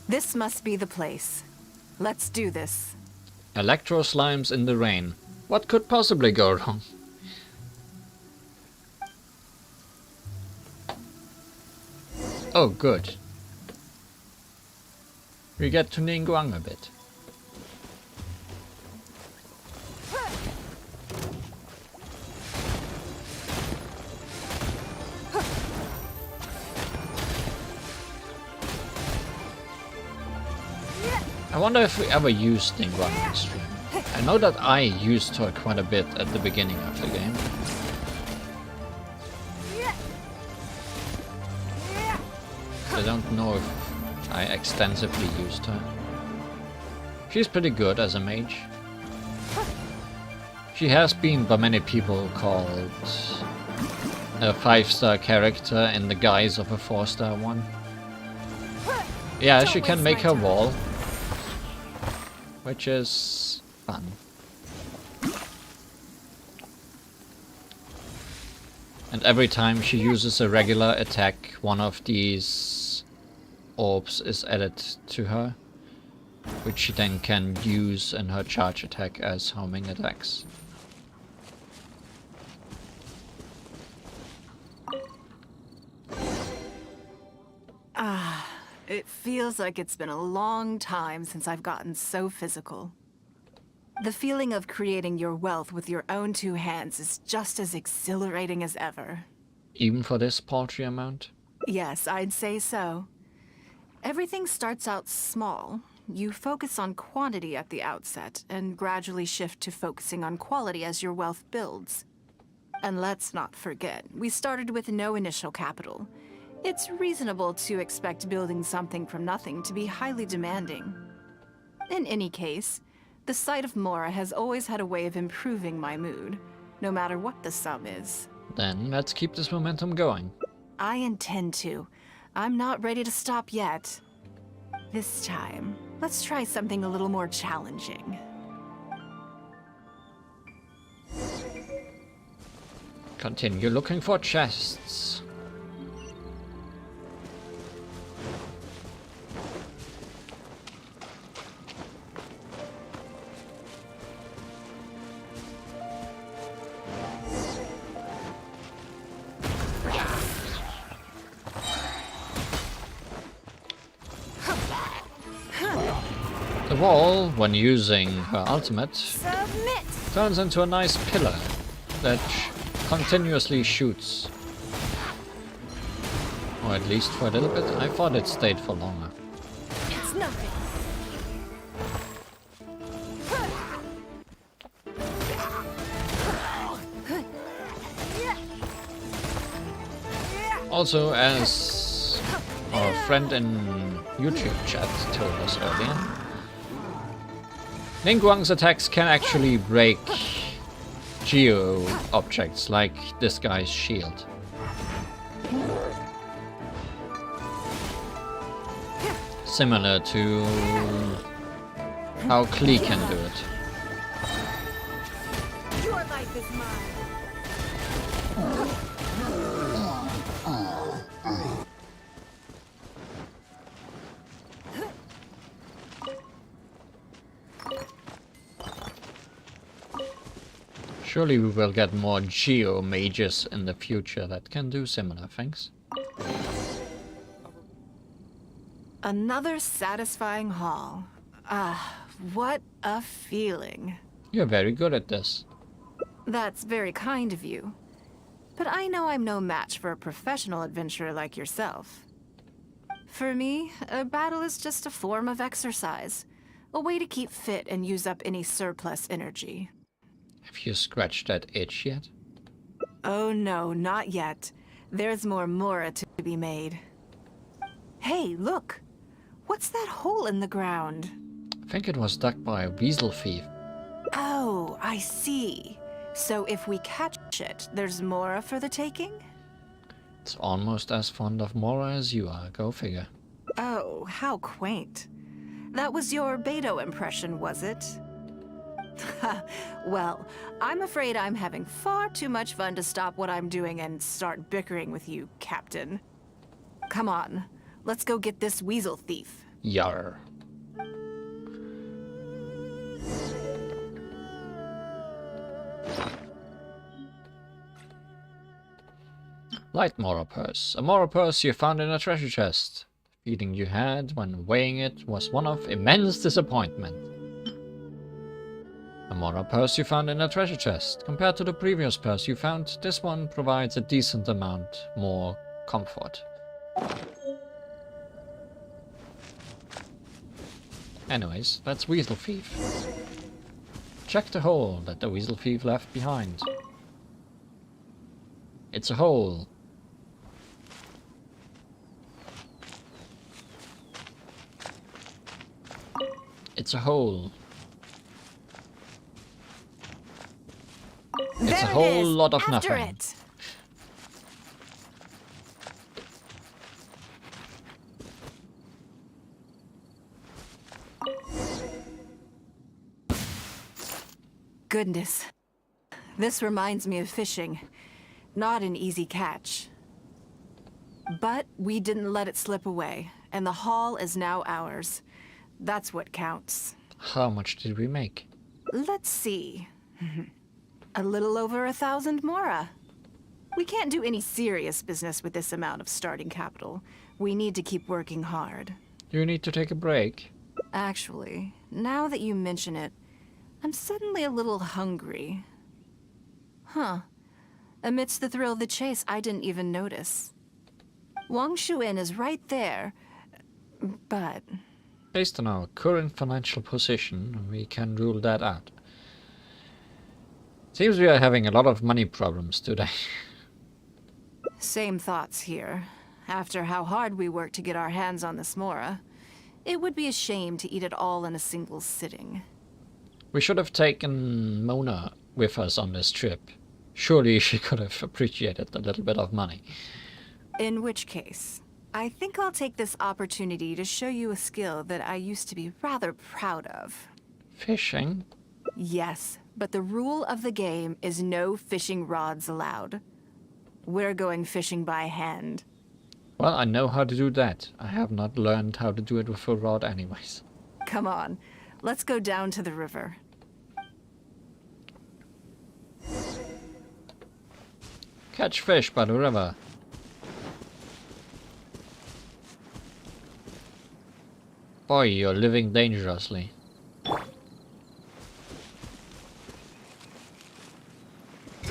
M: This must be the place. Let's do this.
A: Electro slimes in the rain. What could possibly go wrong? Oh good. We get to Ningguang a bit. I wonder if we ever used Ningguang in stream. I know that I used her quite a bit at the beginning of the game. I don't know if I extensively used her. She's pretty good as a mage. She has been by many people called a 5-star character in the guise of a 4-star one. Yeah, she can make her wall, which is fun. And every time she uses a regular attack, one of these orbs is added to her, which she then can use in her charge attack as homing attacks.
M: It feels like it's been a long time since I've gotten so physical. The feeling of creating your wealth with your own 2 hands is just as exhilarating as ever.
A: Even for this paltry amount?
M: Yes, I'd say so. Everything starts out small, you focus on quantity at the outset and gradually shift to focusing on quality as your wealth builds. And let's not forget, we started with no initial capital. It's reasonable to expect building something from nothing to be highly demanding. In any case, the sight of Mora has always had a way of improving my mood, no matter what the sum is.
A: Then let's keep this momentum going.
M: I intend to. I'm not ready to stop yet. This time, let's try something a little more challenging.
A: Continue looking for chests. The wall, when using her ultimate, turns into a nice pillar that continuously shoots. Or at least for a little bit. I thought it stayed for longer.
N: It's nothing.
A: Also, as our friend in YouTube chat told us earlier, Ningguang's attacks can actually break geo objects like this guy's shield. Similar to how Klee can do it.
N: Your life is mine.
A: Surely we will get more geo mages in the future that can do similar things.
M: Another satisfying haul. Ah, what a feeling.
A: You're very good at this.
M: That's very kind of you. But I know I'm no match for a professional adventurer like yourself. For me, a battle is just a form of exercise. A way to keep fit and use up any surplus energy.
A: Have you scratched that itch yet?
M: Oh no, not yet. There's more Mora to be made. Hey, look! What's that hole in the ground?
A: I think it was dug by a weasel thief.
M: Oh, I see. So if we catch it, there's Mora for the taking?
A: It's almost as fond of Mora as you are, go figure.
M: Oh, how quaint. That was your Beto impression, was it? Well, I'm afraid I'm having far too much fun to stop what I'm doing and start bickering with you, Captain. Come on, let's go get this weasel thief.
A: Yarr. Light Mora purse. A Mora purse you found in a treasure chest. The feeling you had when weighing it was one of immense disappointment. A Mora purse you found in a treasure chest. Compared to the previous purse you found, this one provides a decent amount more comfort. Anyways, that's Weasel Thief. Check the hole that the Weasel Thief left behind. It's a hole. It's a hole. It's a whole lot of nothing.
M: Goodness. This reminds me of fishing. Not an easy catch. But we didn't let it slip away, and the haul is now ours. That's what counts.
A: How much did we make?
M: Let's see. A little over 1,000 Mora. We can't do any serious business with this amount of starting capital. We need to keep working hard.
A: You need to take a break.
M: Actually, now that you mention it, I'm suddenly a little hungry. Huh. Amidst the thrill of the chase, I didn't even notice. Wangshu Inn is right there, but
A: Based on our current financial position, we can rule that out. Seems we are having a lot of money problems today.
M: Same thoughts here. After how hard we worked to get our hands on this Mora, it would be a shame to eat it all in a single sitting.
A: We should have taken Mona with us on this trip. Surely she could have appreciated a little bit of money.
M: In which case, I think I'll take this opportunity to show you a skill that I used to be rather proud of.
A: Fishing?
M: Yes, but the rule of the game is no fishing rods allowed. We're going fishing by hand.
A: Well, I know how to do that. I have not learned how to do it with a rod anyways.
M: Come on, let's go down to the river.
A: Catch fish by the river. Boy, you're living dangerously.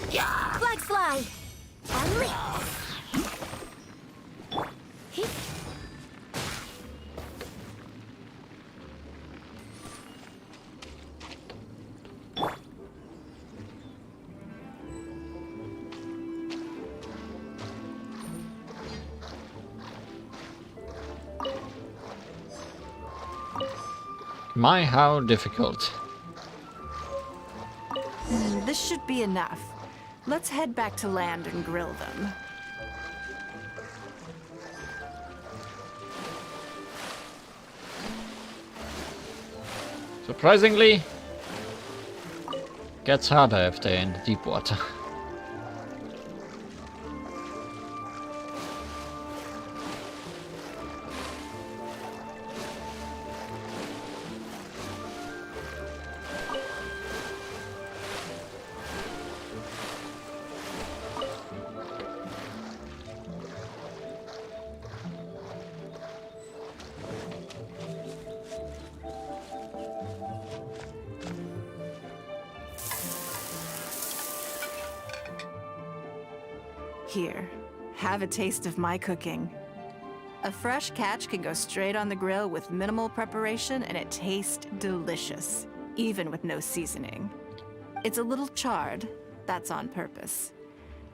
J: Flag fly!
A: My, how difficult.
M: This should be enough. Let's head back to land and grill them.
A: Surprisingly, gets harder if they're in the deep water.
M: Here, have a taste of my cooking. A fresh catch can go straight on the grill with minimal preparation and it tastes delicious, even with no seasoning. It's a little charred, that's on purpose.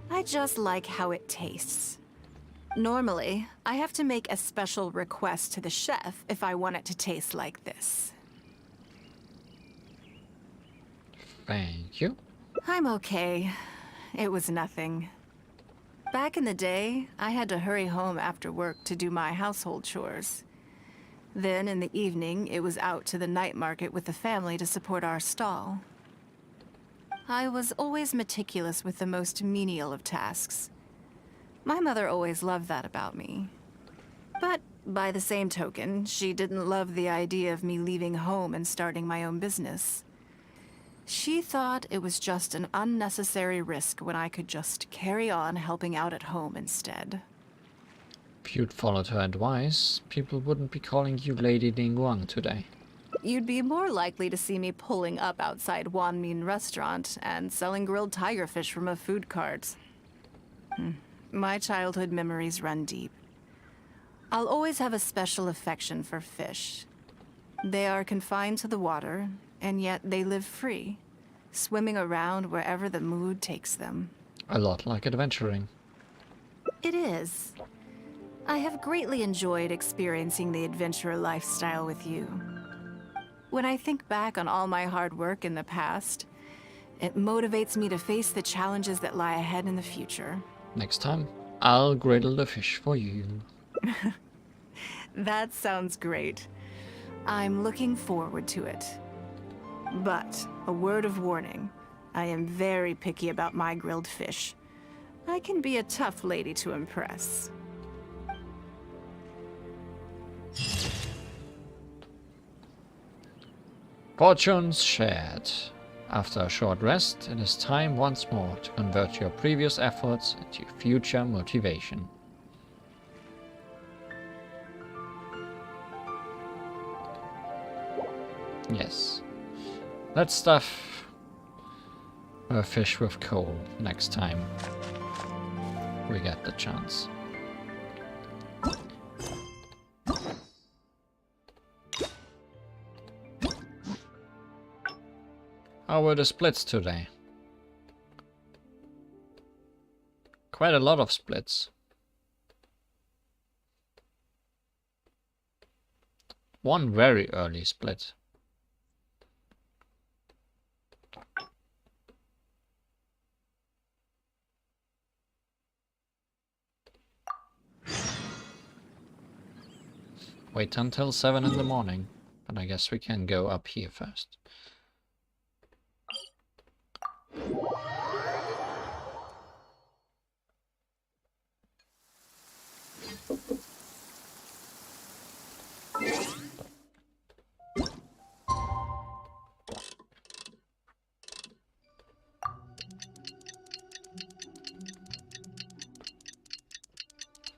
M: I just like how it tastes. Normally, I have to make a special request to the chef if I want it to taste like this.
A: Thank you.
M: I'm okay. It was nothing. Back in the day, I had to hurry home after work to do my household chores. Then in the evening, it was out to the night market with the family to support our stall. I was always meticulous with the most menial of tasks. My mother always loved that about me. But by the same token, she didn't love the idea of me leaving home and starting my own business. She thought it was just an unnecessary risk when I could just carry on helping out at home instead.
A: If you'd followed her advice, people wouldn't be calling you Lady Ningguang today.
M: You'd be more likely to see me pulling up outside Wanmin Restaurant and selling grilled tigerfish from a food cart. My childhood memories run deep. I'll always have a special affection for fish. They are confined to the water, and yet they live free, swimming around wherever the mood takes them.
A: A lot like adventuring.
M: It is. I have greatly enjoyed experiencing the adventurer lifestyle with you. When I think back on all my hard work in the past, it motivates me to face the challenges that lie ahead in the future.
A: Next time, I'll griddle the fish for you.
M: That sounds great. I'm looking forward to it. But, a word of warning, I am very picky about my grilled fish. I can be a tough lady to impress.
A: Fortunes shared. After a short rest, it is time once more to convert your previous efforts into future motivation. Yes. Let's stuff a fish with coal next time we get the chance. How were the splits today? Quite a lot of splits. One very early split. Wait until 7 in the morning, but I guess we can go up here first.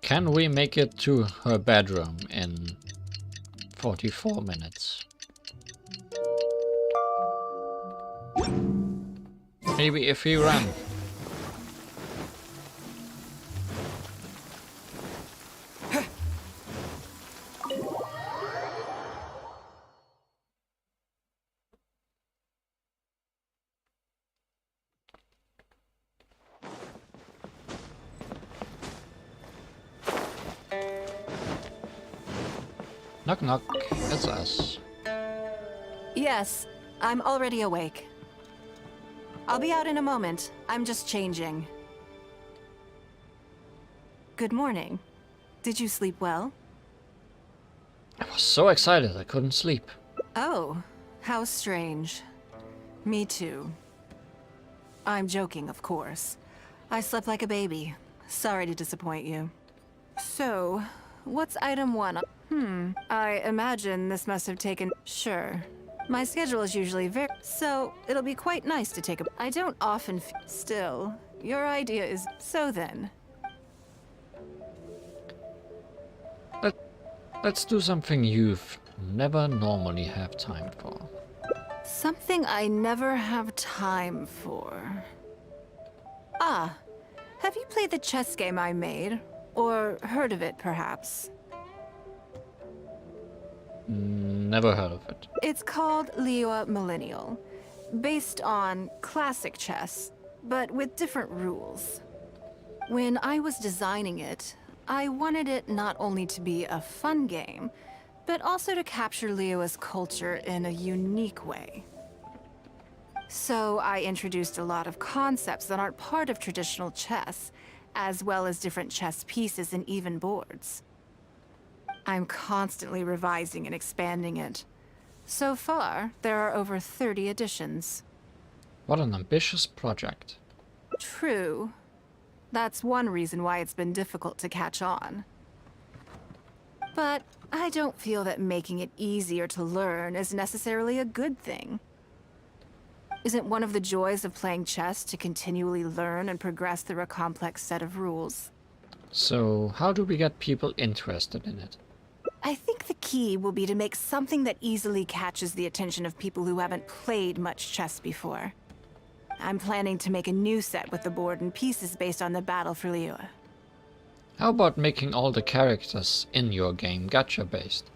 A: Can we make it to her bedroom in 44 minutes? Maybe if we run. Knock knock, it's us.
M: Yes, I'm already awake. I'll be out in a moment. I'm just changing. Good morning. Did you sleep well?
A: I was so excited I couldn't sleep.
M: Oh, how strange. Me too. I'm joking, of course. I slept like a baby. Sorry to disappoint you. So, what's item 1? I imagine this must have taken... Sure. My schedule is usually so, it'll be quite nice to take a... I don't often Still, your idea is... So then...
A: Let's do something you've never normally have time for.
M: Something I never have time for. Ah, have you played the chess game I made? Or heard of it, perhaps?
A: Never heard of it.
M: It's called Liyue Millennial, based on classic chess, but with different rules. When I was designing it, I wanted it not only to be a fun game, but also to capture Liyue's culture in a unique way. So I introduced a lot of concepts that aren't part of traditional chess, as well as different chess pieces and even boards. I'm constantly revising and expanding it. So far, there are over 30 editions.
A: What an ambitious project.
M: True. That's one reason why it's been difficult to catch on. But I don't feel that making it easier to learn is necessarily a good thing. Isn't one of the joys of playing chess to continually learn and progress through a complex set of rules?
A: So, how do we get people interested in it?
M: I think the key will be to make something that easily catches the attention of people who haven't played much chess before. I'm planning to make a new set with the board and pieces based on the battle for Liyue.
A: How about making all the characters in your game gacha-based?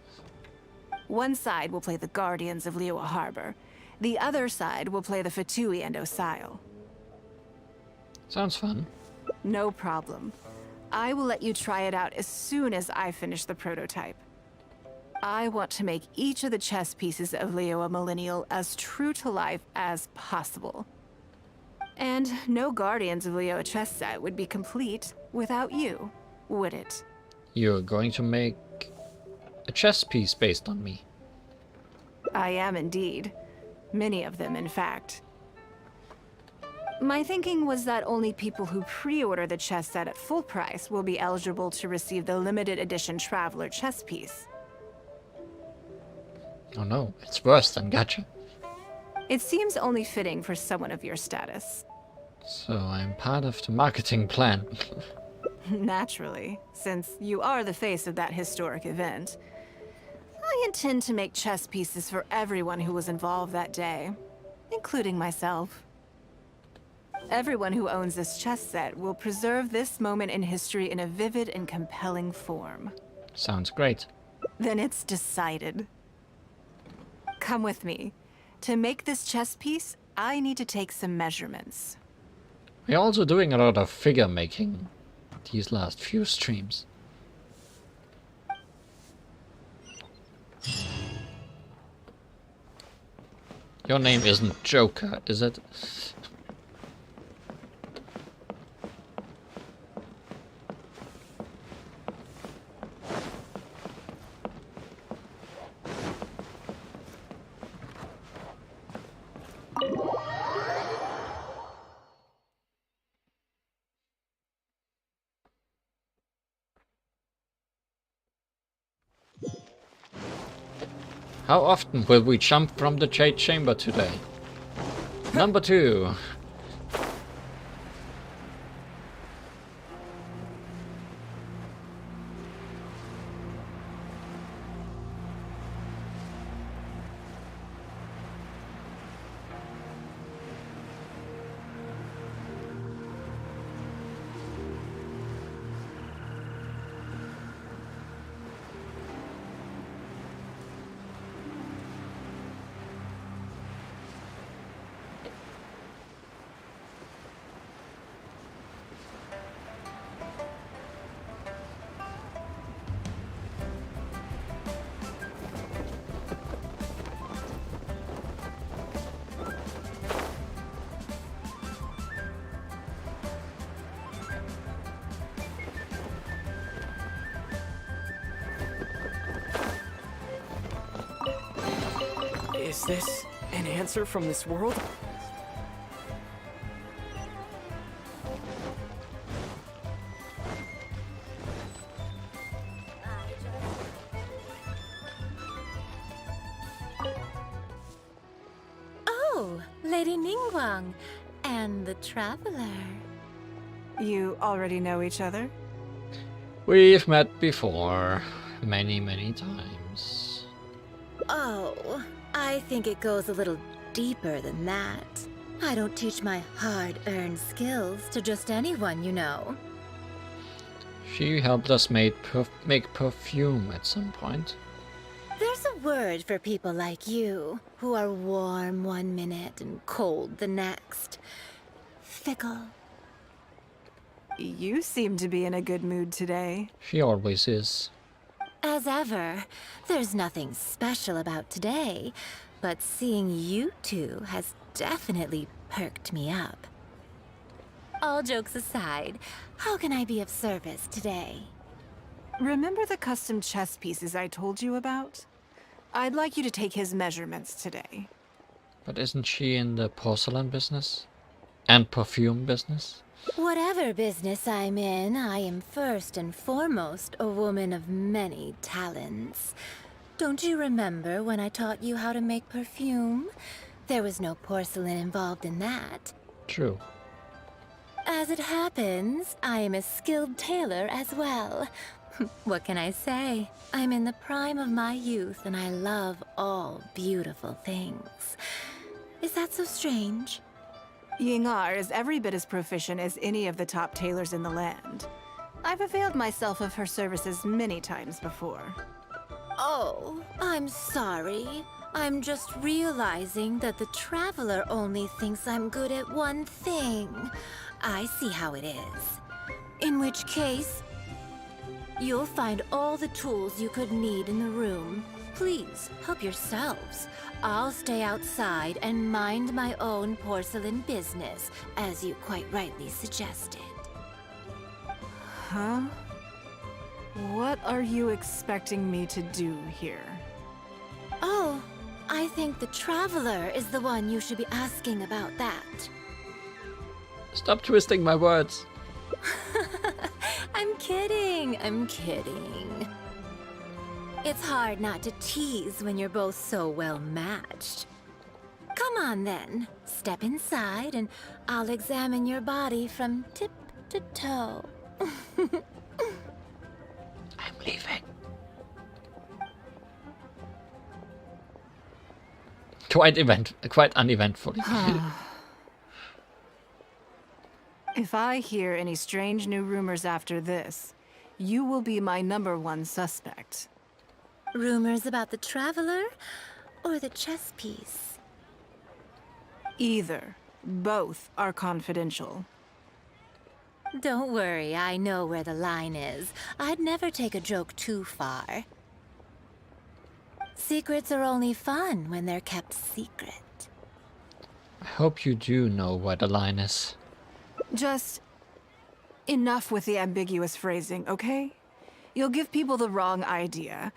M: One side will play the Guardians of Liyue Harbor. The other side will play the Fatui and Osile.
A: Sounds fun.
M: No problem. I will let you try it out as soon as I finish the prototype. I want to make each of the chess pieces of Liyue Millennial as true to life as possible. And no Guardians of Liyue chess set would be complete without you, would it?
A: You're going to make a chess piece based on me.
M: I am indeed. Many of them, in fact. My thinking was that only people who pre-order the chess set at full price will be eligible to receive the limited edition Traveler chess piece.
A: Oh no, it's worse than gacha.
M: It seems only fitting for someone of your status.
A: So I'm part of the marketing plan.
M: Naturally, since you are the face of that historic event. I intend to make chess pieces for everyone who was involved that day, including myself. Everyone who owns this chess set will preserve this moment in history in a vivid and compelling form.
A: Sounds great.
M: Then it's decided. Come with me. To make this chess piece, I need to take some measurements.
A: We're also doing a lot of figure making these last few streams. Your name isn't Joker, is it? How often will we jump from the Jade Chamber today? Number 2.
L: Is this an answer from this world?
D: Oh, Lady Ningguang and the Traveler.
M: You already know each other?
A: We've met before, many times.
P: Oh, I think it goes a little deeper than that. I don't teach my hard-earned skills to just anyone, you know.
A: She helped us make perfume at some point.
P: There's a word for people like you, who are warm one minute and cold the next. Fickle.
M: You seem to be in a good mood today.
A: She always is.
P: As ever, there's nothing special about today, but seeing you two has definitely perked me up. All jokes aside, how can I be of service today?
M: Remember the custom chess pieces I told you about? I'd like you to take his measurements today.
A: But isn't she in the porcelain business? And perfume business?
P: Whatever business I'm in, I am first and foremost a woman of many talents. Don't you remember when I taught you how to make perfume? There was no porcelain involved in that.
A: True.
P: As it happens, I am a skilled tailor as well. What can I say? I'm in the prime of my youth and I love all beautiful things. Is that so strange?
M: Yingar is every bit as proficient as any of the top tailors in the land. I've availed myself of her services many times before.
P: Oh, I'm sorry. I'm just realizing that the Traveler only thinks I'm good at one thing. I see how it is. In which case, you'll find all the tools you could need in the room. Please, help yourselves. I'll stay outside and mind my own porcelain business, as you quite rightly suggested.
M: Huh? What are you expecting me to do here?
P: Oh, I think the Traveler is the one you should be asking about that.
A: Stop twisting my words.
P: I'm kidding. It's hard not to tease when you're both so well matched. Come on then, step inside and I'll examine your body from tip to toe.
A: I'm leaving. Quite uneventful.
M: If I hear any strange new rumors after this, you will be my #1 suspect.
P: Rumors about the Traveler or the chess piece?
M: Either. Both are confidential.
P: Don't worry, I know where the line is. I'd never take a joke too far. Secrets are only fun when they're kept secret.
A: I hope you do know where the line is.
M: Just enough with the ambiguous phrasing, okay? You'll give people the wrong idea.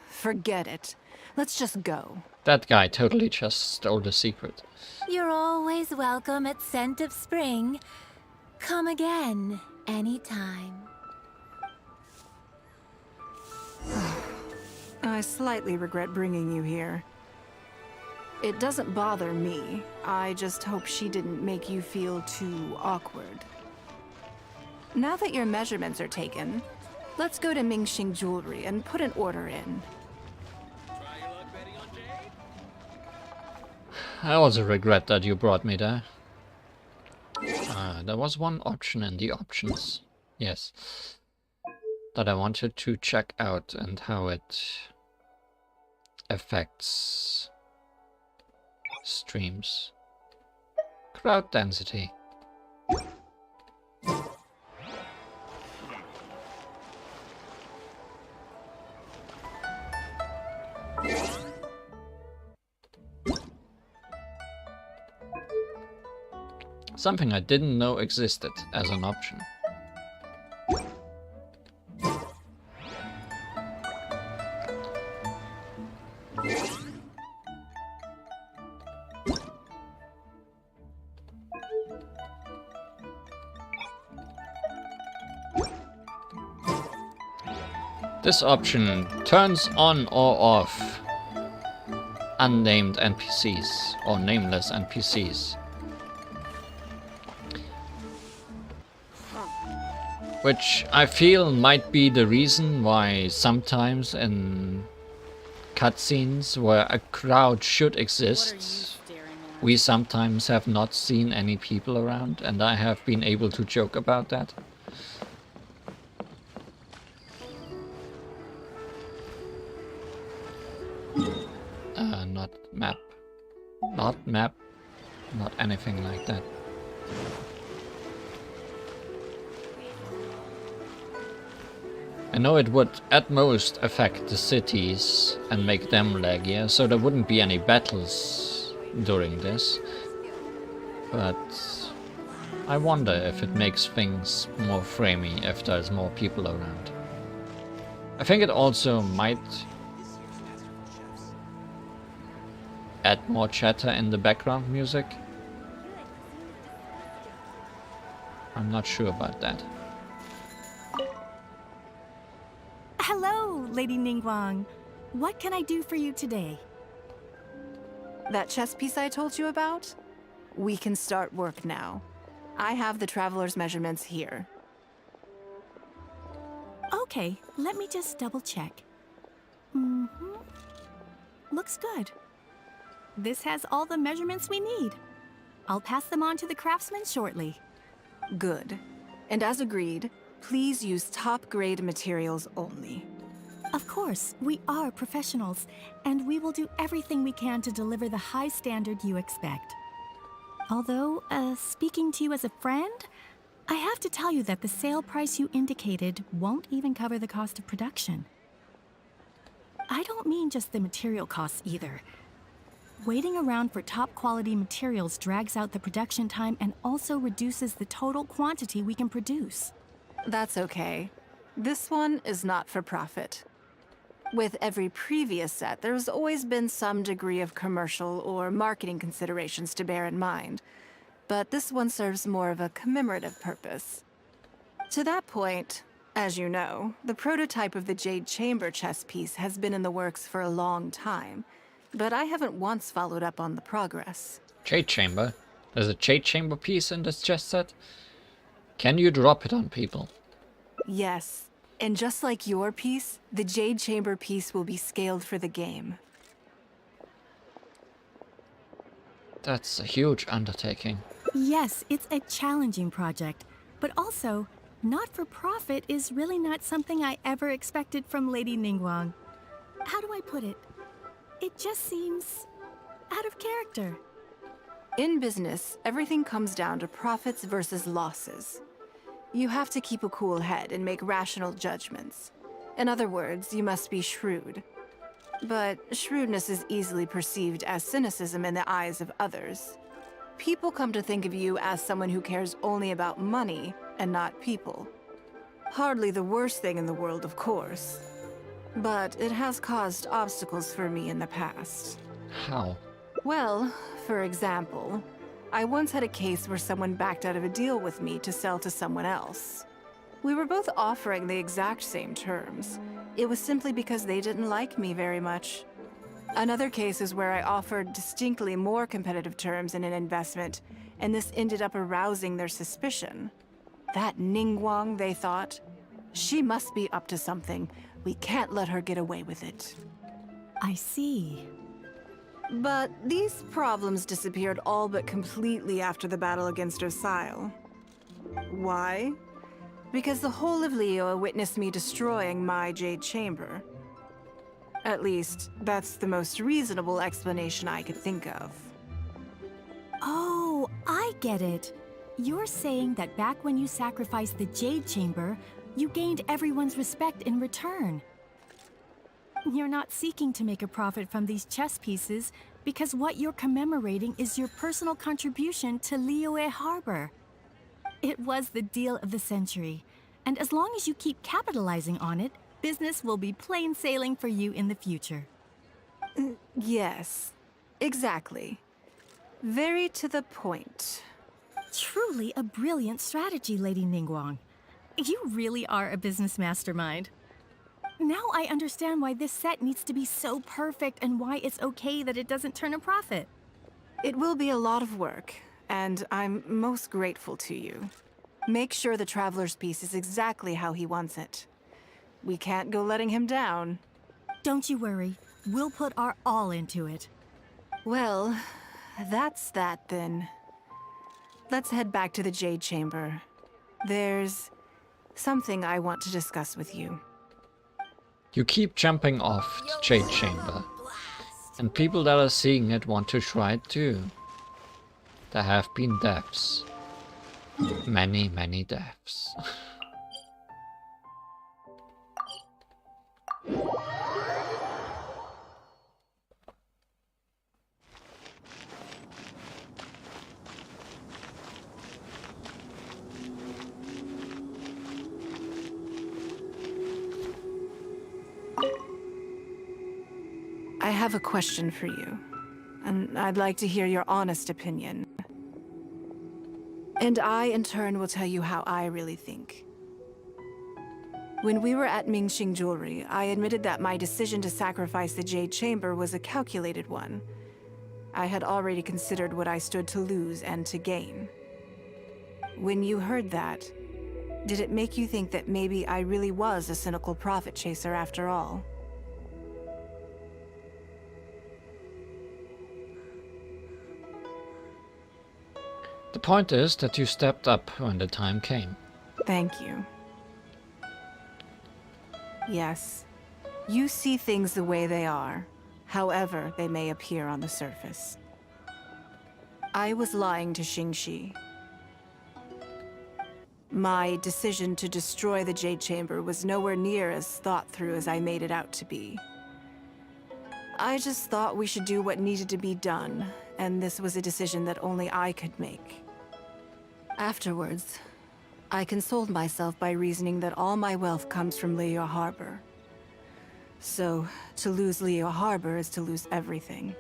M: Forget it. Let's just go.
A: That guy totally just stole the secret.
P: You're always welcome at Scent of Spring. Come again, anytime.
M: I slightly regret bringing you here. It doesn't bother me. I just hope she didn't make you feel too awkward. Now that your measurements are taken, let's go to Mingxing Jewelry and put an order in.
A: I also regret that you brought me there. There was one option in the options, yes, that I wanted to check out and how it affects streams. Crowd density. Something I didn't know existed as an option. This option turns on or off unnamed NPCs or nameless NPCs. Which I feel might be the reason why sometimes in cutscenes where a crowd should exist, we sometimes have not seen any people around, and I have been able to joke about that. Not map. Not map. Not anything like that. I know it would at most affect the cities and make them laggier, so there wouldn't be any battles during this. But I wonder if it makes things more framey if there's more people around. I think it also might add more chatter in the background music. I'm not sure about that.
Q: Hello, Lady Ningguang. What can I do for you today?
M: That chess piece I told you about? We can start work now. I have the traveler's measurements here.
Q: Okay, let me just double check. Looks good. This has all the measurements we need. I'll pass them on to the craftsman shortly.
M: Good. And as agreed, please use top-grade materials only.
Q: Of course, we are professionals, and we will do everything we can to deliver the high standard you expect. Although, speaking to you as a friend, I have to tell you that the sale price you indicated won't even cover the cost of production. I don't mean just the material costs either. Waiting around for top-quality materials drags out the production time and also reduces the total quantity we can produce.
M: That's okay. This one is not for profit. With every previous set, there's always been some degree of commercial or marketing considerations to bear in mind. But this one serves more of a commemorative purpose. To that point, as you know, the prototype of the Jade Chamber chess piece has been in the works for a long time, but I haven't once followed up on the progress.
A: Jade Chamber? There's a Jade Chamber piece in this chess set? Can you drop it on people?
M: Yes. And just like your piece, the Jade Chamber piece will be scaled for the game.
A: That's a huge undertaking.
Q: Yes, it's a challenging project, but also, not for profit is really not something I ever expected from Lady Ningguang. How do I put it? It just seems out of character.
M: In business, everything comes down to profits versus losses. You have to keep a cool head and make rational judgments. In other words, you must be shrewd. But shrewdness is easily perceived as cynicism in the eyes of others. People come to think of you as someone who cares only about money and not people. Hardly the worst thing in the world, of course. But it has caused obstacles for me in the past.
A: How?
M: Well, for example, I once had a case where someone backed out of a deal with me to sell to someone else. We were both offering the exact same terms. It was simply because they didn't like me very much. Another case is where I offered distinctly more competitive terms in an investment, and this ended up arousing their suspicion. That Ningguang, they thought. She must be up to something. We can't let her get away with it.
Q: I see.
M: But these problems disappeared all but completely after the battle against Osile. Why? Because the whole of Liyue witnessed me destroying my Jade Chamber. At least, that's the most reasonable explanation I could think of.
Q: Oh, I get it. You're saying that back when you sacrificed the Jade Chamber, you gained everyone's respect in return. You're not seeking to make a profit from these chess pieces because what you're commemorating is your personal contribution to Liyue Harbor. It was the deal of the century, and as long as you keep capitalizing on it, business will be plain sailing for you in the future.
M: Yes, exactly. Very to the point.
Q: Truly a brilliant strategy, Lady Ningguang. You really are a business mastermind. Now I understand why this set needs to be so perfect and why it's okay that it doesn't turn a profit.
M: It will be a lot of work, and I'm most grateful to you. Make sure the Traveler's piece is exactly how he wants it. We can't go letting him down.
Q: Don't you worry. We'll put our all into it.
M: Well, that's that then. Let's head back to the Jade Chamber. There's something I want to discuss with you.
A: You keep jumping off the Jade Chamber, and people that are seeing it want to try it too. There have been deaths. Many, many deaths.
M: I have a question for you, and I'd like to hear your honest opinion. And I, in turn, will tell you how I really think. When we were at Mingxing Jewelry, I admitted that my decision to sacrifice the Jade Chamber was a calculated one. I had already considered what I stood to lose and to gain. When you heard that, did it make you think that maybe I really was a cynical profit chaser after all?
A: The point is that you stepped up when the time came.
M: Thank you. Yes, you see things the way they are, however they may appear on the surface. I was lying to Xingxi. My decision to destroy the Jade Chamber was nowhere near as thought through as I made it out to be. I just thought we should do what needed to be done, and this was a decision that only I could make. Afterwards, I consoled myself by reasoning that all my wealth comes from Liyue Harbor. So, to lose Liyue Harbor is to lose everything.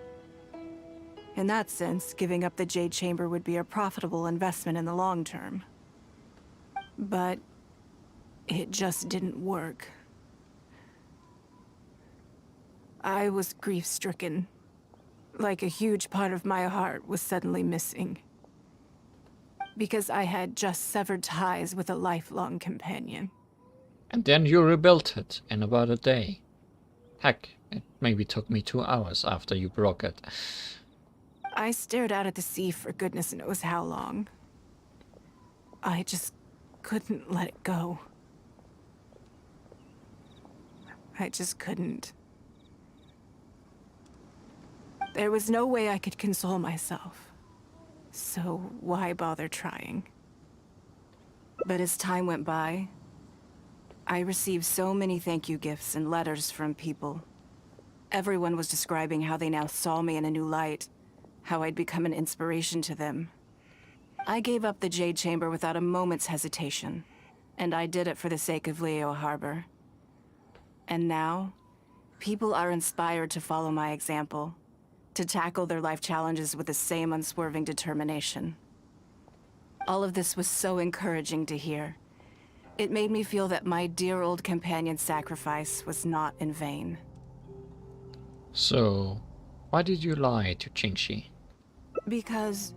M: In that sense, giving up the Jade Chamber would be a profitable investment in the long term. But it just didn't work. I was grief-stricken, like a huge part of my heart was suddenly missing. Because I had just severed ties with a lifelong companion.
A: And then you rebuilt it in about a day. Heck, it maybe took me 2 hours after you broke it.
M: I stared out at the sea for goodness knows how long. I just couldn't let it go. I just couldn't. There was no way I could console myself. so why bother trying? But as time went by, I received so many thank you gifts and letters from people. Everyone was describing how they now saw me in a new light, how I'd become an inspiration to them. I gave up the Jade Chamber without a moment's hesitation, and I did it for the sake of Liyue Harbor. And now, people are inspired to follow my example, to tackle their life challenges with the same unswerving determination. All of this was so encouraging to hear. It made me feel that my dear old companion's sacrifice was not in vain.
A: So, why did you lie to Qingxi?
M: Because,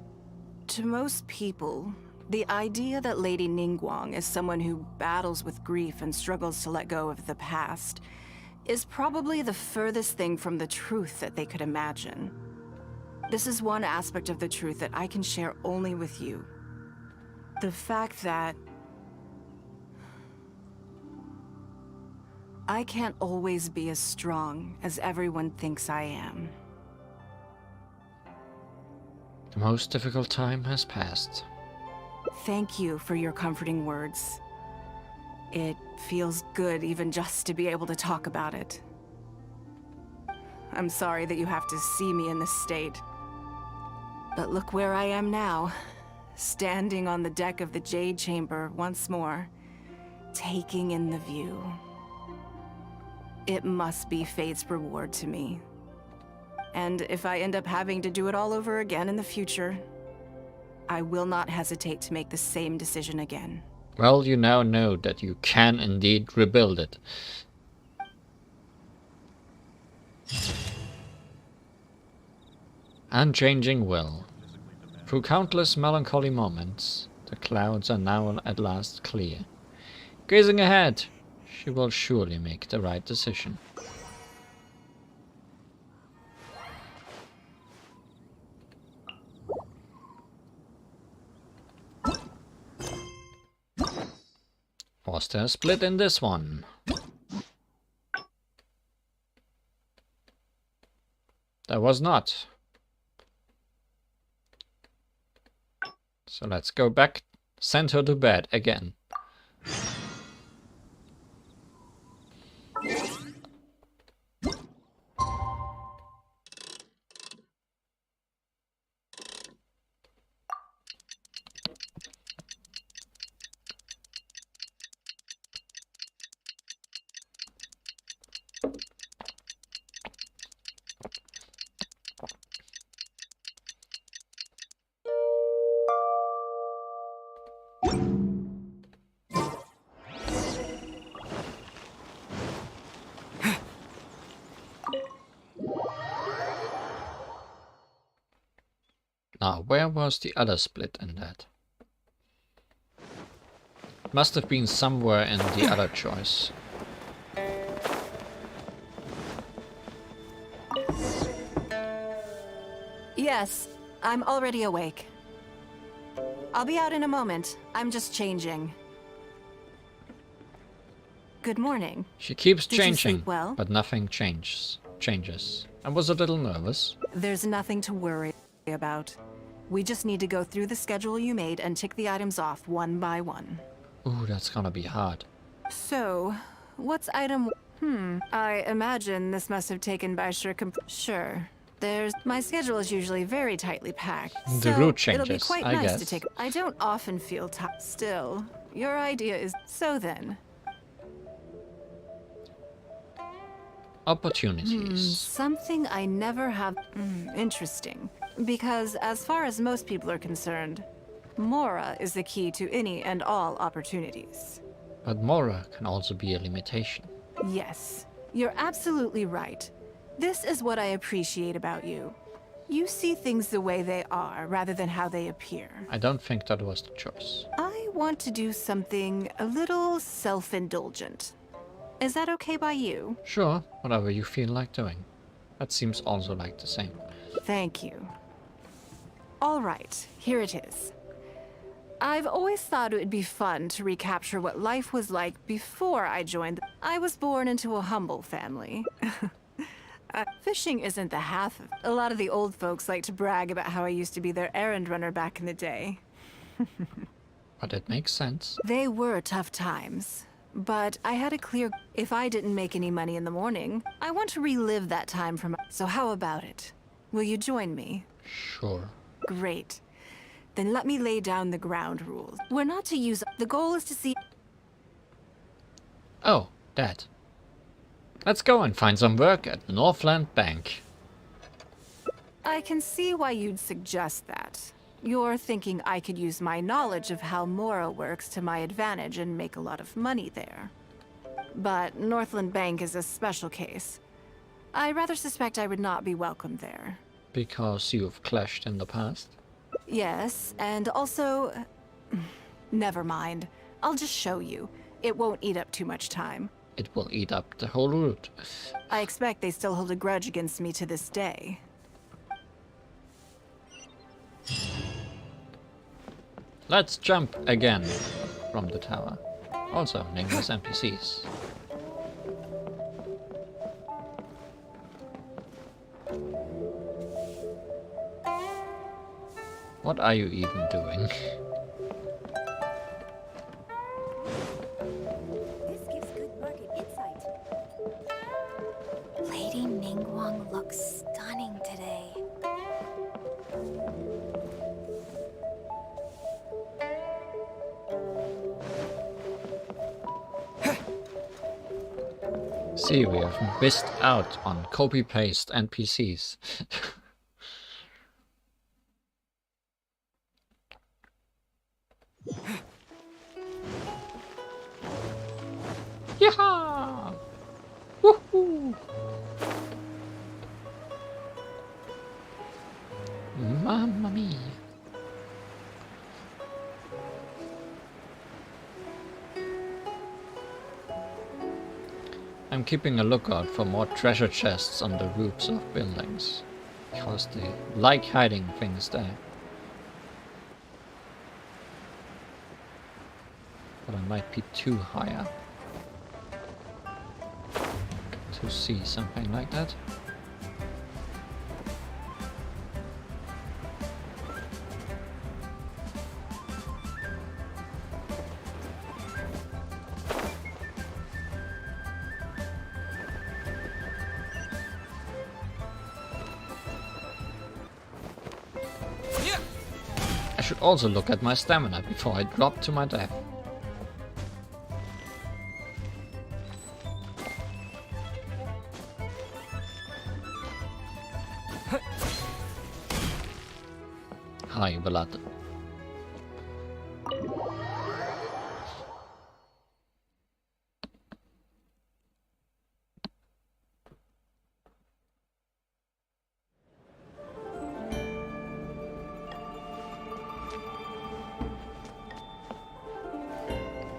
M: to most people, the idea that Lady Ningguang is someone who battles with grief and struggles to let go of the past is probably the furthest thing from the truth that they could imagine. This is one aspect of the truth that I can share only with you. The fact that I can't always be as strong as everyone thinks I am.
A: The most difficult time has passed.
M: Thank you for your comforting words. It feels good even just to be able to talk about it. I'm sorry that you have to see me in this state. But look where I am now, standing on the deck of the Jade Chamber once more, taking in the view. It must be fate's reward to me. And if I end up having to do it all over again in the future, I will not hesitate to make the same decision again.
A: Well, you now know that you can indeed rebuild it. Unchanging will. Through countless melancholy moments, the clouds are now at last clear. Gazing ahead, she will surely make the right decision. Was there a split in this one? There was not. So let's go back, send her to bed again. Now, where was the other split in that? Must have been somewhere in the other choice.
M: Yes, I'm already awake. I'll be out in a moment. I'm just changing. Good morning.
A: She keeps
M: Did you
A: changing,
M: sleep well?
A: but nothing changes. I was a little nervous.
M: There's nothing to worry about. We just need to go through the schedule you made and tick the items off one by one.
A: Ooh, that's gonna be hard.
M: So, what's item... I imagine this must have taken by Sure. My schedule is usually very tightly packed.
A: The
M: So
A: route
M: it'll be
A: changes,
M: quite
A: I
M: nice
A: guess.
M: to take... I don't often feel tired. Still, your idea is... So then...
A: Opportunities.
M: Something I never have... interesting. Because as far as most people are concerned, Mora is the key to any and all opportunities.
A: But Mora can also be a limitation.
M: Yes, you're absolutely right. This is what I appreciate about you. You see things the way they are, rather than how they appear.
A: I don't think that was the choice.
M: I want to do something a little self-indulgent. Is that okay by you?
A: Sure, whatever you feel like doing. That seems also like the same.
M: Thank you. All right, here it is. I've always thought it would be fun to recapture what life was like before I joined. I was born into a humble family. Fishing isn't the half of... A lot of the old folks like to brag about how I used to be their errand runner back in the day.
A: But it makes sense.
M: They were tough times. But I had a clear... If I didn't make any money in the morning, I want to relive that time from... So how about it? Will you join me?
A: Sure.
M: Great. Then let me lay down the ground rules. We're not to use... The goal is to see...
A: Oh, that. Let's go and find some work at the Northland Bank.
M: I can see why you'd suggest that. You're thinking I could use my knowledge of how Mora works to my advantage and make a lot of money there. But Northland Bank is a special case. I rather suspect I would not be welcome there.
A: Because you've clashed in the past?
M: Yes, and also... Never mind. I'll just show you. It won't eat up too much time.
A: It will eat up the whole route.
M: I expect they still hold a grudge against me to this day.
A: Let's jump again from the tower. Also, nameless NPCs. What are you even doing?
J: This gives good market insight. Lady Ningguang looks stunning today.
A: See, we have missed out on copy-paste NPCs. Yeehaw! Woohoo! Mamma mia! I'm keeping a lookout for more treasure chests on the roofs of buildings, because they like hiding things there. But I might be too high up to see something like that. I should also look at my stamina before I drop to my death. Hi, Balad.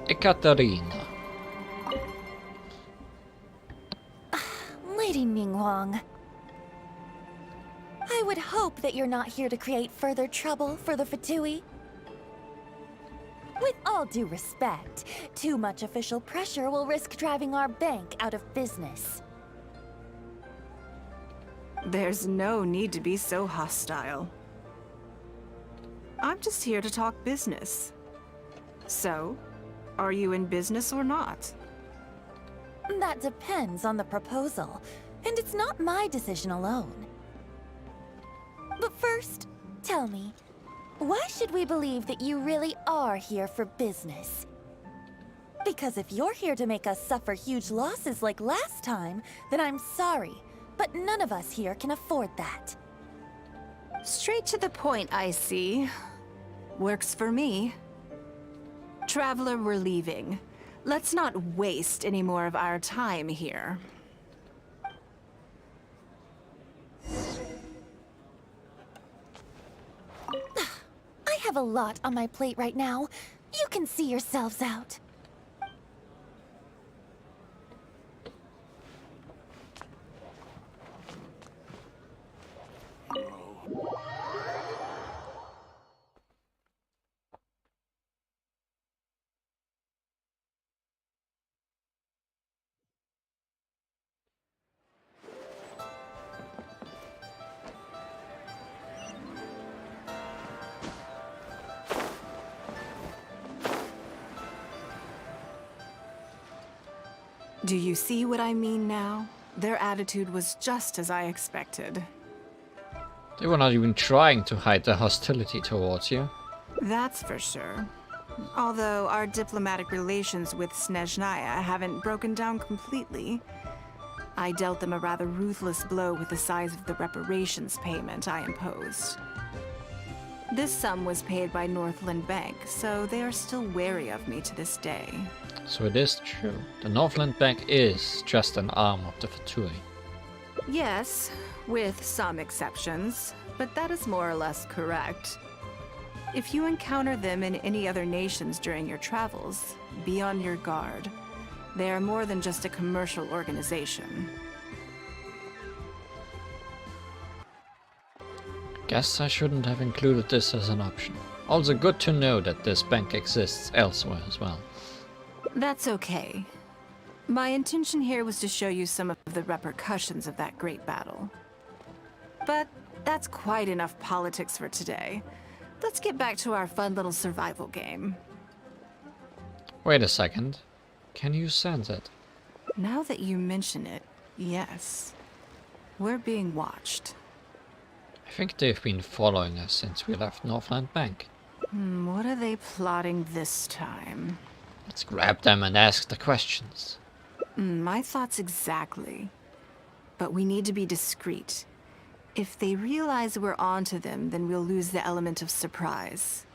A: Ekaterina.
G: Lady Ningguang. I would hope that you're not here to create further trouble for the Fatui. With all due respect, too much official pressure will risk driving our bank out of business.
M: There's no need to be so hostile. I'm just here to talk business. So, are you in business or not?
G: That depends on the proposal, and it's not my decision alone. But first, tell me, why should we believe that you really are here for business? Because if you're here to make us suffer huge losses like last time, then I'm sorry, but none of us here can afford that.
M: Straight to the point, I see. Works for me. Traveler, we're leaving. Let's not waste any more of our time here.
G: I have a lot on my plate right now. You can see yourselves out.
M: Do you see what I mean now? Their attitude was just as I expected.
A: They were not even trying to hide their hostility towards you.
M: That's for sure. Although our diplomatic relations with Snezhnaya haven't broken down completely. I dealt them a rather ruthless blow with the size of the reparations payment I imposed. This sum was paid by Northland Bank, so they are still wary of me to this day.
A: So it is true. The Northland Bank is just an arm of the Fatui.
M: Yes, with some exceptions, but that is more or less correct. If you encounter them in any other nations during your travels, be on your guard. They are more than just a commercial organization.
A: Guess I shouldn't have included this as an option. Also good to know that this bank exists elsewhere as well.
M: That's okay. My intention here was to show you some of the repercussions of that great battle. But that's quite enough politics for today. Let's get back to our fun little survival game.
A: Wait a second. Can you sense it?
M: Now that you mention it, yes. We're being watched.
A: I think they've been following us since we left Northland Bank.
M: What are they plotting this time?
A: Let's grab them and ask the questions.
M: My thoughts exactly. But we need to be discreet. If they realize we're onto them, then we'll lose the element of surprise.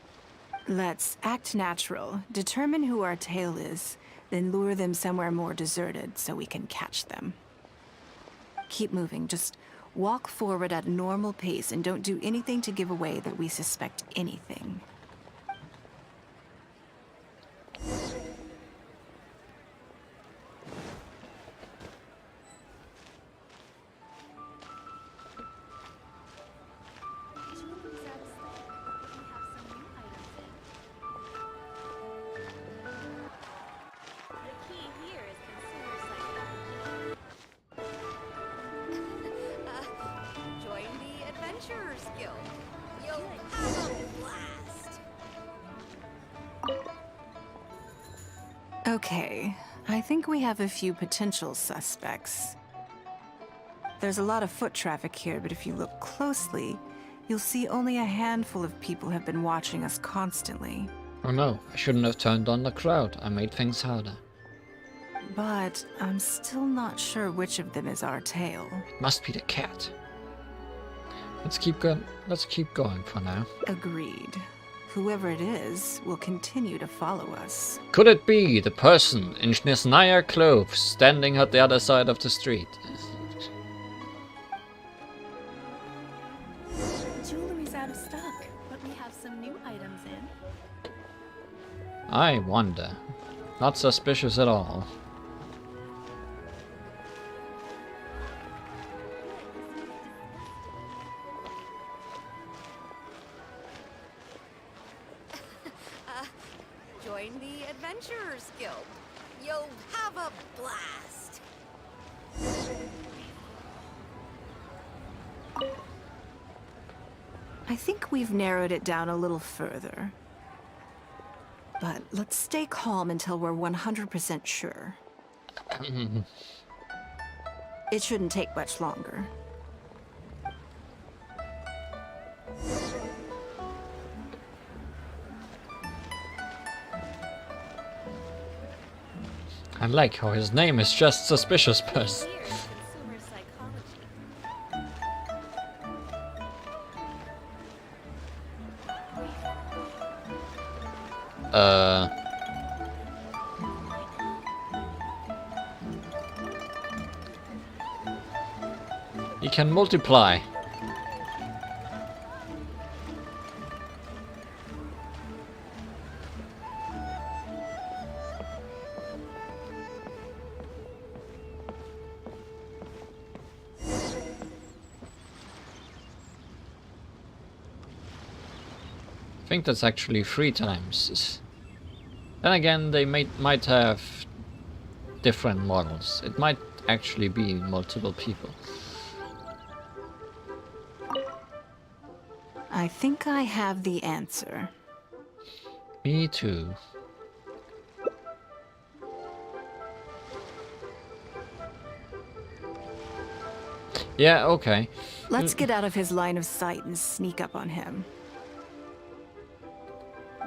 M: Let's act natural, determine who our tail is, then lure them somewhere more deserted so we can catch them. Keep moving, just walk forward at a normal pace and don't do anything to give away that we suspect anything. Okay, I think we have a few potential suspects. There's a lot of foot traffic here, but if you look closely, you'll see only a handful of people have been watching us constantly.
A: Oh no, I shouldn't have turned on the crowd. I made things harder.
M: But I'm still not sure which of them is our tail.
A: It must be the cat. Let's keep going for now.
M: Agreed. Whoever it is will continue to follow us.
A: Could it be the person in Snezhnaya clothes standing at the other side of the street?
Q: Jewelry's out of stock, but we have some new items in.
A: I wonder. Not suspicious at all.
R: Join the Adventurers Guild. You'll have a blast.
M: I think we've narrowed it down a little further. But let's stay calm until we're 100% sure. It shouldn't take much longer.
A: I like how his name is just Suspicious Person. He can multiply. I think that's actually 3 times. Then again, they might have different models. It might actually be multiple people.
M: I think I have the answer.
A: Me too. Yeah, okay.
M: Let's get out of his line of sight and sneak up on him.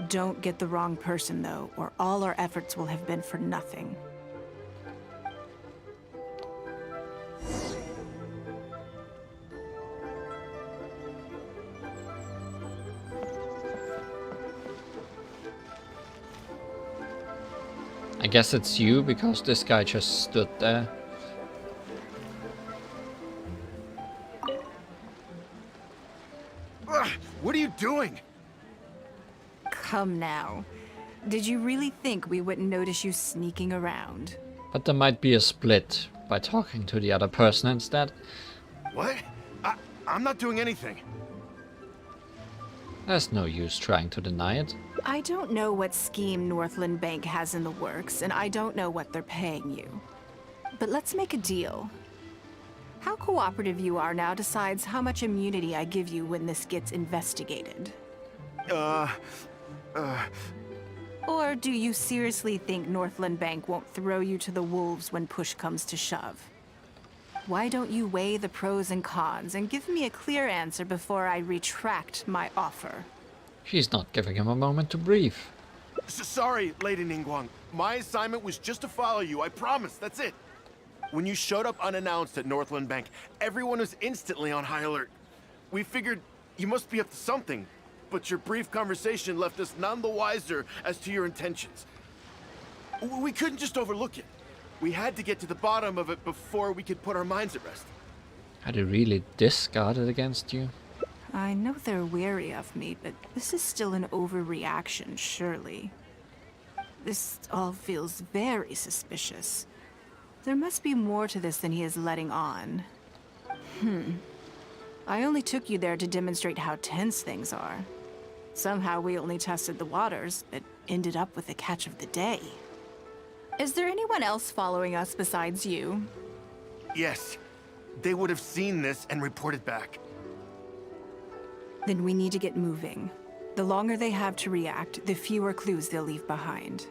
M: Don't get the wrong person, though, or all our efforts will have been for nothing.
A: I guess it's you, because this guy just stood there.
S: What are you doing?
M: Come now. Did you really think we wouldn't notice you sneaking around?
A: But there might be a split by talking to the other person instead.
S: What? I'm not doing anything.
A: There's no use trying to deny it.
M: I don't know what scheme Northland Bank has in the works, and I don't know what they're paying you. But let's make a deal. How cooperative you are now decides how much immunity I give you when this gets investigated. Or do you seriously think Northland Bank won't throw you to the wolves when push comes to shove? Why don't you weigh the pros and cons and give me a clear answer before I retract my offer?
A: She's not giving him a moment to breathe.
S: Sorry, Lady Ningguang. My assignment was just to follow you, I promise, that's it. When you showed up unannounced at Northland Bank, everyone was instantly on high alert. We figured you must be up to something, but your brief conversation left us none the wiser as to your intentions. We couldn't just overlook it. We had to get to the bottom of it before we could put our minds at rest.
A: Are they really discarded against you?
M: I know they're wary of me, but this is still an overreaction, surely. This all feels very suspicious. There must be more to this than he is letting on. I only took you there to demonstrate how tense things are. Somehow we only tested the waters, but ended up with the catch of the day. Is there anyone else following us besides you?
S: Yes. They would have seen this and reported back.
M: Then we need to get moving. The longer they have to react, the fewer clues they'll leave behind.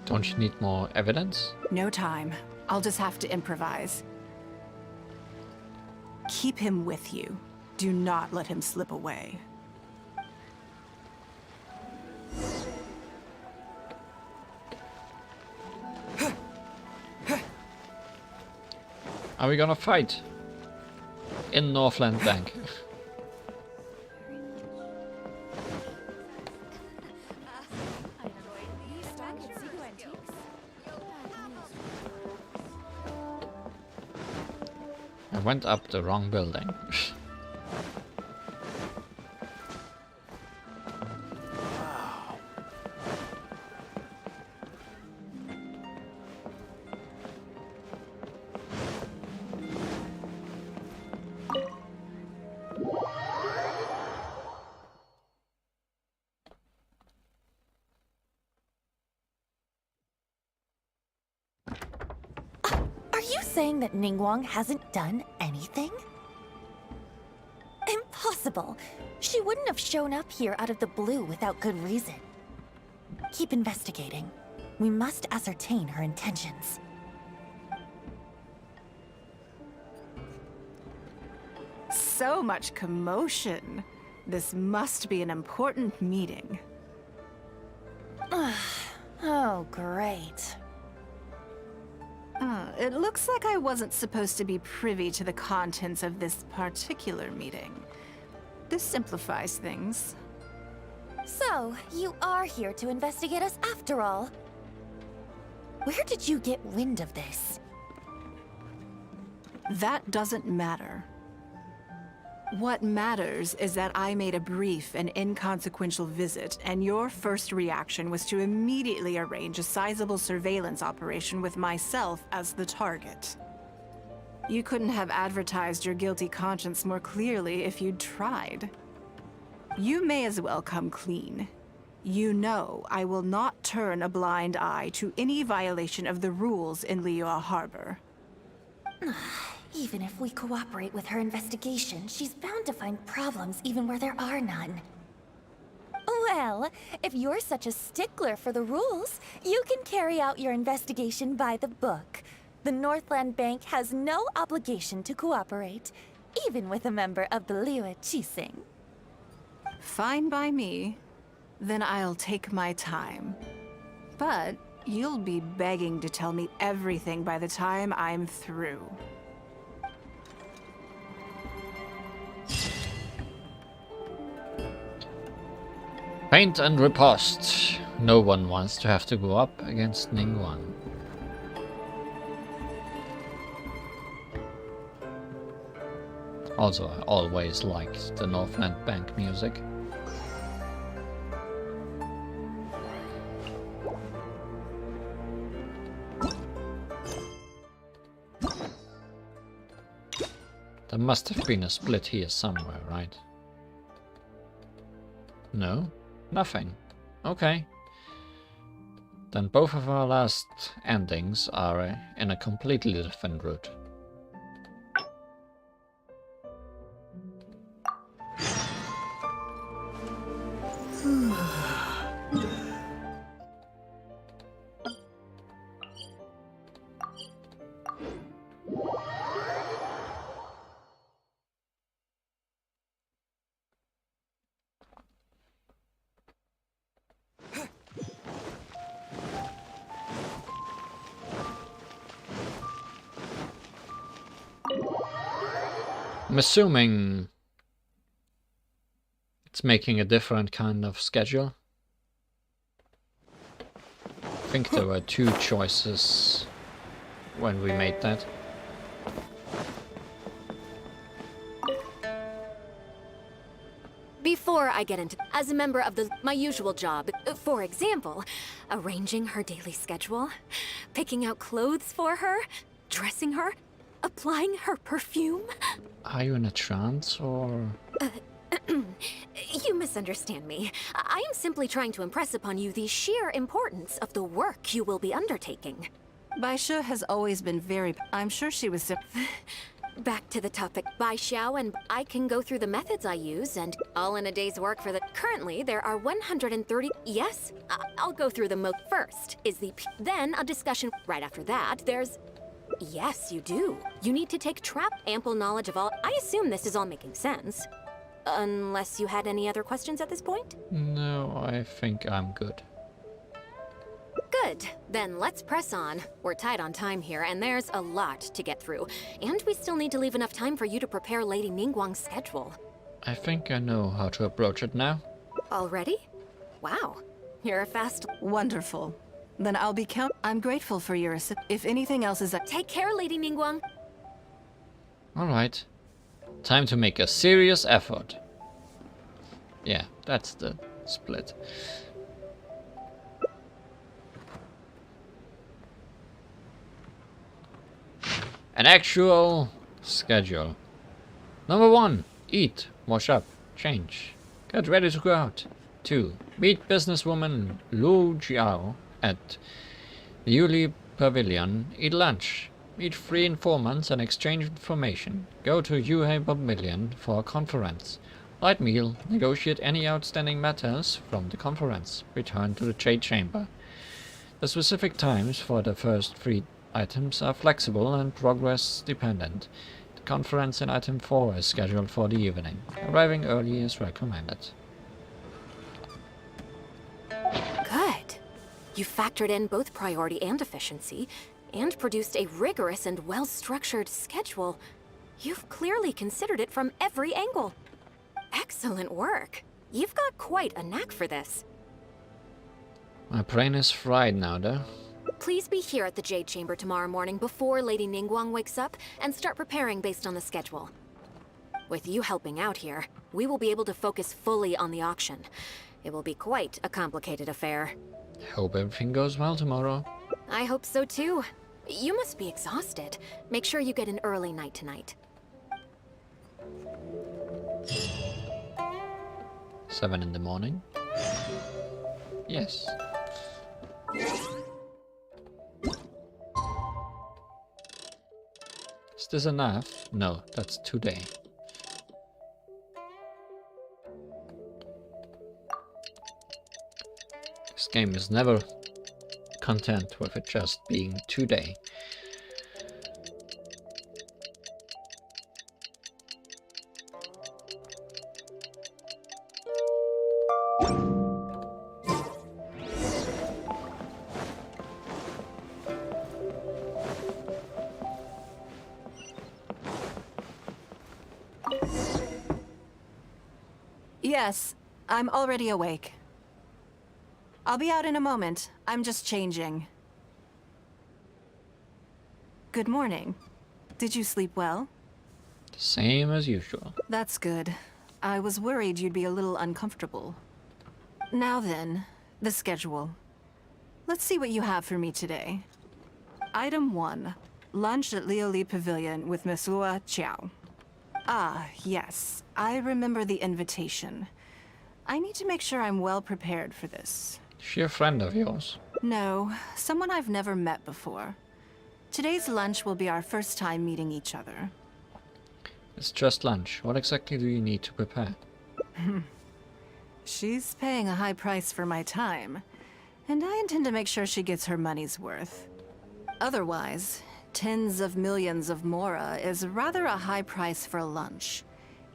A: Don't you need more evidence?
M: No time. I'll just have to improvise. Keep him with you. Do not let him slip away.
A: Are we gonna fight? In Northland Bank. I went up the wrong building.
G: Saying that Ningguang hasn't done anything? Impossible! She wouldn't have shown up here out of the blue without good reason. Keep investigating. We must ascertain her intentions.
M: So much commotion. This must be an important meeting.
G: Oh, great.
M: It looks like I wasn't supposed to be privy to the contents of this particular meeting. This simplifies things.
G: So, you are here to investigate us after all. Where did you get wind of this?
M: That doesn't matter. What matters is that I made a brief and inconsequential visit, and your first reaction was to immediately arrange a sizable surveillance operation with myself as the target. You couldn't have advertised your guilty conscience more clearly if you'd tried. You may as well come clean. You know I will not turn a blind eye to any violation of the rules in Liyue Harbor.
G: Even if we cooperate with her investigation, she's bound to find problems even where there are none. Well, if you're such a stickler for the rules, you can carry out your investigation by the book.
P: The Northland Bank has no obligation to cooperate, even with a member of the Liyue Quests.
M: Fine by me. Then I'll take my time. But you'll be begging to tell me everything by the time I'm through.
A: Paint and riposte. No one wants to have to go up against Ningguang. Also, I always liked the Northland Bank music. There must have been a split here somewhere, right? No? Nothing. Okay. Then both of our last endings are in a completely different route. I'm assuming it's making a different kind of schedule. I think there were two choices when we made that.
J: Before I get into, as a member of my usual job, for example, arranging her daily schedule, picking out clothes for her, dressing her, applying her perfume.
A: Are you in a trance or?
J: You misunderstand me. I am simply trying to impress upon you the sheer importance of the work you will be undertaking.
M: Baisha has always been very... I'm sure she was...
J: Back to the topic. Bai Xiao and I can go through the methods I use and all in a day's work for the... Currently, there are 130... Yes, I'll go through them first. Then a discussion. Right after that, there's... Yes, you do. You need to take ample knowledge of all... I assume this is all making sense. Unless you had any other questions at this point?
A: No, I think I'm good.
J: Good. Then let's press on. We're tight on time here, and there's a lot to get through. And we still need to leave enough time for you to prepare Lady Ningguang's schedule.
A: I think I know how to approach it now.
J: Already? Wow. You're a fast...
M: Wonderful. Then I'll be I'm grateful for your if anything else is...
J: Take care, Lady Ningguang.
A: Alright. Time to make a serious effort. Yeah, that's the split. An actual schedule. Number 1. Eat, wash up, change. Get ready to go out. 2. Meet businesswoman Lu Jiao at the Yuli Pavilion. Eat lunch. Meet 3 informants and exchange information. Go to Yue Pavilion for a conference. Light meal. Negotiate any outstanding matters from the conference. Return to the Jade Chamber. The specific times for the first 3 items are flexible and progress dependent. The conference in item 4 is scheduled for the evening. Arriving early is recommended.
J: Good. You factored in both priority and efficiency, and produced a rigorous and well-structured schedule. You've clearly considered it from every angle. Excellent work. You've got quite a knack for this.
A: My brain is fried now, though.
J: Please be here at the Jade Chamber tomorrow morning before Lady Ningguang wakes up and start preparing based on the schedule. With you helping out here, we will be able to focus fully on the auction. It will be quite a complicated affair.
A: Hope everything goes well tomorrow.
J: I hope so too. You must be exhausted. Make sure you get an early night tonight.
A: 7 in the morning? Yes. Is this enough? No, that's today. This game is never content with it just being today.
M: Yes, I'm already awake. I'll be out in a moment. I'm just changing. Good morning. Did you sleep well?
A: Same as usual.
M: That's good. I was worried you'd be a little uncomfortable. Now then, the schedule. Let's see what you have for me today. Item 1. Lunch at Liyue Pavilion with Miss Liyue Qiao. Ah, yes. I remember the invitation. I need to make sure I'm well prepared for this.
A: Is she a friend of yours?
M: No, someone I've never met before. Today's lunch will be our first time meeting each other.
A: It's just lunch. What exactly do you need to prepare?
M: She's paying a high price for my time, and I intend to make sure she gets her money's worth. Otherwise, tens of millions of mora is rather a high price for a lunch,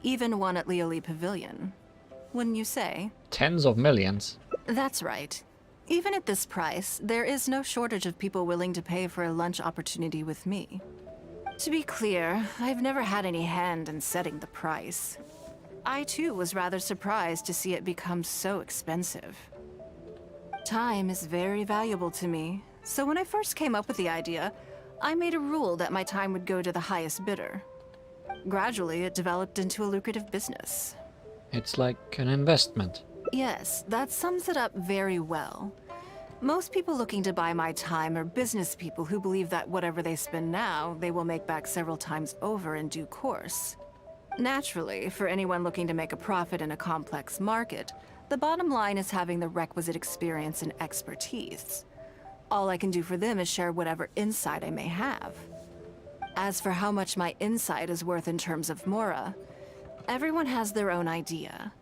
M: even one at Liyue Pavilion. Wouldn't you say?
A: Tens of millions?
M: That's right. Even at this price, there is no shortage of people willing to pay for a lunch opportunity with me. To be clear, I've never had any hand in setting the price. I too was rather surprised to see it become so expensive. Time is very valuable to me, so when I first came up with the idea, I made a rule that my time would go to the highest bidder. Gradually, it developed into a lucrative business.
A: It's like an investment.
M: Yes, that sums it up very well. Most people looking to buy my time are business people who believe that whatever they spend now, they will make back several times over in due course. Naturally, for anyone looking to make a profit in a complex market, the bottom line is having the requisite experience and expertise. All I can do for them is share whatever insight I may have. As for how much my insight is worth in terms of mora, everyone has their own idea.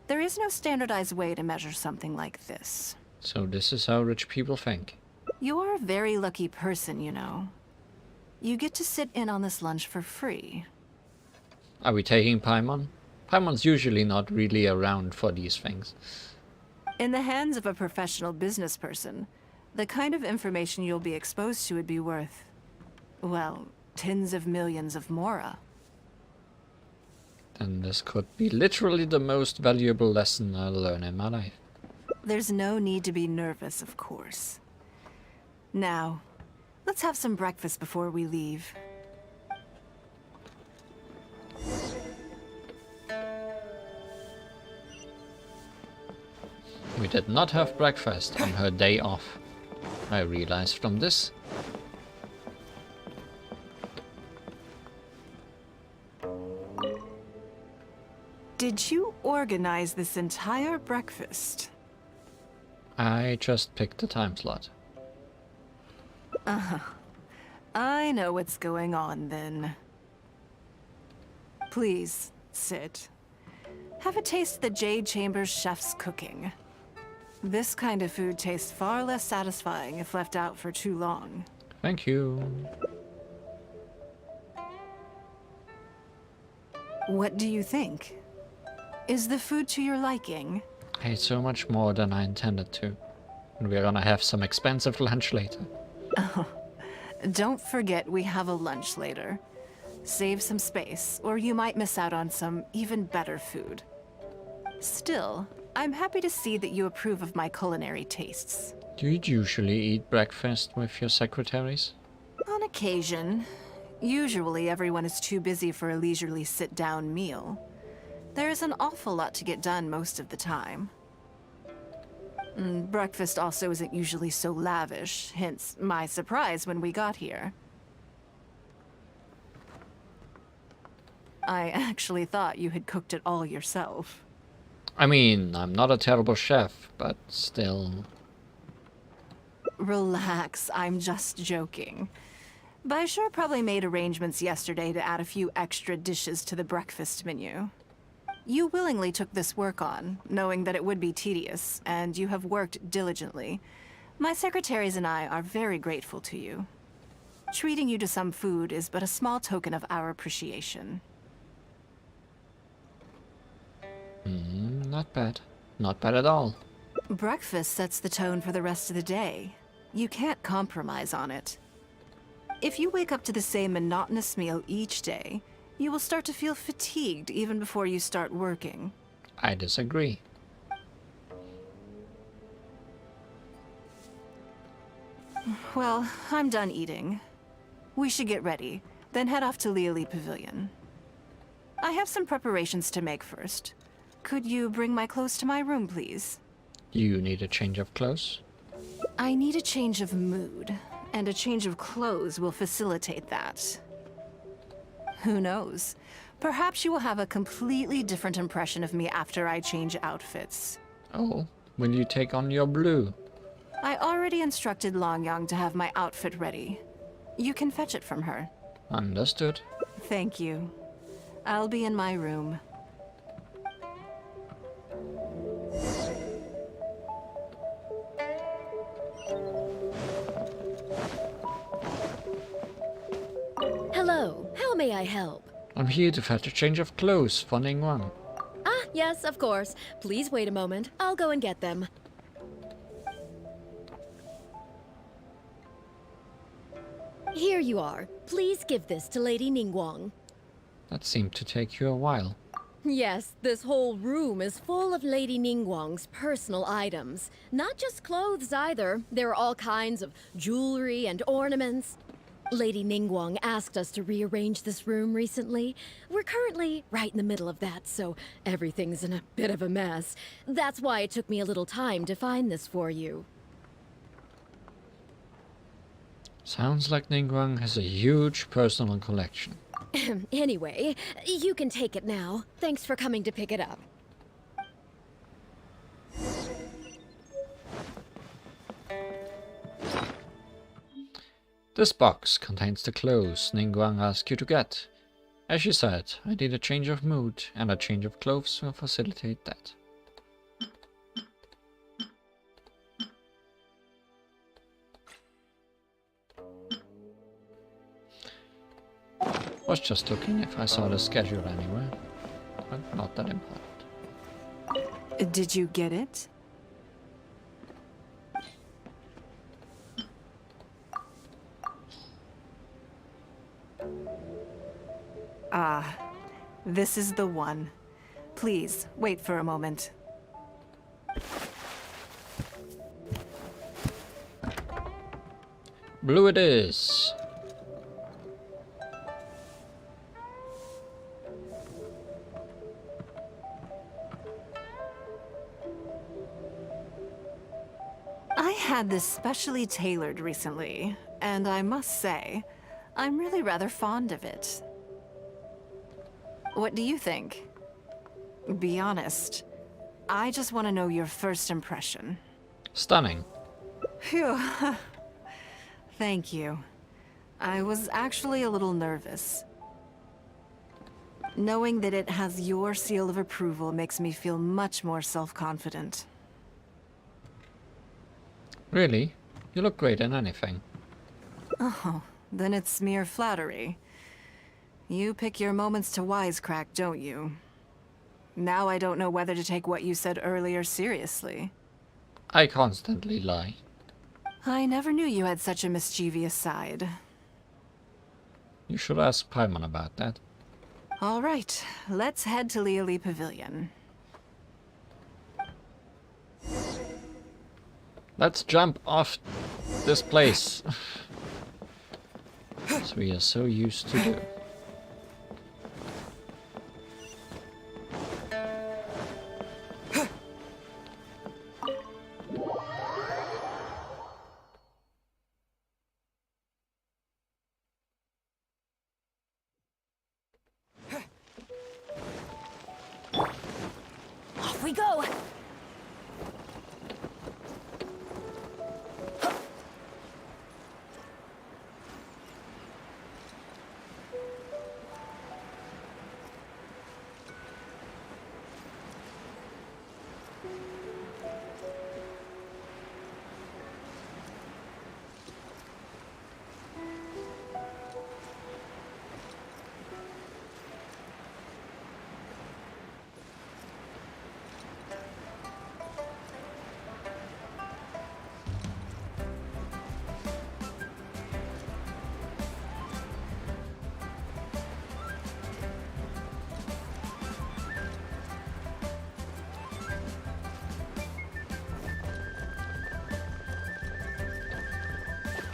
M: There is no standardized way to measure something like this.
A: So this is how rich people think.
M: You're a very lucky person, you know. You get to sit in on this lunch for free.
A: Are we taking Paimon? Paimon's usually not really around for these things.
M: In the hands of a professional business person, the kind of information you'll be exposed to would be worth, well, tens of millions of mora.
A: Then this could be literally the most valuable lesson I'll learn in my life.
M: There's no need to be nervous, of course. Now, let's have some breakfast before we leave.
A: We did not have breakfast on her day off. I realized from this.
M: Did you organize this entire breakfast?
A: I just picked the time slot.
M: Uh-huh. I know what's going on then. Please, sit. Have a taste of the Jade Chamber's chef's cooking. This kind of food tastes far less satisfying if left out for too long.
A: Thank you.
M: What do you think? Is the food to your liking?
A: I ate so much more than I intended to. And we're gonna have some expensive lunch later.
M: Oh, don't forget we have a lunch later. Save some space, or you might miss out on some even better food. Still, I'm happy to see that you approve of my culinary tastes.
A: Do you usually eat breakfast with your secretaries?
M: On occasion. Usually everyone is too busy for a leisurely sit-down meal. There is an awful lot to get done most of the time. Breakfast also isn't usually so lavish, hence my surprise when we got here. I actually thought you had cooked it all yourself.
A: I mean, I'm not a terrible chef, but still...
M: Relax, I'm just joking. Baishar probably made arrangements yesterday to add a few extra dishes to the breakfast menu. You willingly took this work on, knowing that it would be tedious, and you have worked diligently. My secretaries and I are very grateful to you. Treating you to some food is but a small token of our appreciation.
A: Not bad. Not bad at all.
M: Breakfast sets the tone for the rest of the day. You can't compromise on it. If you wake up to the same monotonous meal each day, you will start to feel fatigued even before you start working.
A: I disagree.
M: Well, I'm done eating. We should get ready, then head off to Liyue Pavilion. I have some preparations to make first. Could you bring my clothes to my room, please?
A: You need a change of clothes?
M: I need a change of mood, and a change of clothes will facilitate that. Who knows? Perhaps you will have a completely different impression of me after I change outfits.
A: Oh, will you take on your blue?
M: I already instructed Longyang to have my outfit ready. You can fetch it from her.
A: Understood.
M: Thank you. I'll be in my room.
T: Hello, how may I help?
A: I'm here to fetch a change of clothes for Ningguang.
T: Ah, yes, of course. Please wait a moment. I'll go and get them. Here you are. Please give this to Lady Ningguang.
A: That seemed to take you a while.
T: Yes, this whole room is full of Lady Ningguang's personal items. Not just clothes either. There are all kinds of jewelry and ornaments. Lady Ningguang asked us to rearrange this room recently. We're currently right in the middle of that, so everything's in a bit of a mess. That's why it took me a little time to find this for you.
A: Sounds like Ningguang has a huge personal collection.
T: Anyway, you can take it now. Thanks for coming to pick it up.
A: This box contains the clothes Ningguang asked you to get. As she said, I need a change of mood, and a change of clothes will facilitate that. Was just looking if I saw the schedule anywhere, but not that important.
M: Did you get it? Ah, this is the one. Please, wait for a moment.
A: Blue it is!
M: I had this specially tailored recently, and I must say, I'm really rather fond of it. What do you think? Be honest. I just want to know your first impression.
A: Stunning.
M: Phew. Thank you. I was actually a little nervous. Knowing that it has your seal of approval makes me feel much more self-confident.
A: Really? You look great in anything.
M: Oh, then it's mere flattery. You pick your moments to wisecrack, don't you? Now I don't know whether to take what you said earlier seriously.
A: I constantly lie.
M: I never knew you had such a mischievous side.
A: You should ask Paimon about that.
M: All right, let's head to Liyue Pavilion.
A: Let's jump off this place. As we are so used to do.
T: Off we go!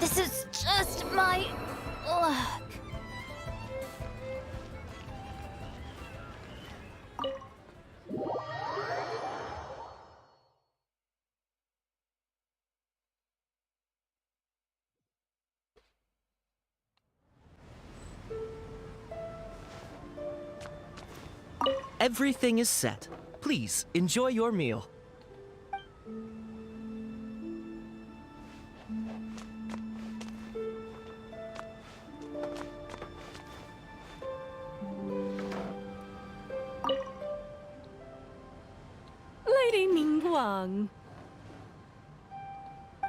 G: This is just my luck.
U: Everything is set. Please, enjoy your meal.
M: Lady Ningguang.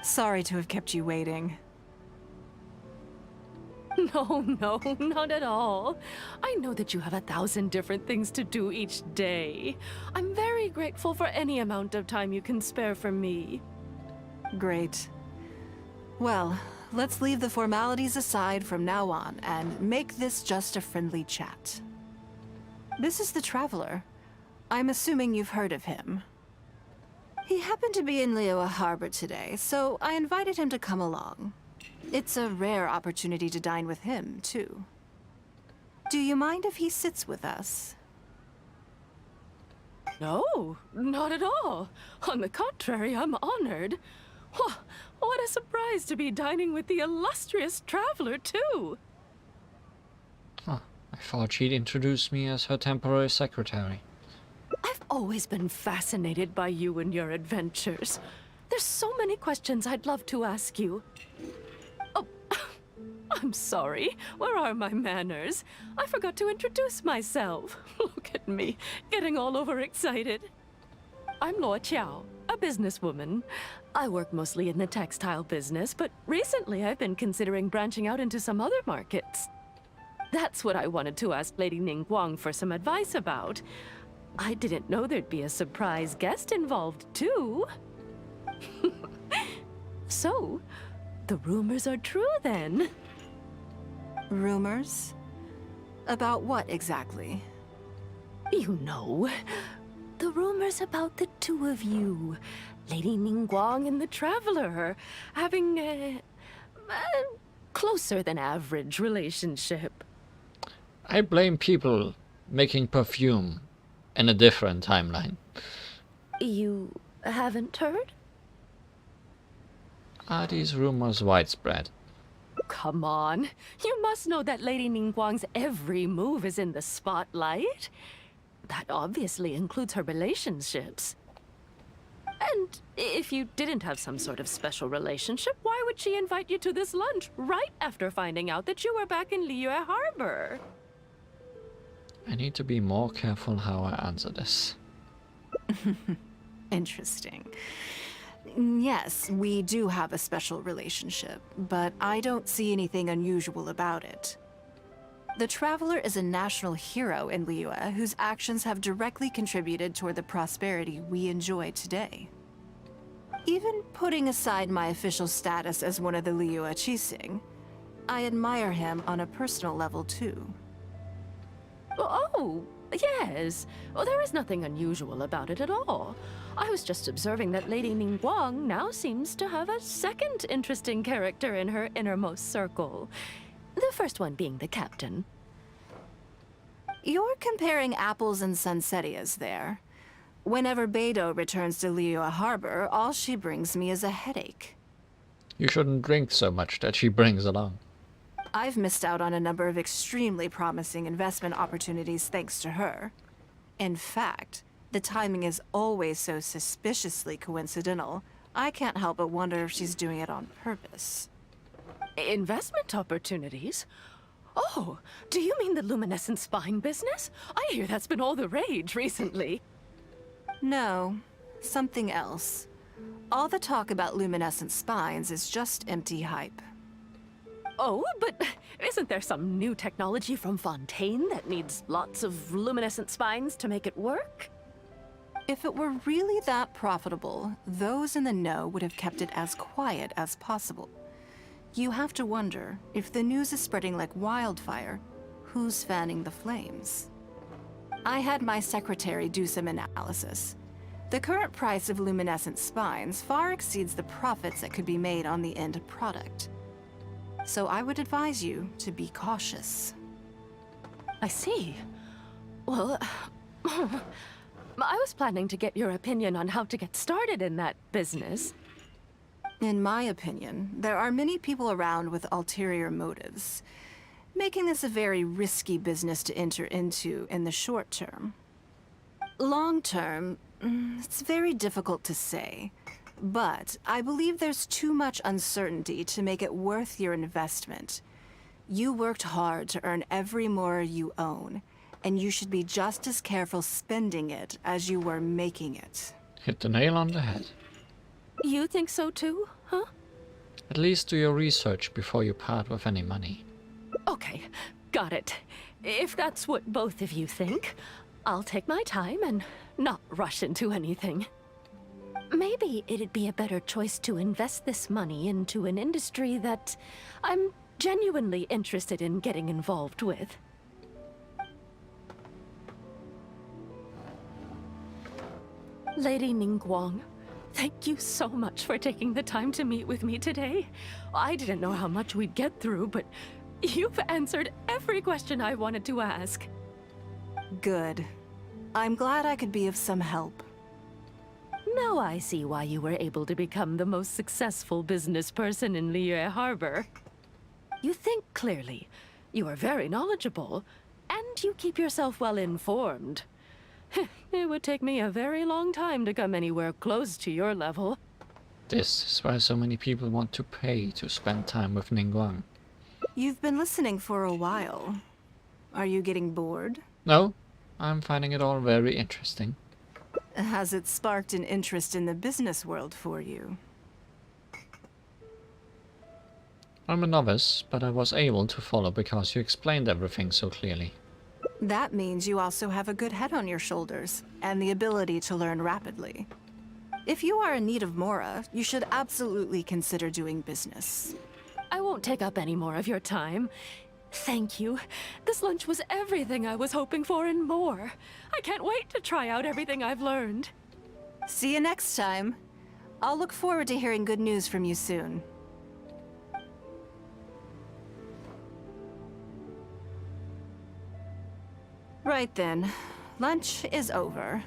M: Sorry to have kept you waiting.
V: No, not at all. I know that you have 1,000 different things to do each day. I'm very grateful for any amount of time you can spare for me.
M: Great. Well, let's leave the formalities aside from now on and make this just a friendly chat. This is the Traveler. I'm assuming you've heard of him. He happened to be in Liyue Harbor today, so I invited him to come along. It's a rare opportunity to dine with him, too. Do you mind if he sits with us?
V: No, not at all. On the contrary, I'm honored. What a surprise to be dining with the illustrious Traveler, too.
A: Huh. I thought she'd introduce me as her temporary secretary.
V: I've always been fascinated by you and your adventures. There's so many questions I'd love to ask you. Oh, I'm sorry. Where are my manners? I forgot to introduce myself. Look at me, getting all overexcited. I'm Luo Qiao, a businesswoman. I work mostly in the textile business, but recently I've been considering branching out into some other markets. That's what I wanted to ask Lady Ningguang for some advice about. I didn't know there'd be a surprise guest involved, too. So, the rumors are true, then?
M: Rumors? About what, exactly?
V: You know, the rumors about the two of you, Lady Ningguang and the Traveler, having a closer than average relationship.
A: I blame people making perfume in a different timeline.
V: You haven't heard?
A: Are these rumors widespread?
V: Come on. You must know that Lady Ningguang's every move is in the spotlight. That obviously includes her relationships. And if you didn't have some sort of special relationship, why would she invite you to this lunch right after finding out that you were back in Liyue Harbor?
A: I need to be more careful how I answer this.
M: Interesting. Yes, we do have a special relationship, but I don't see anything unusual about it. The Traveler is a national hero in Liyue whose actions have directly contributed toward the prosperity we enjoy today. Even putting aside my official status as one of the Liyue Qixing, I admire him on a personal level too.
V: Oh, yes. Well, there is nothing unusual about it at all. I was just observing that Lady Ningguang now seems to have a second interesting character in her innermost circle. The first one being the captain.
M: You're comparing apples and sunsettias there. Whenever Beidou returns to Liyue Harbor, all she brings me is a headache.
A: You shouldn't drink so much that she brings along.
M: I've missed out on a number of extremely promising investment opportunities thanks to her. In fact, the timing is always so suspiciously coincidental, I can't help but wonder if she's doing it on purpose.
V: Investment opportunities? Oh, do you mean the luminescent spine business? I hear that's been all the rage recently.
M: No, something else. All the talk about luminescent spines is just empty hype.
V: Oh, but isn't there some new technology from Fontaine that needs lots of luminescent spines to make it work?
M: If it were really that profitable, those in the know would have kept it as quiet as possible. You have to wonder, if the news is spreading like wildfire, who's fanning the flames? I had my secretary do some analysis. The current price of luminescent spines far exceeds the profits that could be made on the end product. so I would advise you to be cautious.
V: I see. Well, I was planning to get your opinion on how to get started in that business.
M: In my opinion, there are many people around with ulterior motives, making this a very risky business to enter into in the short term. Long term, it's very difficult to say, but I believe there's too much uncertainty to make it worth your investment. You worked hard to earn every mora you own, and you should be just as careful spending it as you were making it.
A: Hit the nail on the head.
V: You think so too, huh?
A: At least do your research before you part with any money.
V: Okay, got it. If that's what both of you think, I'll take my time and not rush into anything. Maybe it'd be a better choice to invest this money into an industry that I'm genuinely interested in getting involved with. Lady Ningguang, thank you so much for taking the time to meet with me today. I didn't know how much we'd get through, but you've answered every question I wanted to ask.
M: Good. I'm glad I could be of some help.
V: Now I see why you were able to become the most successful business person in Liyue Harbor. You think clearly, you are very knowledgeable, and you keep yourself well informed. It would take me a very long time to come anywhere close to your level.
A: This is why so many people want to pay to spend time with Ningguang.
M: You've been listening for a while. Are you getting bored?
A: No, I'm finding it all very interesting.
M: Has it sparked an interest in the business world for you?
A: I'm a novice, but I was able to follow because you explained everything so clearly.
M: That means you also have a good head on your shoulders, and the ability to learn rapidly. If you are in need of mora, you should absolutely consider doing business.
V: I won't take up any more of your time. Thank you. This lunch was everything I was hoping for and more. I can't wait to try out everything I've learned.
M: See you next time. I'll look forward to hearing good news from you soon. Right then. Lunch is over.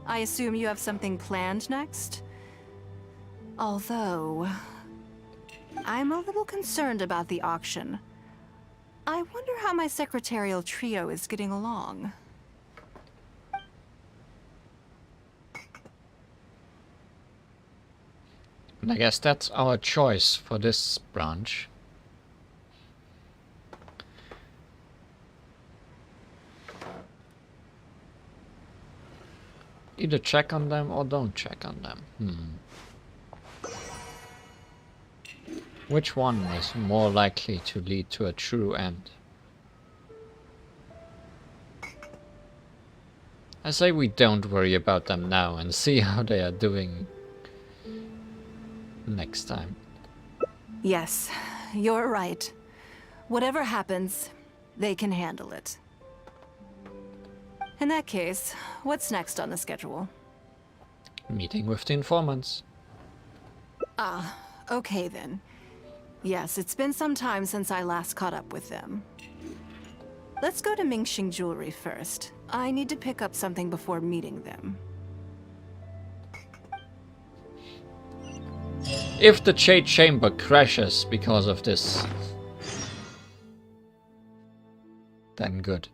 M: I assume you have something planned next? Although, I'm a little concerned about the auction. I wonder how my secretarial trio is getting along.
A: And I guess that's our choice for this branch. Either check on them or don't check on them. Which one is more likely to lead to a true end? I say we don't worry about them now and see how they are doing next time.
M: Yes, you're right. Whatever happens, they can handle it. In that case, what's next on the schedule?
A: Meeting with the informants.
M: Ah, okay then. Yes, it's been some time since I last caught up with them. Let's go to Mingxing Jewelry first. I need to pick up something before meeting them.
A: If the Jade Chamber crashes because of this, then good.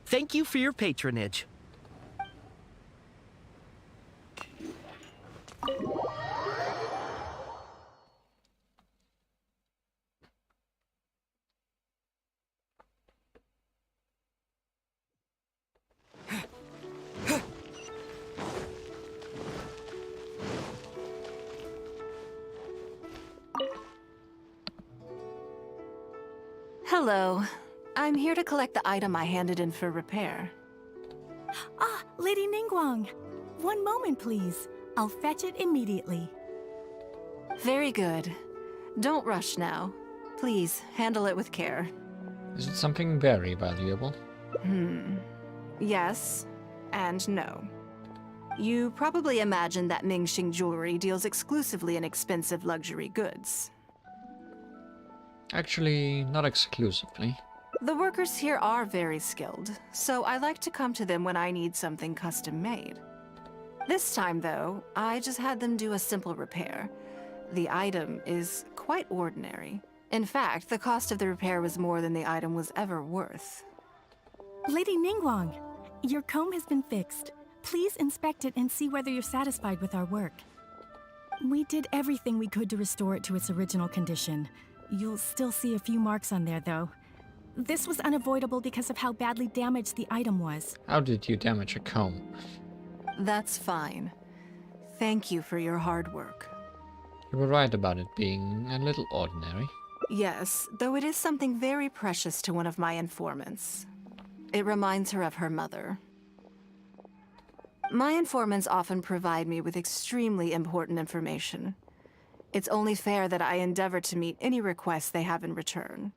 U: Thank you for your patronage.
M: Hello. I'm here to collect the item I handed in for repair.
Q: Ah, Lady Ningguang. One moment, please. I'll fetch it immediately.
M: Very good. Don't rush now. Please, handle it with care.
A: Is it something very valuable?
M: Yes, and no. You probably imagine that Mingxing Jewelry deals exclusively in expensive luxury goods.
A: Actually, not exclusively.
M: The workers here are very skilled, so I like to come to them when I need something custom made. This time, though, I just had them do a simple repair. The item is quite ordinary. In fact, the cost of the repair was more than the item was ever worth.
Q: Lady Ningguang, your comb has been fixed. Please inspect it and see whether you're satisfied with our work. We did everything we could to restore it to its original condition. You'll still see a few marks on there, though. This was unavoidable because of how badly damaged the item was.
A: How did you damage a comb?
M: That's fine. Thank you for your hard work.
A: You were right about it being a little ordinary.
M: Yes, though it is something very precious to one of my informants. It reminds her of her mother. My informants often provide me with extremely important information. It's only fair that I endeavor to meet any requests they have in return.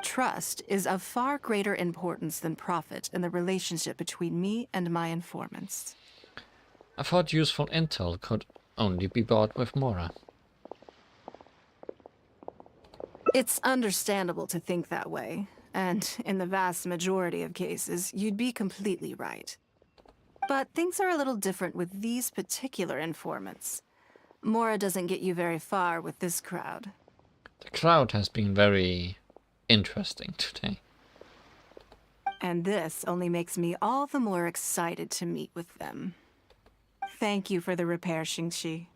M: Trust is of far greater importance than profit in the relationship between me and my informants.
A: I thought useful intel could only be bought with Mora.
M: It's understandable to think that way, and in the vast majority of cases, you'd be completely right. But things are a little different with these particular informants. Mora doesn't get you very far with this crowd.
A: The crowd has been very interesting today.
M: And this only makes me all the more excited to meet with them. Thank you for the repair, Xingqi.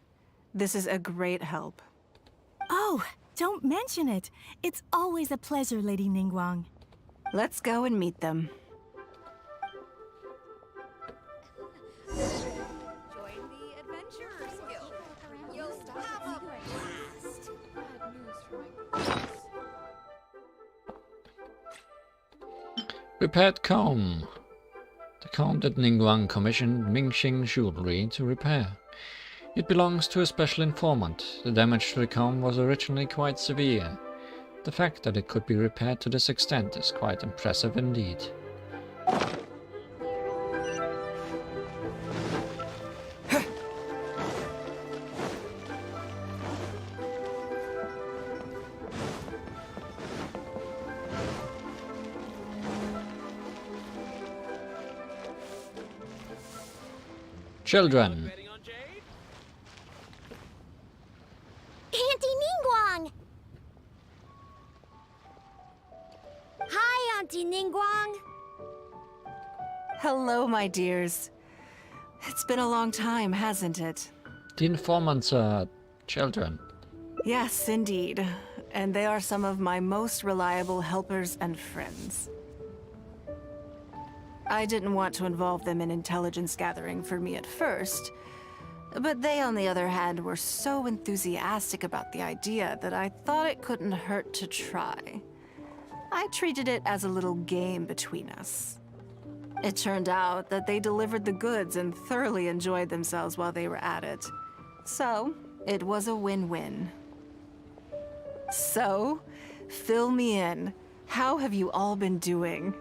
M: This is a great help.
Q: Oh, don't mention it. It's always a pleasure, Lady Ningguang.
M: Let's go and meet them.
R: Join the Adventurers Guild. You'll have a blast. Bad news for my girls.
A: Repaired comb. The comb that Ningguang commissioned Mingxing Jewelry to repair. It belongs to a special informant. The damage to the comb was originally quite severe. The fact that it could be repaired to this extent is quite impressive indeed. Children.
C: Auntie Ningguang! Hi, Auntie Ningguang!
M: Hello, my dears. It's been a long time, hasn't it?
A: The informants are children.
M: Yes, indeed. And they are some of my most reliable helpers and friends. I didn't want to involve them in intelligence gathering for me at first, but they, on the other hand, were so enthusiastic about the idea that I thought it couldn't hurt to try. I treated it as a little game between us. It turned out that they delivered the goods and thoroughly enjoyed themselves while they were at it. So, it was a win-win. So, fill me in. How have you all been doing?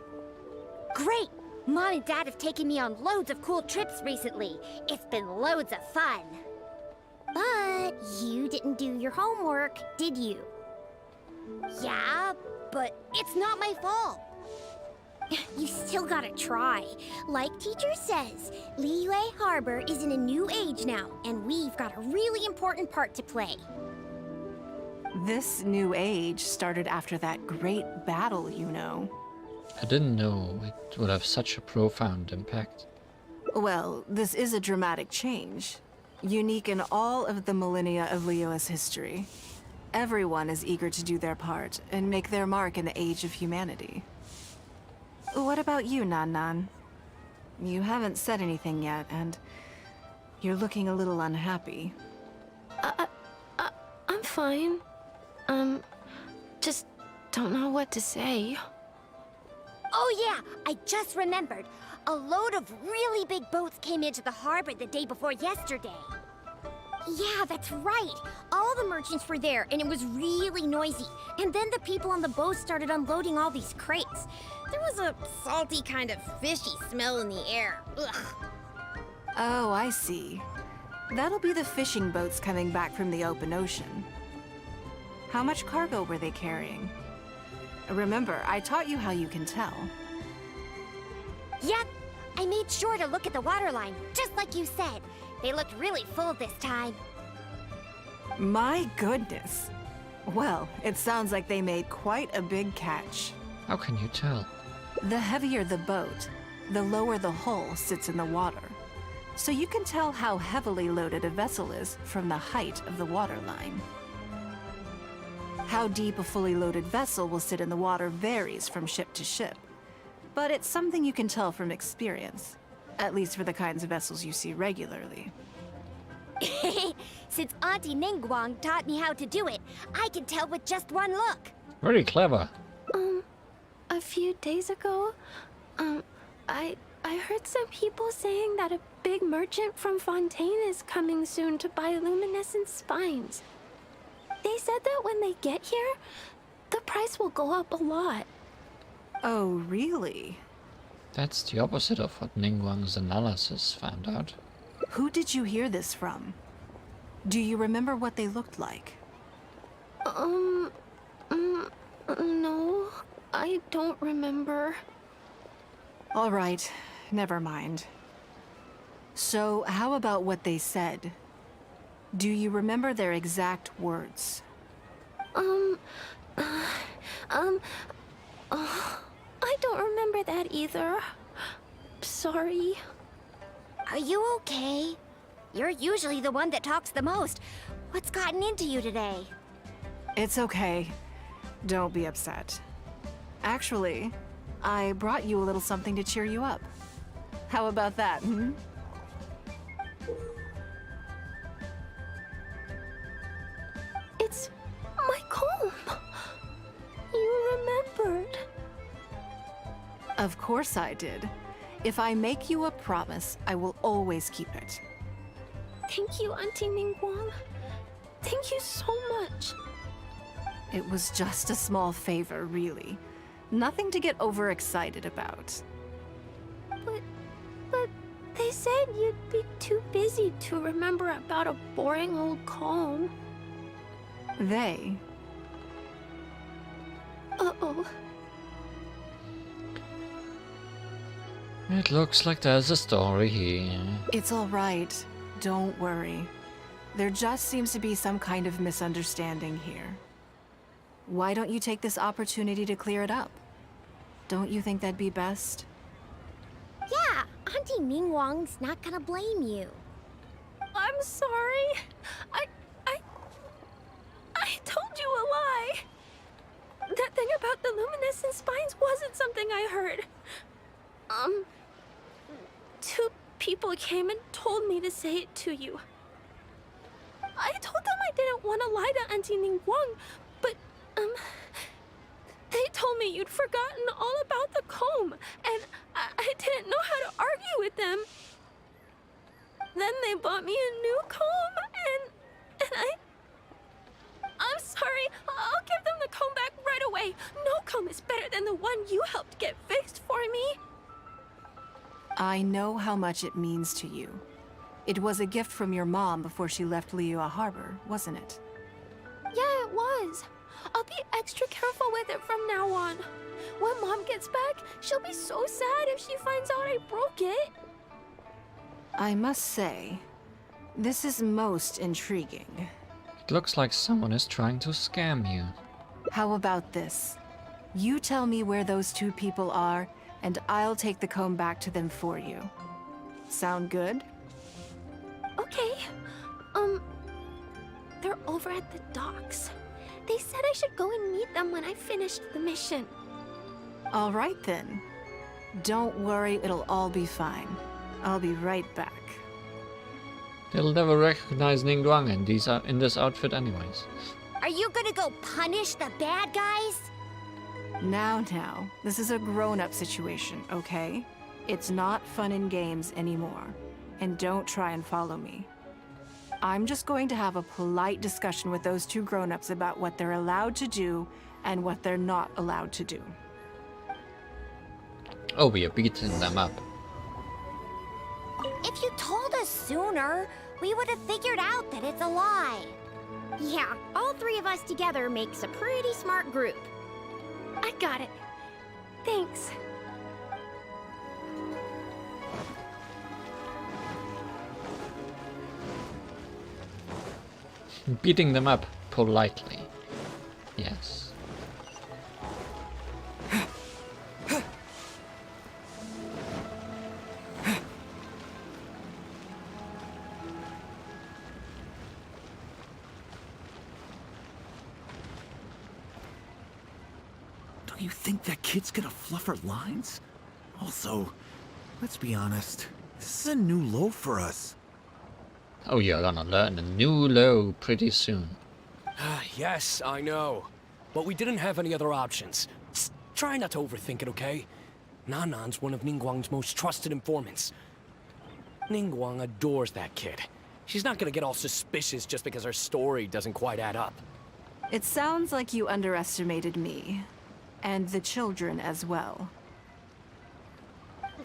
C: Great! Mom and Dad have taken me on loads of cool trips recently. It's been loads of fun. But you didn't do your homework, did you? Yeah, but it's not my fault. You still gotta try. Like teacher says, Liyue Harbor is in a new age now, and we've got a really important part to play.
M: This new age started after that great battle, you know.
A: I didn't know it would have such a profound impact.
M: Well, this is a dramatic change, unique in all of the millennia of Liyue's history. Everyone is eager to do their part and make their mark in the age of humanity. What about you, Nan? You haven't said anything yet, and you're looking a little unhappy.
P: I'm fine. Just don't know what to say.
C: Oh yeah, I just remembered. A load of really big boats came into the harbor the day before yesterday. Yeah, that's right.
E: all the merchants were there, and it was really noisy. And then the people on the boat started unloading all these crates. There was a salty kind of fishy smell in the air. Ugh.
M: Oh, I see. That'll be the fishing boats coming back from the open ocean. How much cargo were they carrying? Remember, I taught you how you can tell.
C: Yep, I made sure to look at the waterline, just like you said. They looked really full this time.
M: My goodness. Well, it sounds like they made quite a big catch.
A: How can you tell?
M: The heavier the boat, the lower the hull sits in the water. So you can tell how heavily loaded a vessel is from the height of the waterline. How deep a fully loaded vessel will sit in the water varies from ship to ship. But it's something you can tell from experience, at least for the kinds of vessels you see regularly.
C: Since Auntie Ningguang taught me how to do it, I can tell with just one look.
A: Very clever.
F: A few days ago, I heard some people saying that a big merchant from Fontaine is coming soon to buy luminescent spines. They said that when they get here, the price will go up a lot.
M: Oh, really?
A: That's the opposite of what Ningguang's analysis found out.
M: Who did you hear this from? Do you remember what they looked like?
F: No, I don't remember.
M: All right, never mind. So, how about what they said? Do you remember their exact words?
F: I don't remember that either. Sorry.
C: Are you okay? You're usually the one that talks the most. What's gotten into you today?
M: It's okay. Don't be upset. Actually, I brought you a little something to cheer you up. How about that, hmm?
F: It's my comb. You remembered.
M: Of course I did. If I make you a promise, I will always keep it.
F: Thank you, Auntie Ningguang. Thank you so much.
M: It was just a small favor, really. Nothing to get overexcited about.
F: But they said you'd be too busy to remember about a boring old comb.
M: They?
F: Uh-oh.
A: It looks like there's a story here.
M: It's all right. Don't worry. There just seems to be some kind of misunderstanding here. Why don't you take this opportunity to clear it up? Don't you think that'd be best?
E: Yeah, Auntie Ningguang's not gonna blame you.
F: I'm sorry. I told you a lie. That thing about the luminescent spines wasn't something I heard. Two people came and told me to say it to you. I told them I didn't want to lie to Auntie Ningguang, but, they told me you'd forgotten all about the comb, and I didn't know how to argue with them. Then they bought me a new comb, and I'm sorry, I'll give them the comb back right away. No comb is better than the one you helped get fixed for me.
M: I know how much it means to you. It was a gift from your mom before she left Liyue Harbor, wasn't it?
F: Yeah, it was. I'll be extra careful with it from now on. When Mom gets back, she'll be so sad if she finds out I broke it.
M: I must say, this is most intriguing.
A: It looks like someone is trying to scam you.
M: How about this? You tell me where those two people are, and I'll take the comb back to them for you. Sound good?
F: Okay. They're over at the docks. They said I should go and meet them when I finished the mission.
M: All right then. Don't worry, it'll all be fine. I'll be right back.
A: They'll never recognize Ningguang in this outfit anyways.
C: Are you gonna go punish the bad guys?
M: Now, this is a grown-up situation, okay? It's not fun and games anymore. And don't try and follow me. I'm just going to have a polite discussion with those two grown-ups about what they're allowed to do and what they're not allowed to do.
A: Oh, we are beating them up.
E: If you told us sooner, we would have figured out that it's a lie.
C: Yeah, all three of us together makes a pretty smart group.
F: I got it. Thanks.
A: Beating them up politely. Yes.
B: Do you think that kid's gonna fluff her lines? Also, let's be honest, this is a new low for us.
A: Oh, you're gonna learn a new low pretty soon.
I: Yes, I know. But we didn't have any other options. Just try not to overthink it, okay? Nanan's one of Ningguang's most trusted informants. Ningguang adores that kid. She's not gonna get all suspicious just because her story doesn't quite add up.
M: It sounds like you underestimated me. And the children as well.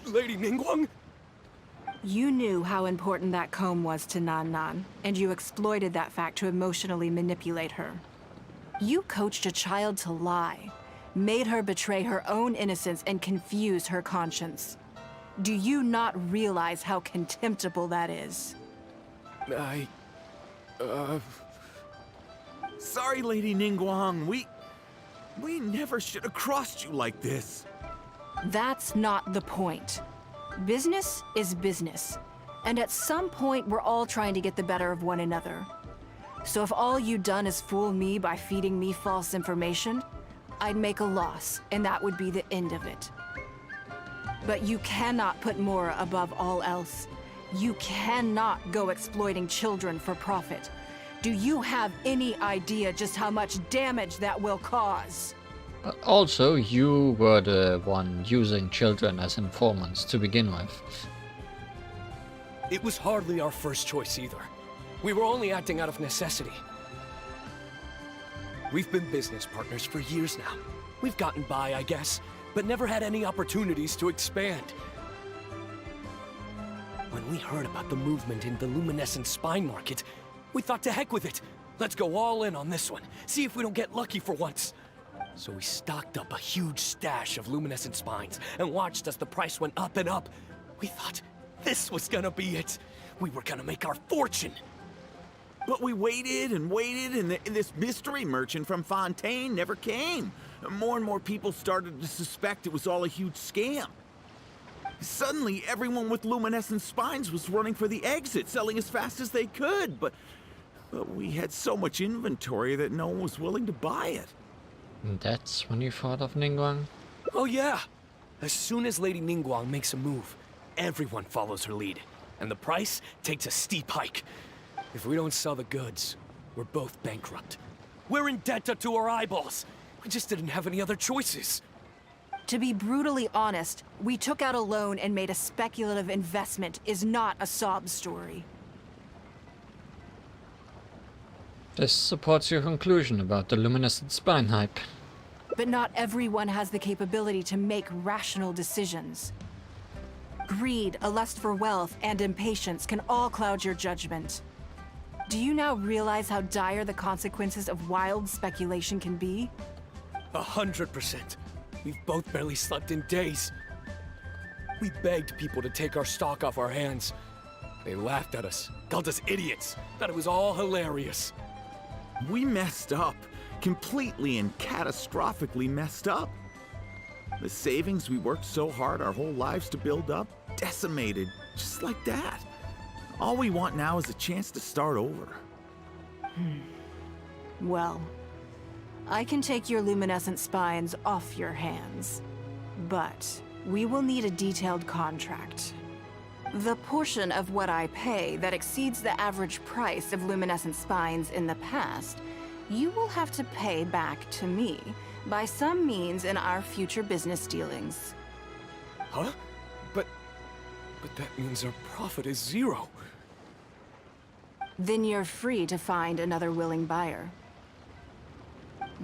I: Lady Ningguang?
M: You knew how important that comb was to Nan Nan, and you exploited that fact to emotionally manipulate her. You coached a child to lie, made her betray her own innocence and confuse her conscience. Do you not realize how contemptible that is?
B: Sorry, Lady Ningguang, we never should have crossed you like this.
M: That's not the point. Business is business, and at some point we're all trying to get the better of one another. So if all you've done is fool me by feeding me false information, I'd make a loss, and that would be the end of it. But you cannot put Mora above all else. You cannot go exploiting children for profit. Do you have any idea just how much damage that will cause?
A: But also, you were the one using children as informants to begin with.
I: It was hardly our first choice either. We were only acting out of necessity. We've been business partners for years now. We've gotten by, I guess, but never had any opportunities to expand. When we heard about the movement in the luminescent spine market, we thought to heck with it. Let's go all in on this one. See if we don't get lucky for once. So we stocked up a huge stash of luminescent spines and watched as the price went up and up. We thought this was gonna be it. We were gonna make our fortune.
B: But we waited and waited, and this mystery merchant from Fontaine never came. More and more people started to suspect it was all a huge scam. Suddenly, everyone with luminescent spines was running for the exit, selling as fast as they could, but we had so much inventory that no one was willing to buy it.
A: And that's when you thought of Ningguang?
I: Oh yeah! As soon as Lady Ningguang makes a move, everyone follows her lead, and the price takes a steep hike. If we don't sell the goods, we're both bankrupt. We're in debt up to our eyeballs. We just didn't have any other choices.
M: To be brutally honest, we took out a loan and made a speculative investment is not a sob story.
A: This supports your conclusion about the luminescent spine hype.
M: But not everyone has the capability to make rational decisions. Greed, a lust for wealth, and impatience can all cloud your judgment. Do you now realize how dire the consequences of wild speculation can be?
I: 100%. We've both barely slept in days. We begged people to take our stock off our hands. They laughed at us, called us idiots, thought it was all hilarious.
B: We messed up. Completely and catastrophically messed up. The savings we worked so hard our whole lives to build up, decimated, just like that. All we want now is a chance to start over.
M: Well, I can take your luminescent spines off your hands, but we will need a detailed contract. The portion of what I pay that exceeds the average price of luminescent spines in the past, you will have to pay back to me by some means in our future business dealings.
I: Huh? But that means our profit is zero.
M: then you're free to find another willing buyer.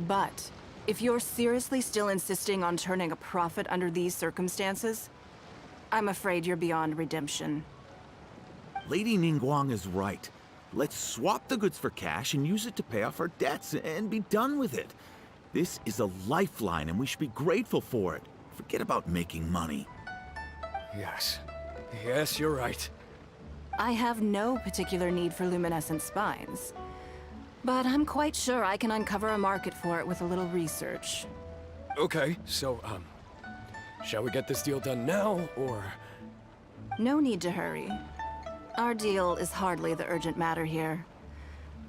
M: But if you're seriously still insisting on turning a profit under these circumstances, I'm afraid you're beyond redemption.
B: Lady Ningguang is right. Let's swap the goods for cash and use it to pay off our debts and be done with it. This is a lifeline and we should be grateful for it. Forget about making money.
I: Yes. Yes, you're right.
M: I have no particular need for luminescent spines, but I'm quite sure I can uncover a market for it with a little research.
I: Okay, so, shall we get this deal done now, or...?
M: No need to hurry. Our deal is hardly the urgent matter here.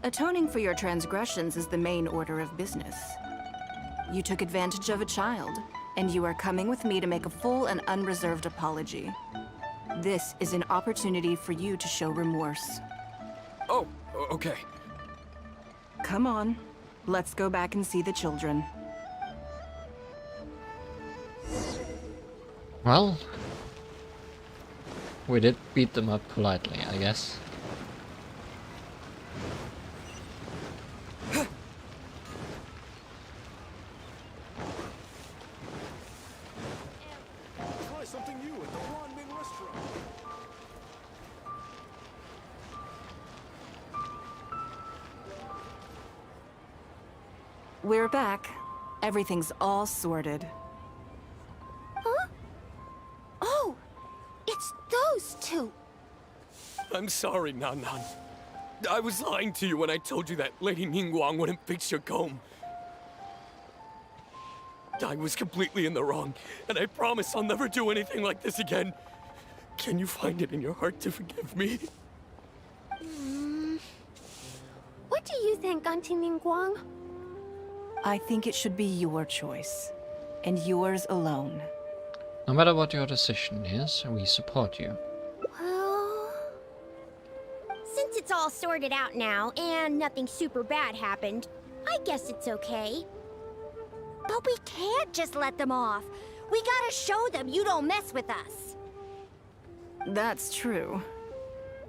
M: Atoning for your transgressions is the main order of business. You took advantage of a child, and you are coming with me to make a full and unreserved apology. This is an opportunity for you to show remorse.
I: Oh, okay.
M: Come on, let's go back and see the children.
A: Well, we did beat them up politely, I guess.
S: Try something new at the Wan Ming restaurant.
M: We're back. Everything's all sorted.
C: Huh? Oh, it's those two.
I: I'm sorry, Nan Nan. I was lying to you when I told you that Lady Ningguang wouldn't fix your comb. I was completely in the wrong, and I promise I'll never do anything like this again. Can you find it in your heart to forgive me?
F: What do you think, Auntie Ningguang?
M: I think it should be your choice, and yours alone.
A: No matter what your decision is, we support you.
E: Well, since it's all sorted out now and nothing super bad happened, I guess it's okay. But we can't just let them off. We gotta show them you don't mess with us.
M: That's true.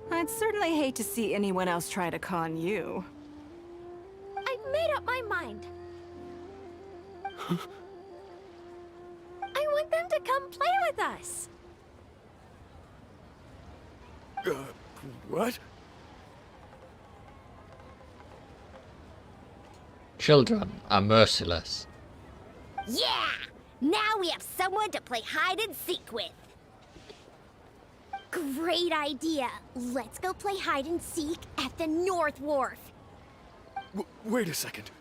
M: I'd certainly hate to see anyone else try to con you.
F: I've made up my mind. I want them to come play with us.
I: What?
A: Children are merciless.
E: Yeah! Now we have someone to play hide and seek with. Great idea. Let's go play hide and seek at the North Wharf.
I: Wait a second.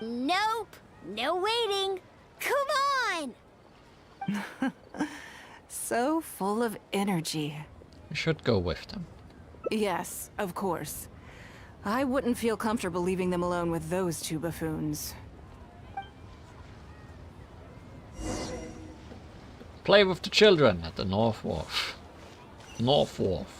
E: Nope. No waiting. Come on!
M: So full of energy.
A: We should go with them.
M: Yes, of course. I wouldn't feel comfortable leaving them alone with those two buffoons.
A: Play with the children at the North Wharf. North Wharf.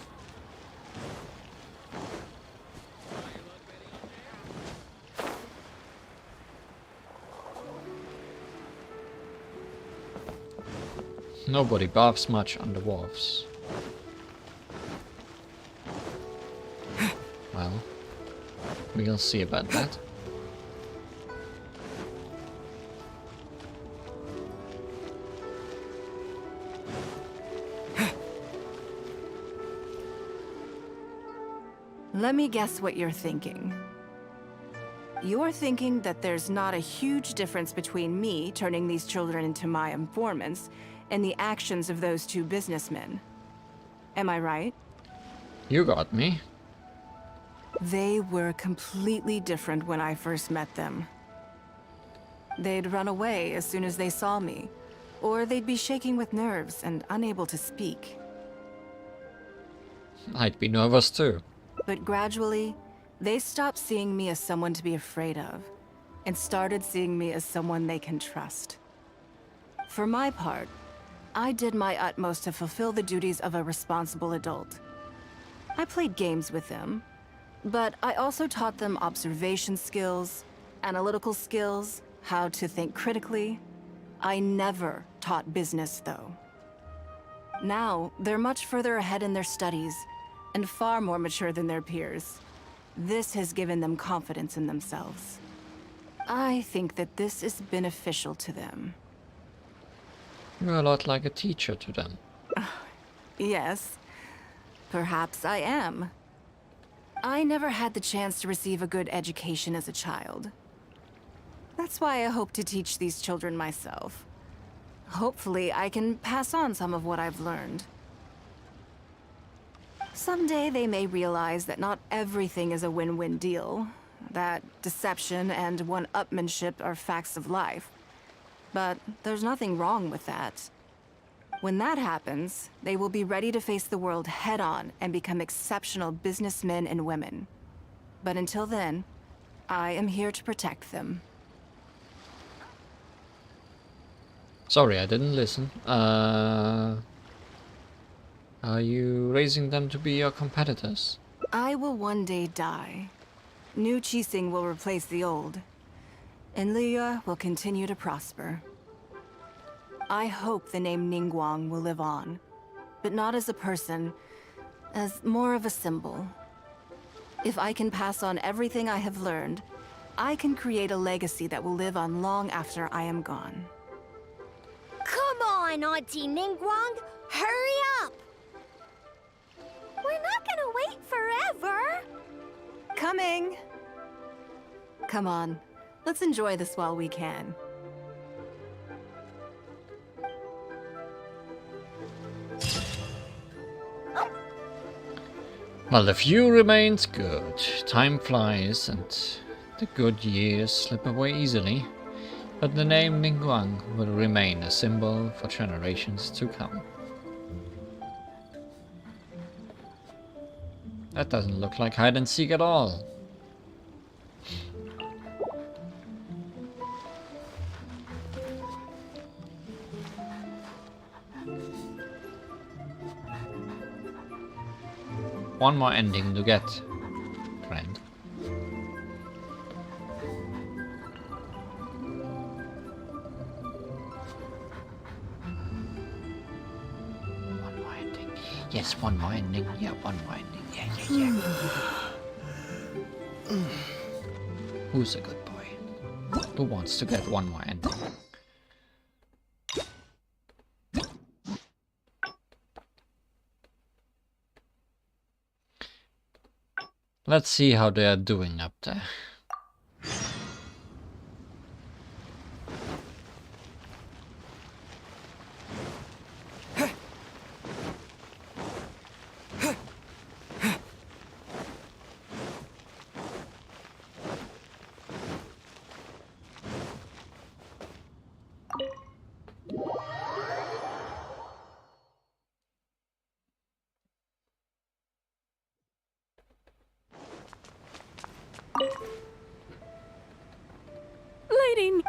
A: Nobody barfs much on the wharfs. Well, we'll see about that.
M: Let me guess what you're thinking. You're thinking that there's not a huge difference between me turning these children into my informants and the actions of those two businessmen. Am I right?
A: You got me.
M: They were completely different when I first met them. They'd run away as soon as they saw me, or they'd be shaking with nerves and unable to speak.
A: I'd be nervous too.
M: But gradually, they stopped seeing me as someone to be afraid of, and started seeing me as someone they can trust. For my part, I did my utmost to fulfill the duties of a responsible adult. I played games with them, but I also taught them observation skills, analytical skills, how to think critically. I never taught business, though. Now, they're much further ahead in their studies, and far more mature than their peers. This has given them confidence in themselves. I think that this is beneficial to them.
A: You're a lot like a teacher to them.
M: Yes, perhaps I am. I never had the chance to receive a good education as a child. That's why I hope to teach these children myself. Hopefully, I can pass on some of what I've learned. Someday they may realize that not everything is a win-win deal, that deception and one-upmanship are facts of life. But there's nothing wrong with that. When that happens, they will be ready to face the world head-on and become exceptional businessmen and women. But until then, I am here to protect them.
A: Sorry, I didn't listen. Are you raising them to be your competitors?
M: I will one day die. New Qixing will replace the old, and Liyue will continue to prosper. I hope the name Ningguang will live on, but not as a person, as more of a symbol. If I can pass on everything I have learned, I can create a legacy that will live on long after I am gone.
E: Come on, Auntie Ningguang! Hurry up! We're not gonna wait forever!
M: Coming! Come on, let's enjoy this while we can.
A: Well, the view remains good. Time flies and the good years slip away easily. But the name Ningguang will remain a symbol for generations to come. That doesn't look like hide and seek at all. One more ending to get, friend. One more ending. Yes, one more ending. Yeah, one more ending. Yeah. Who's a good boy? Who wants to get one more ending? Let's see how they are doing up there.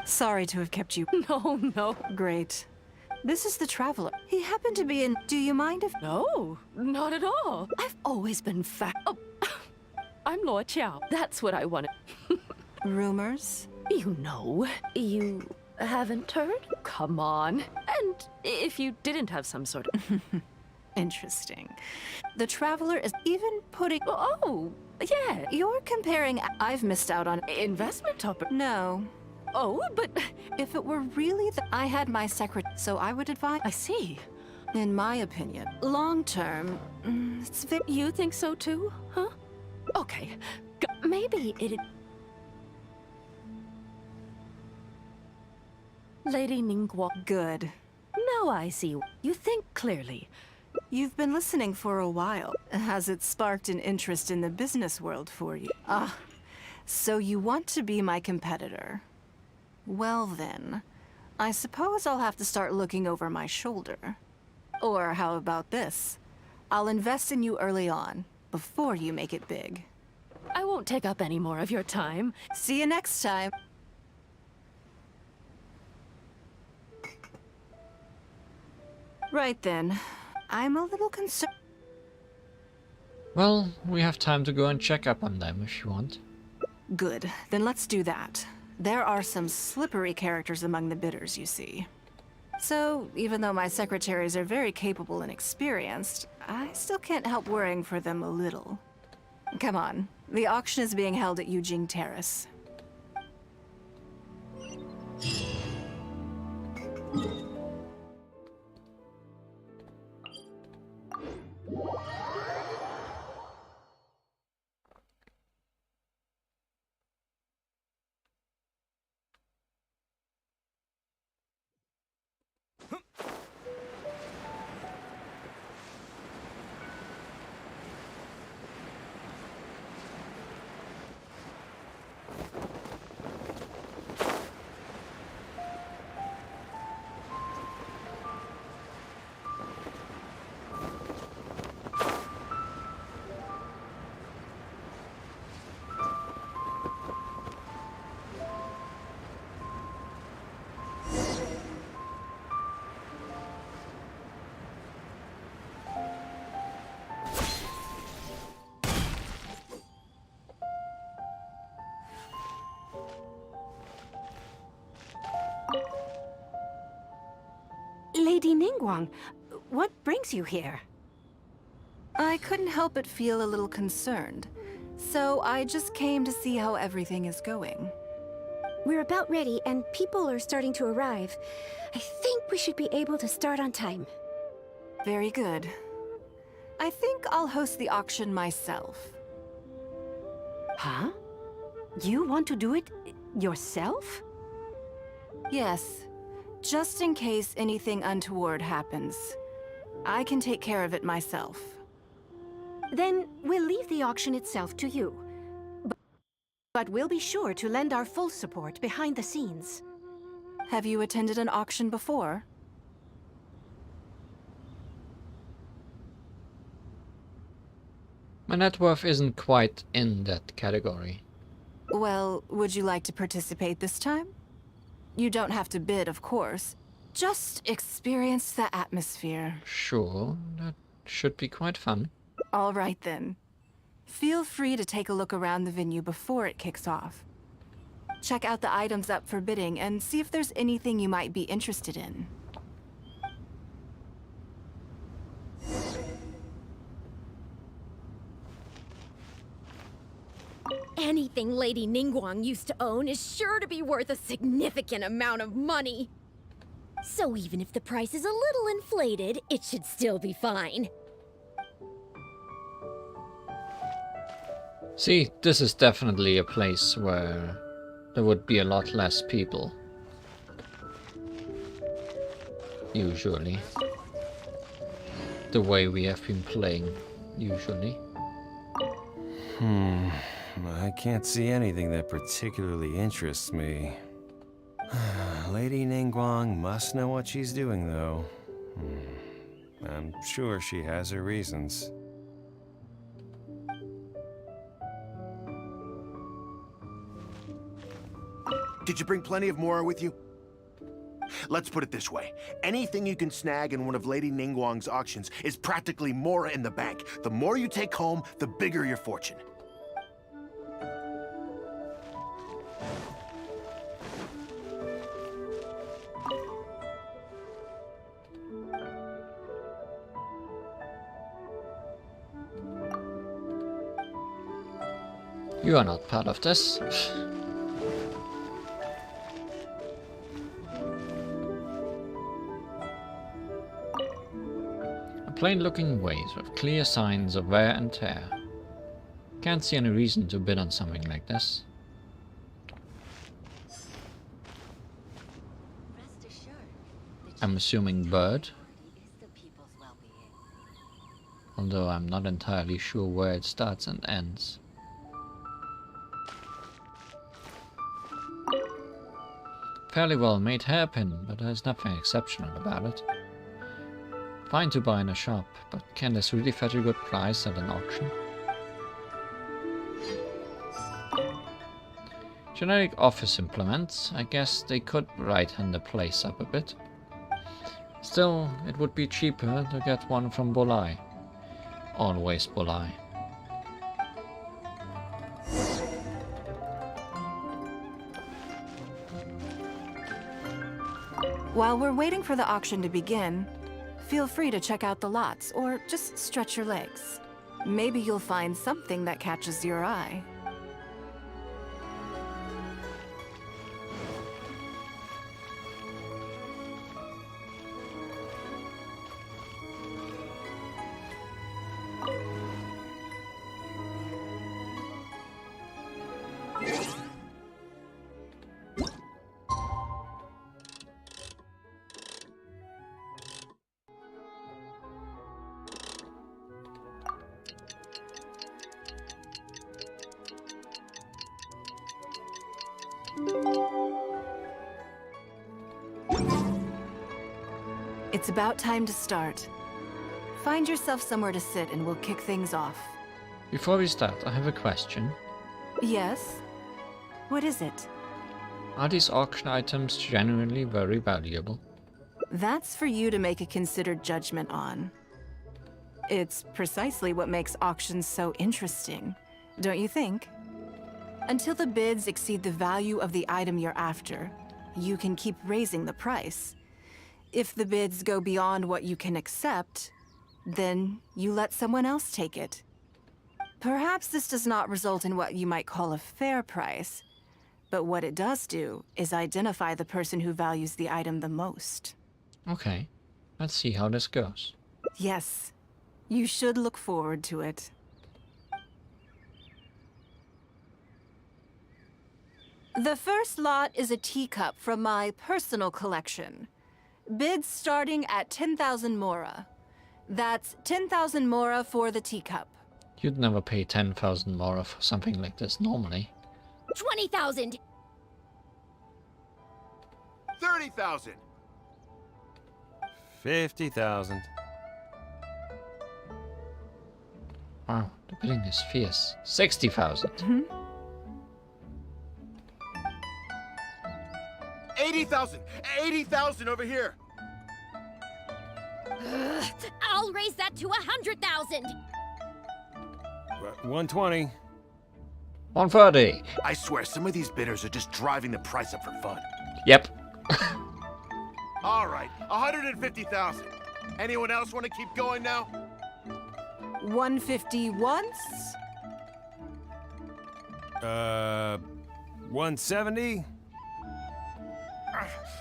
M: Sorry to have kept you.
V: No.
M: Great. This is the Traveler. He happened to be in... Do you mind if...
V: No, not at all. I've always been Oh, I'm Lord Qiao. That's what I wanted.
M: Rumors?
V: You know. You haven't heard? Come on. And if you didn't have some sort of...
M: Interesting. The Traveler is even putting...
V: Oh, yeah.
M: You're comparing... I've missed out on...
V: Investment opportunity.
M: No.
V: Oh, but
M: if it were really I had my secretary, so I would advise...
V: I see.
M: In my opinion, long term, it's very...
V: You think so too, huh? Okay, maybe it... Lady Ningguang.
M: Good.
V: Now I see. You think clearly.
M: You've been listening for a while. Has it sparked an interest in the business world for you? Ah, so you want to be my competitor. Well then, I suppose I'll have to start looking over my shoulder. Or how about this? I'll invest in you early on, before you make it big.
V: I won't take up any more of your time.
M: See you next time. Right then. I'm a little concerned.
A: Well, we have time to go and check up on them if you want.
M: Good. Then let's do that. There are some slippery characters among the bidders, you see. So, even though my secretaries are very capable and experienced, I still can't help worrying for them a little. Come on, the auction is being held at Eugene Terrace.
N: Lady Ningguang, what brings you here?
M: I couldn't help but feel a little concerned, so I just came to see how everything is going.
E: We're about ready, and people are starting to arrive. I think we should be able to start on time.
M: Very good. I think I'll host the auction myself.
N: Huh? You want to do it yourself?
M: Yes, just in case anything untoward happens. I can take care of it myself.
N: Then we'll leave the auction itself to you. But we'll be sure to lend our full support behind the scenes.
M: Have you attended an auction before?
A: My net worth isn't quite in that category.
M: Well, would you like to participate this time? You don't have to bid, of course. Just experience the atmosphere.
A: Sure, that should be quite fun.
M: All right then. Feel free to take a look around the venue before it kicks off. Check out the items up for bidding and see if there's anything you might be interested in.
E: Anything Lady Ningguang used to own is sure to be worth a significant amount of money. So even if the price is a little inflated, it should still be fine.
A: See, this is definitely a place where there would be a lot less people. Usually. The way we have been playing, usually.
H: I can't see anything that particularly interests me. Lady Ningguang must know what she's doing, though. I'm sure she has her reasons.
S: Did you bring plenty of Mora with you? Let's put it this way. Anything you can snag in one of Lady Ningguang's auctions is practically Mora in the bank. The more you take home, the bigger your fortune.
A: You are not part of this. A plain-looking ways with clear signs of wear and tear. Can't see any reason to bid on something like this. I'm assuming bird. Although I'm not entirely sure where it starts and ends. Fairly well made hairpin, but there's nothing exceptional about it. Fine to buy in a shop, but can this really fetch a good price at an auction? Generic office implements, I guess they could brighten the place up a bit. Still, it would be cheaper to get one from Bolai. Always Bolai.
M: While we're waiting for the auction to begin, feel free to check out the lots or just stretch your legs. Maybe you'll find something that catches your eye. It's about time to start. Find yourself somewhere to sit and we'll kick things off.
A: Before we start, I have a question.
M: Yes? What is it?
A: Are these auction items genuinely very valuable?
M: That's for you to make a considered judgment on. It's precisely what makes auctions so interesting, don't you think? Until the bids exceed the value of the item you're after, you can keep raising the price. If the bids go beyond what you can accept, then you let someone else take it. Perhaps this does not result in what you might call a fair price, but what it does do is identify the person who values the item the most.
A: Okay, let's see how this goes.
M: Yes, you should look forward to it. The first lot is a teacup from my personal collection. Bids starting at 10,000 mora. That's 10,000 mora for the teacup.
A: You'd never pay 10,000 mora for something like this normally.
E: 20,000.
S: 30,000.
H: 50,000.
A: Wow, the bidding is fierce. 60,000.
S: 80,000. 80,000 over here.
E: I'll raise that to 100,000.
H: 120.
A: 130.
S: I swear, some of these bidders are just driving the price up for fun.
A: Yep.
S: All right, 150,000. Anyone else want to keep going now?
M: 150 once?
H: 170?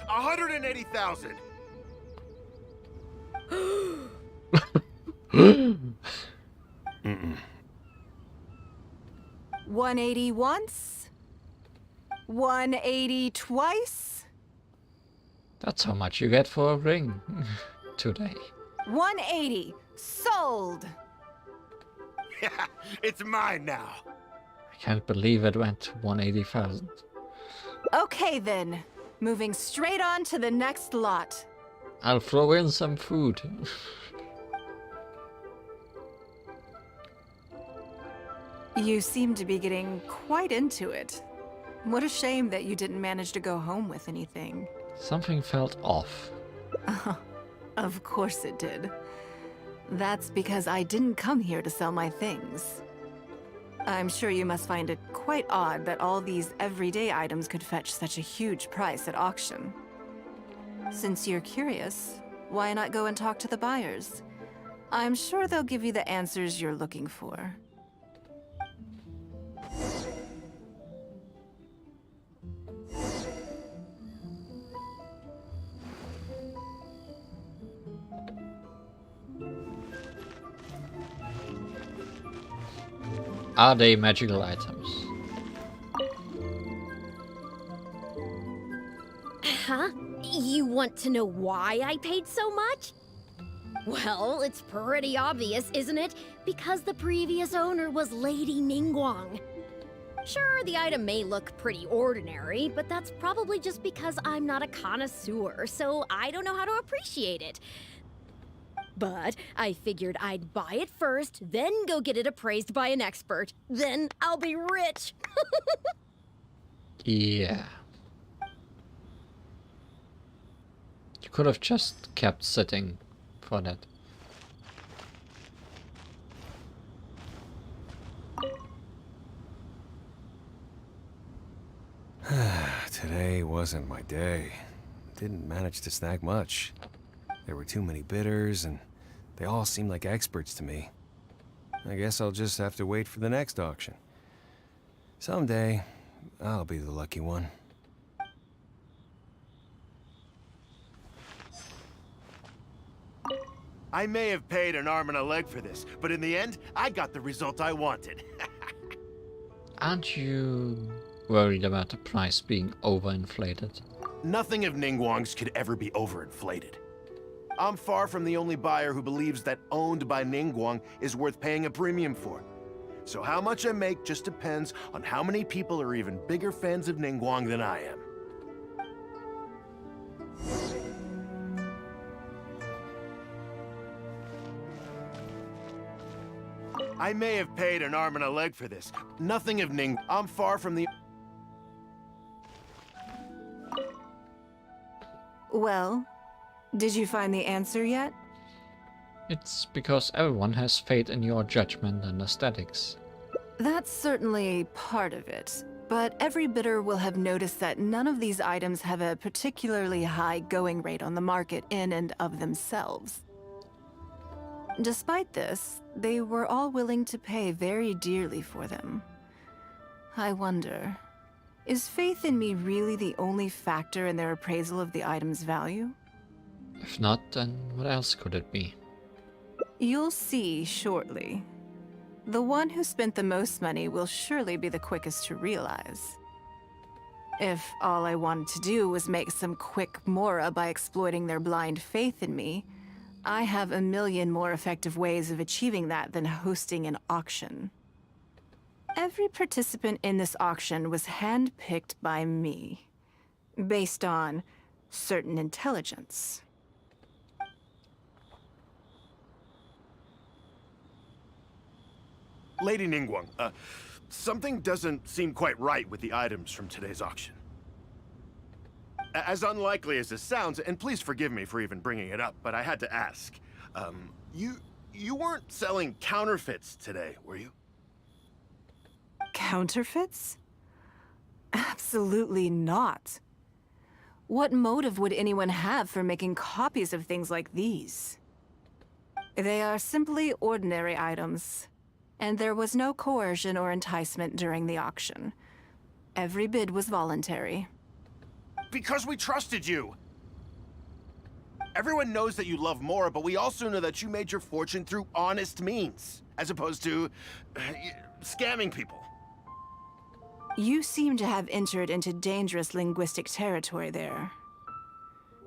S: 180,000.
H: Mm-mm.
M: 180 once? 180 twice?
A: That's how much you get for a ring today.
M: 180. Sold!
S: Yeah, it's mine now.
A: I can't believe it went to 180,000.
M: Okay then. Moving straight on to the next lot.
A: I'll throw in some food.
M: You seem to be getting quite into it. What a shame that you didn't manage to go home with anything.
A: Something felt off.
M: Of course it did. That's because I didn't come here to sell my things. I'm sure you must find it quite odd that all these everyday items could fetch such a huge price at auction. Since you're curious, why not go and talk to the buyers? I'm sure they'll give you the answers you're looking for.
A: Are they magical items?
E: Huh? You want to know why I paid so much? Well, it's pretty obvious, isn't it? Because the previous owner was Lady Ningguang. Sure, the item may look pretty ordinary, but that's probably just because I'm not a connoisseur, so I don't know how to appreciate it. But I figured I'd buy it first, then go get it appraised by an expert. Then I'll be rich.
A: Yeah. You could have just kept sitting for that.
H: Today wasn't my day. didn't manage to snag much. There were too many bidders, and they all seemed like experts to me. I guess I'll just have to wait for the next auction. Someday, I'll be the lucky one.
S: I may have paid an arm and a leg for this, but in the end, I got the result I wanted.
A: Aren't you worried about the price being overinflated?
S: Nothing of Ningguang's could ever be overinflated. I'm far from the only buyer who believes that owned by Ningguang is worth paying a premium for. So how much I make just depends on how many people are even bigger fans of Ningguang than I am. I may have paid an arm and a leg for this. Nothing of Ning. I'm far from the...
M: Well, did you find the answer yet?
A: It's because everyone has faith in your judgment and aesthetics.
M: That's certainly part of it, but every bidder will have noticed that none of these items have a particularly high going rate on the market in and of themselves. Despite this, they were all willing to pay very dearly for them. I wonder, is faith in me really the only factor in their appraisal of the item's value?
A: If not, then what else could it be?
M: You'll see shortly. The one who spent the most money will surely be the quickest to realize. If all I wanted to do was make some quick mora by exploiting their blind faith in me, I have a million more effective ways of achieving that than hosting an auction. Every participant in this auction was handpicked by me, based on certain intelligence.
S: Lady Ningguang, something doesn't seem quite right with the items from today's auction. As unlikely as this sounds, and please forgive me for even bringing it up, but I had to ask. You weren't selling counterfeits today, were you?
M: Counterfeits? Absolutely not. What motive would anyone have for making copies of things like these? They are simply ordinary items, and there was no coercion or enticement during the auction. Every bid was voluntary.
S: Because we trusted you! Everyone knows that you love Mora, but we also know that you made your fortune through honest means, as opposed to scamming people.
M: You seem to have entered into dangerous linguistic territory there.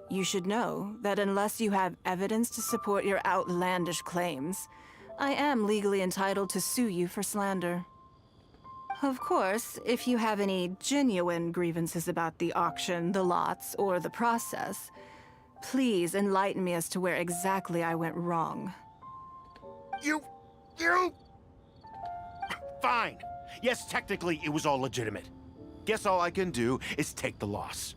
M: You should know that unless you have evidence to support your outlandish claims, I am legally entitled to sue you for slander. Of course, if you have any genuine grievances about the auction, the lots, or the process, please enlighten me as to where exactly I went wrong.
S: You... Fine. Yes, technically, it was all legitimate. Guess all I can do is take the loss.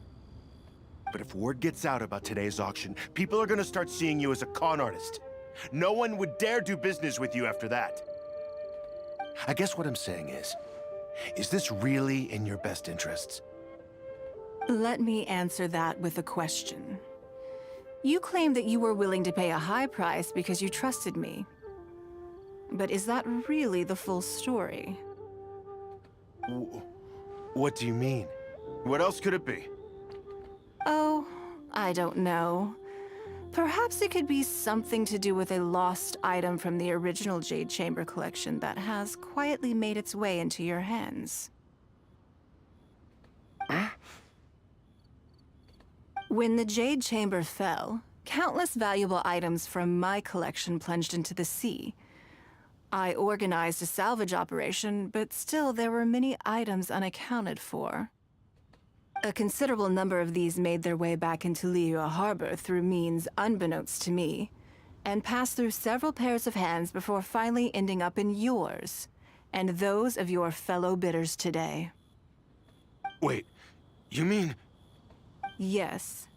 S: But if word gets out about today's auction, people are gonna start seeing you as a con artist. No one would dare do business with you after that. I guess what I'm saying is this really in your best interests?
M: Let me answer that with a question. You claim that you were willing to pay a high price because you trusted me. But is that really the full story?
S: What do you mean? What else could it be?
M: Oh, I don't know. Perhaps it could be something to do with a lost item from the original Jade Chamber collection that has quietly made its way into your hands. When the Jade Chamber fell, countless valuable items from my collection plunged into the sea. I organized a salvage operation, but still there were many items unaccounted for. A considerable number of these made their way back into Liyue Harbor through means unbeknownst to me, and passed through several pairs of hands before finally ending up in yours, and those of your fellow bidders today.
S: Wait, you mean...
M: Yes.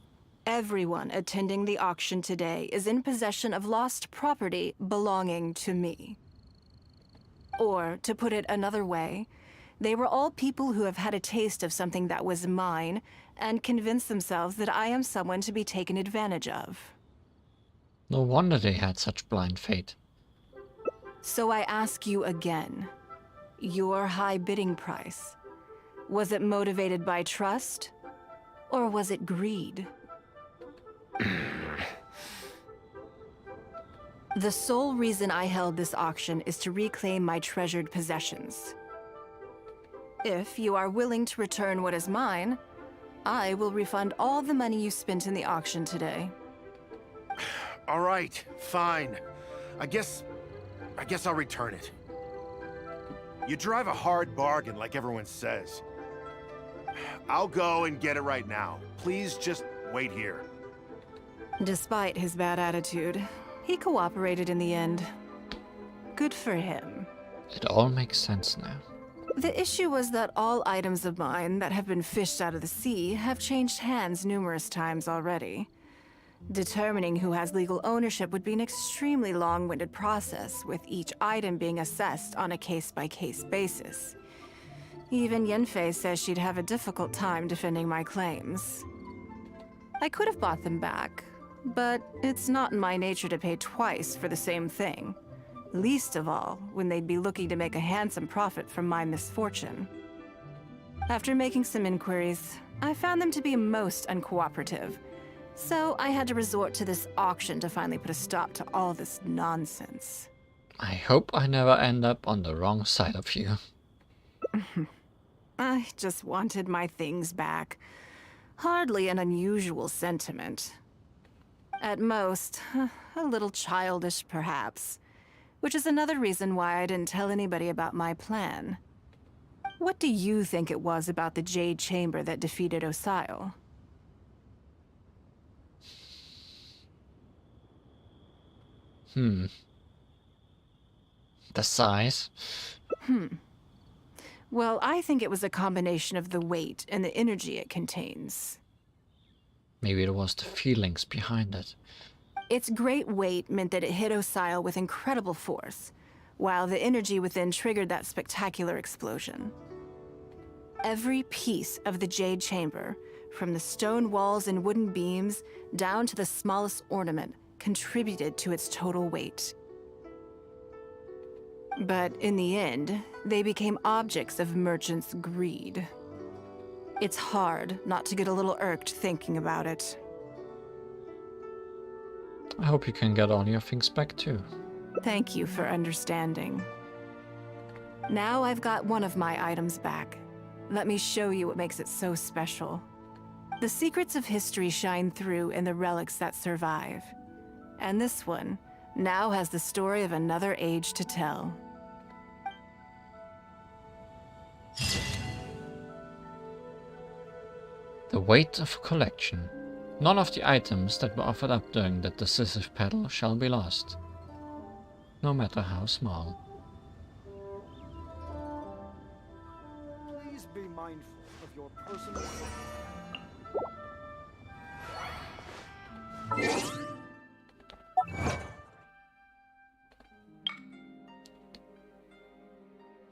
M: Everyone attending the auction today is in possession of lost property belonging to me. Or, to put it another way, They were all people who have had a taste of something that was mine and convinced themselves that I am someone to be taken advantage of.
A: No wonder they had such blind faith.
M: So I ask you again, your high bidding price, was it motivated by trust, or was it greed? The sole reason I held this auction is to reclaim my treasured possessions. If you are willing to return what is mine, I will refund all the money you spent in the auction today.
S: All right, fine. I guess I'll return it. You drive a hard bargain like everyone says. I'll go and get it right now. Please just wait here.
M: Despite his bad attitude, he cooperated in the end. Good for him.
A: It all makes sense now.
M: The issue was that all items of mine that have been fished out of the sea have changed hands numerous times already. Determining who has legal ownership would be an extremely long-winded process, with each item being assessed on a case-by-case basis. Even Yenfei says she'd have a difficult time defending my claims. I could have bought them back, but it's not in my nature to pay twice for the same thing. Least of all, when they'd be looking to make a handsome profit from my misfortune. After making some inquiries, I found them to be most uncooperative, so I had to resort to this auction to finally put a stop to all this nonsense.
A: I hope I never end up on the wrong side of you.
M: I just wanted my things back. Hardly an unusual sentiment. At most, a little childish perhaps. Which is another reason why I didn't tell anybody about my plan. What do you think it was about the Jade Chamber that defeated Osile?
A: The size?
M: Well, I think it was a combination of the weight and the energy it contains.
A: Maybe it was the feelings behind it.
M: Its great weight meant that it hit Osile with incredible force, while the energy within triggered that spectacular explosion. Every piece of the Jade Chamber, from the stone walls and wooden beams down to the smallest ornament, contributed to its total weight. But in the end, they became objects of merchants' greed. It's hard not to get a little irked thinking about it.
A: I hope you can get all your things back too.
M: Thank you for understanding. Now I've got one of my items back. Let me show you what makes it so special. The secrets of history shine through in the relics that survive. And this one now has the story of another age to tell.
A: The weight of a collection. None of the items that were offered up during the decisive battle shall be lost, no matter how small.
L: Please be mindful of your personal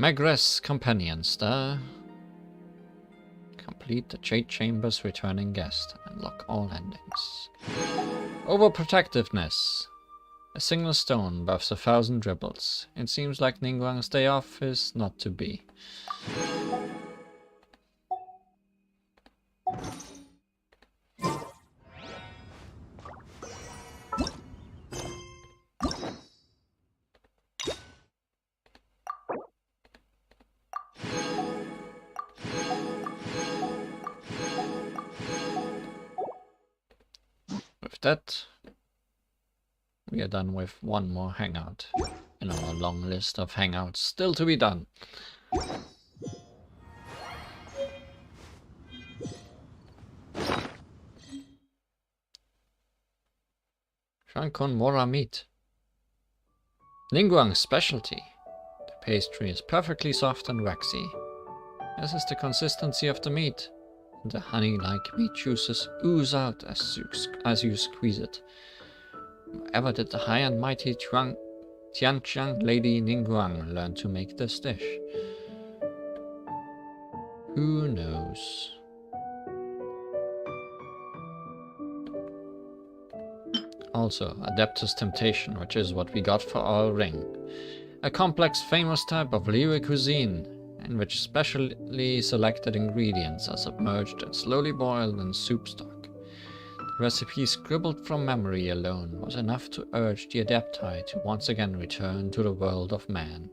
A: Magress Companions, complete the Jade Chamber's returning guest, unlock all endings. Overprotectiveness. A single stone buffs 1,000 dribbles. It seems like Ningguang's day off is not to be. With that, we are done with one more hangout in our long list of hangouts still to be done. Shankon Mora meat. Ningguang's specialty. The pastry is perfectly soft and waxy, as is the consistency of the meat. The honey-like meat juices ooze out as you squeeze it. Wherever did the high and mighty Tianqiang Lady Ningguang learn to make this dish? Who knows? Also, Adeptus Temptation, which is what we got for our ring. A complex, famous type of Liyue cuisine, in which specially selected ingredients are submerged and slowly boiled in soup stock. The recipe scribbled from memory alone was enough to urge the Adepti to once again return to the world of man.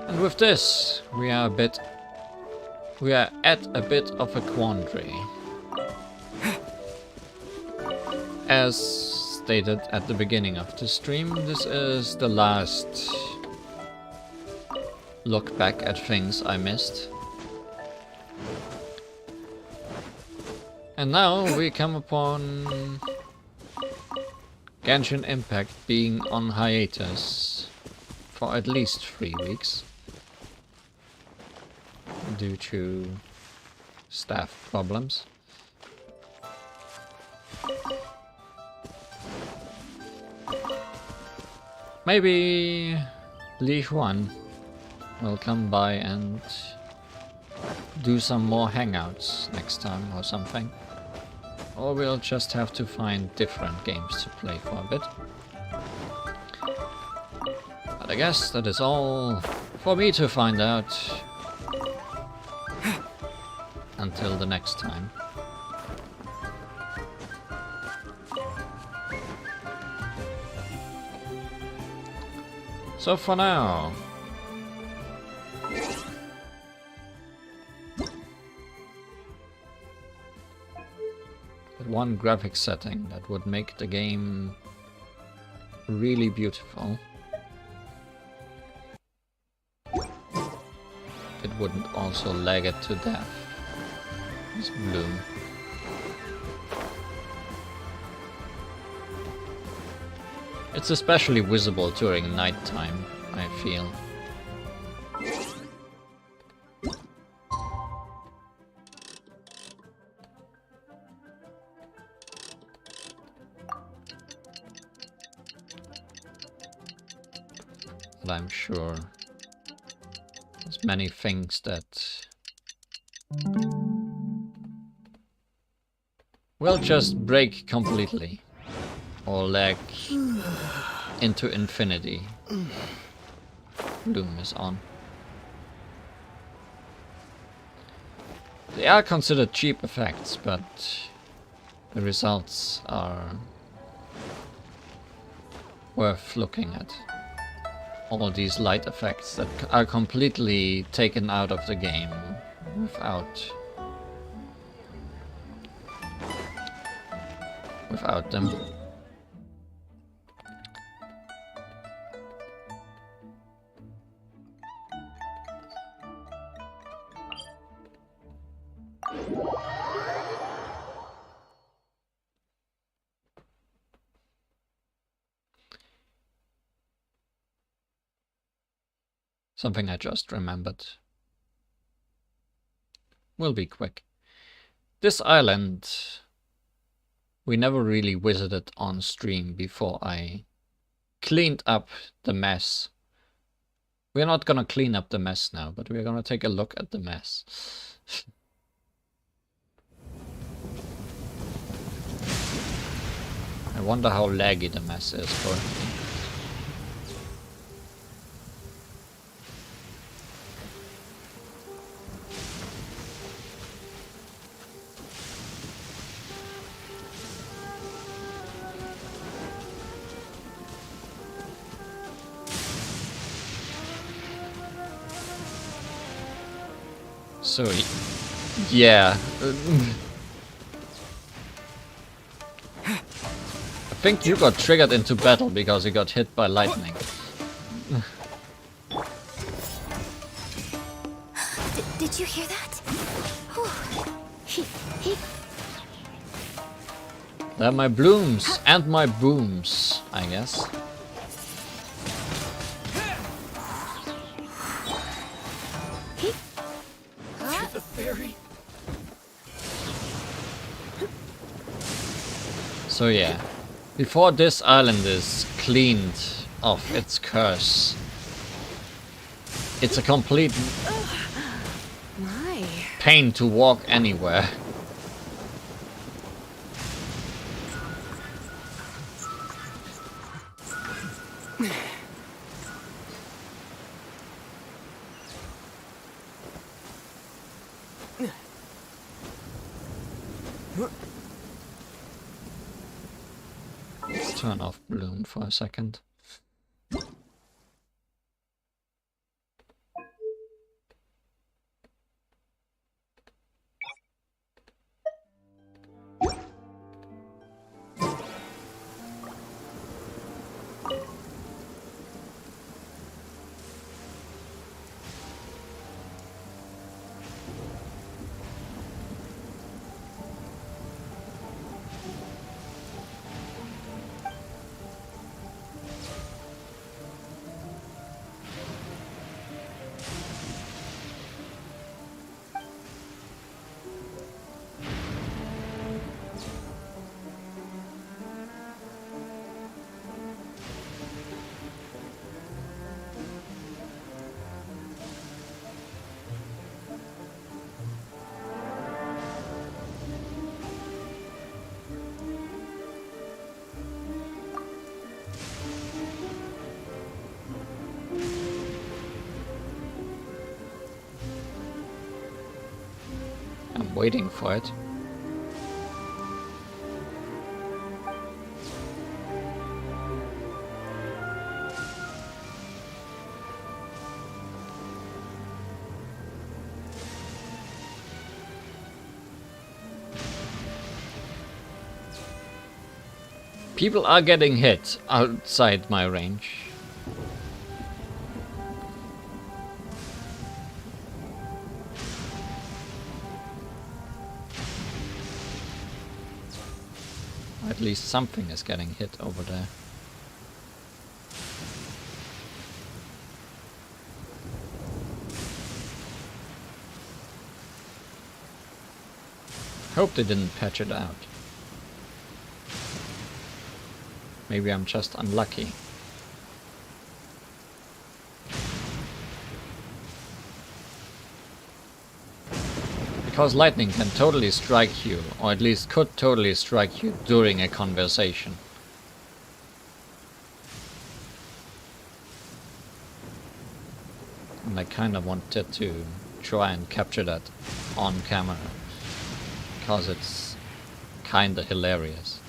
A: And with this, we are at a bit of a quandary. As stated at the beginning of the stream, this is the last look back at things I missed. And now we come upon Genshin Impact being on hiatus for at least 3 weeks due to staff problems. Maybe Li Huan will come by and do some more hangouts next time or something. Or we'll just have to find different games to play for a bit. But I guess that is all for me to find out. Until the next time. So for now, one graphic setting that would make the game really beautiful. It wouldn't also lag it to death. This bloom. It's especially visible during nighttime, I feel. But I'm sure there's many things that will just break completely or lag into infinity. Bloom is on. They are considered cheap effects, but the results are worth looking at. All these light effects that are completely taken out of the game without them. Something I just remembered. Will be quick. This island we never really visited on stream before I cleaned up the mess. We're not gonna clean up the mess now, but we're gonna take a look at the mess. I wonder how laggy the mess is for. So, yeah. I think you got triggered into battle because you got hit by lightning.
G: Did you hear that?
A: They're my blooms and my booms, I guess. So yeah, before this island is cleaned of its curse, it's a complete
T: My.
A: pain to walk anywhere. Let's turn off Bloom for a second. I'm waiting for it. People are getting hit outside my range. At least something is getting hit over there. Hope they didn't patch it out. Maybe I'm just unlucky. Because lightning can totally strike you, or at least could totally strike you during a conversation. And I kinda wanted to try and capture that on camera, because it's kinda hilarious.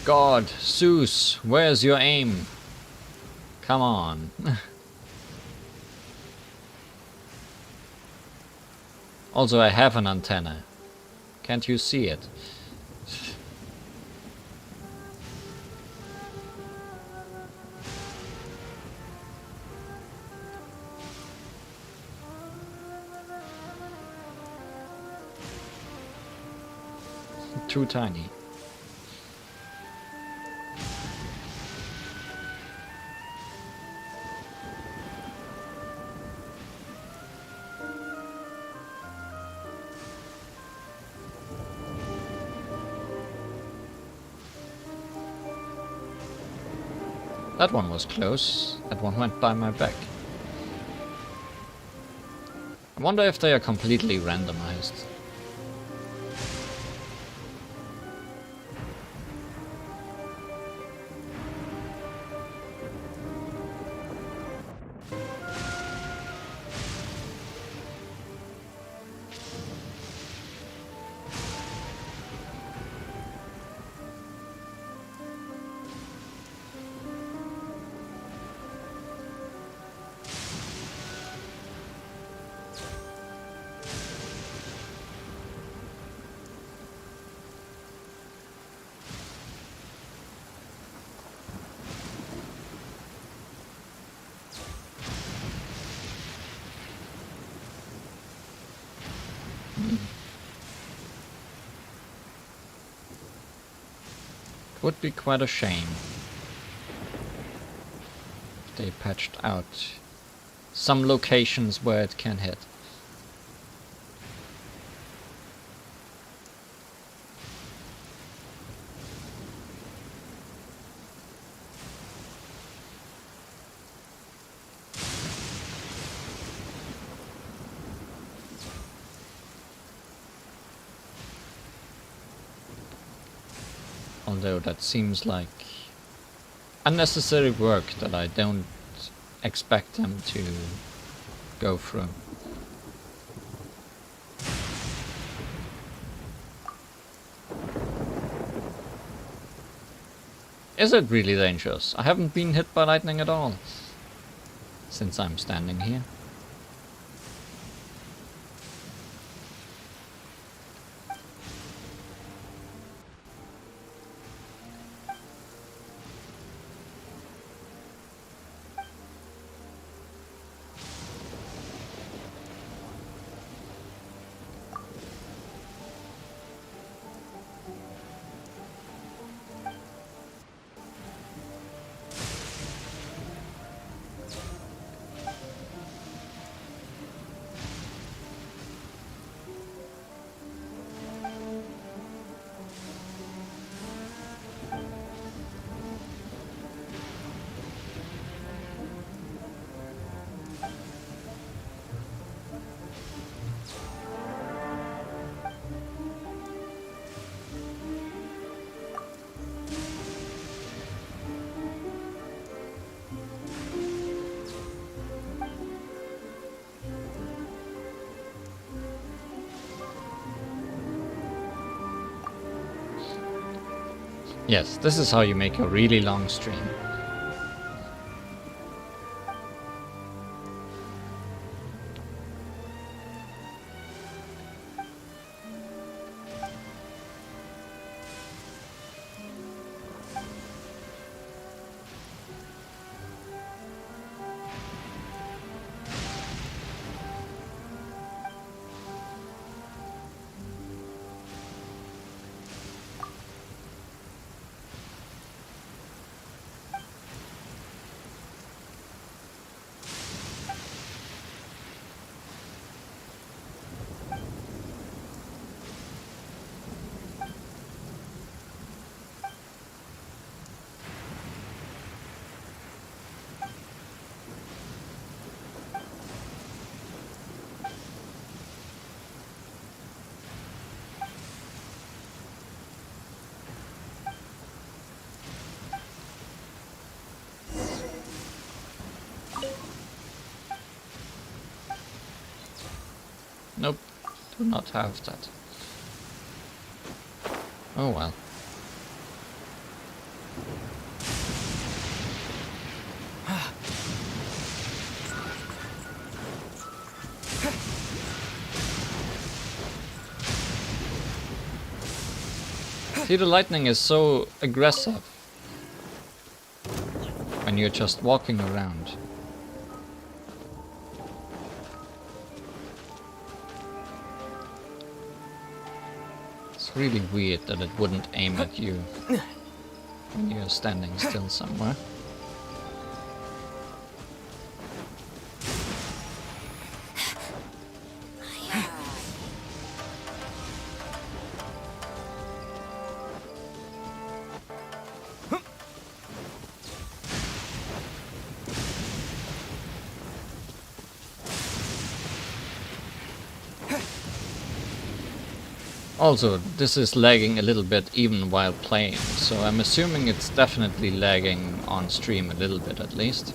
A: God, Zeus, where's your aim? Come on. Also, I have an antenna. Can't you see it? Too tiny. That one was close. That one went by my back. I wonder if they are completely randomized. Would be quite a shame if they patched out some locations where it can hit. Although that seems like unnecessary work that I don't expect them to go through. Is it really dangerous? I haven't been hit by lightning at all since I'm standing here. Yes, this is how you make a really long stream. Nope, do not have that. Oh well. See, the lightning is so aggressive when you're just walking around. It's really weird that it wouldn't aim at you when you're standing still somewhere. Also, this is lagging a little bit even while playing, so I'm assuming it's definitely lagging on stream a little bit at least.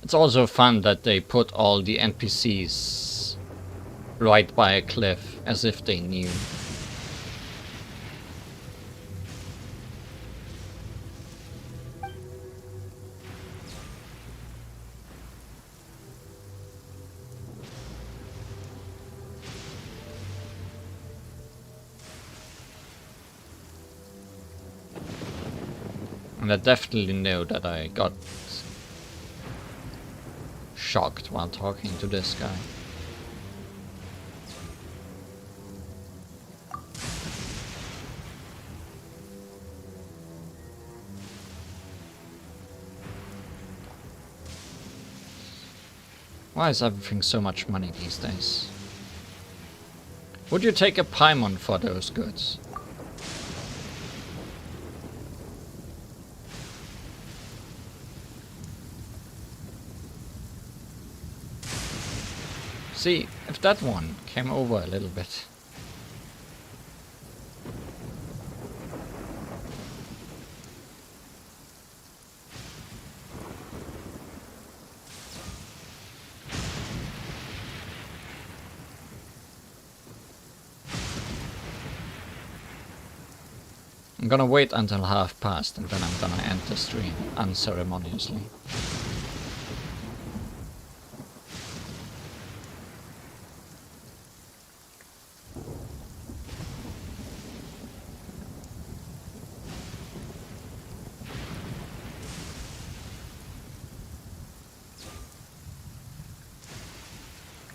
A: It's also fun that they put all the NPCs right by a cliff, as if they knew. And I definitely know that I got shocked while talking to this guy. Why is everything so much money these days? Would you take a Paimon for those goods? See, if that one came over a little bit. I'm gonna wait until half past and then I'm gonna end the stream unceremoniously.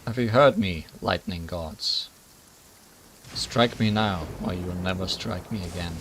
A: Have you heard me, lightning gods? Strike me now, or you will never strike me again.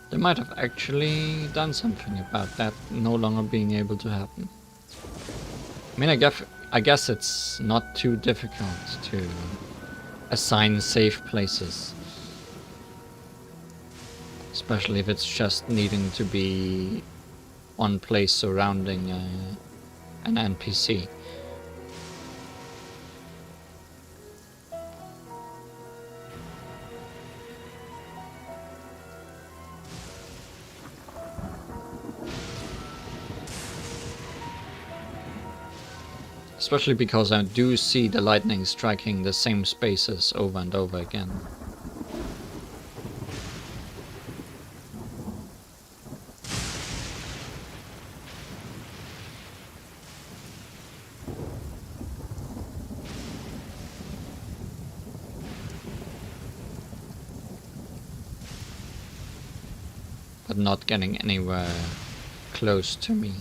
A: They might have actually done something about that no longer being able to happen. I mean, I guess it's not too difficult to assign safe places. Especially if it's just needing to be one place surrounding an NPC. Especially because I do see the lightning striking the same spaces over and over again. But not getting anywhere close to me.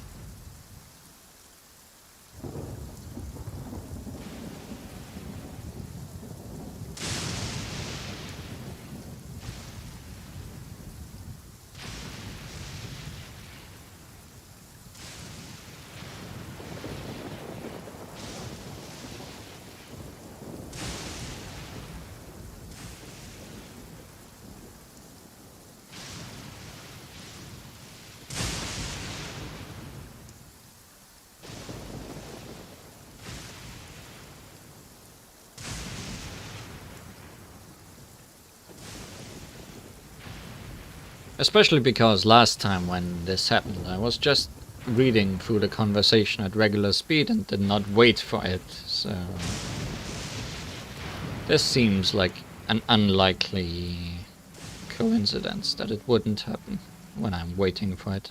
A: Especially because last time when this happened, I was just reading through the conversation at regular speed and did not wait for it, so... This seems like an unlikely coincidence that it wouldn't happen when I'm waiting for it.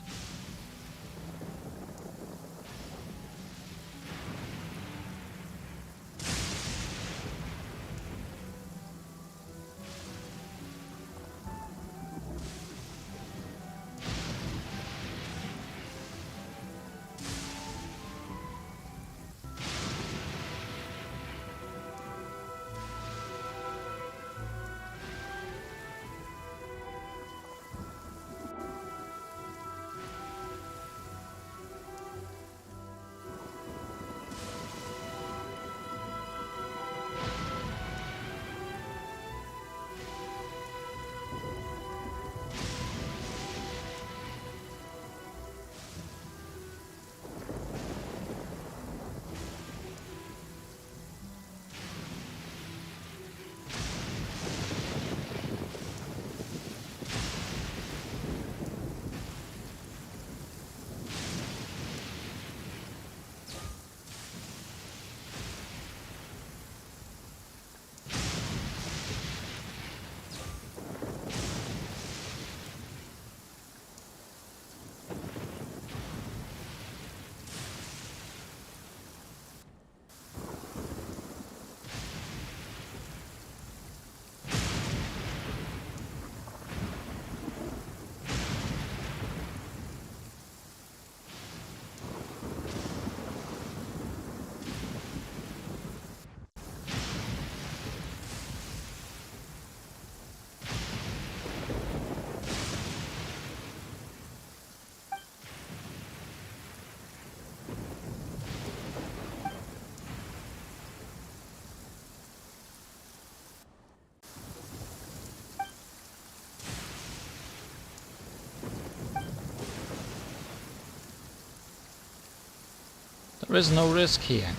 A: There is no risk here.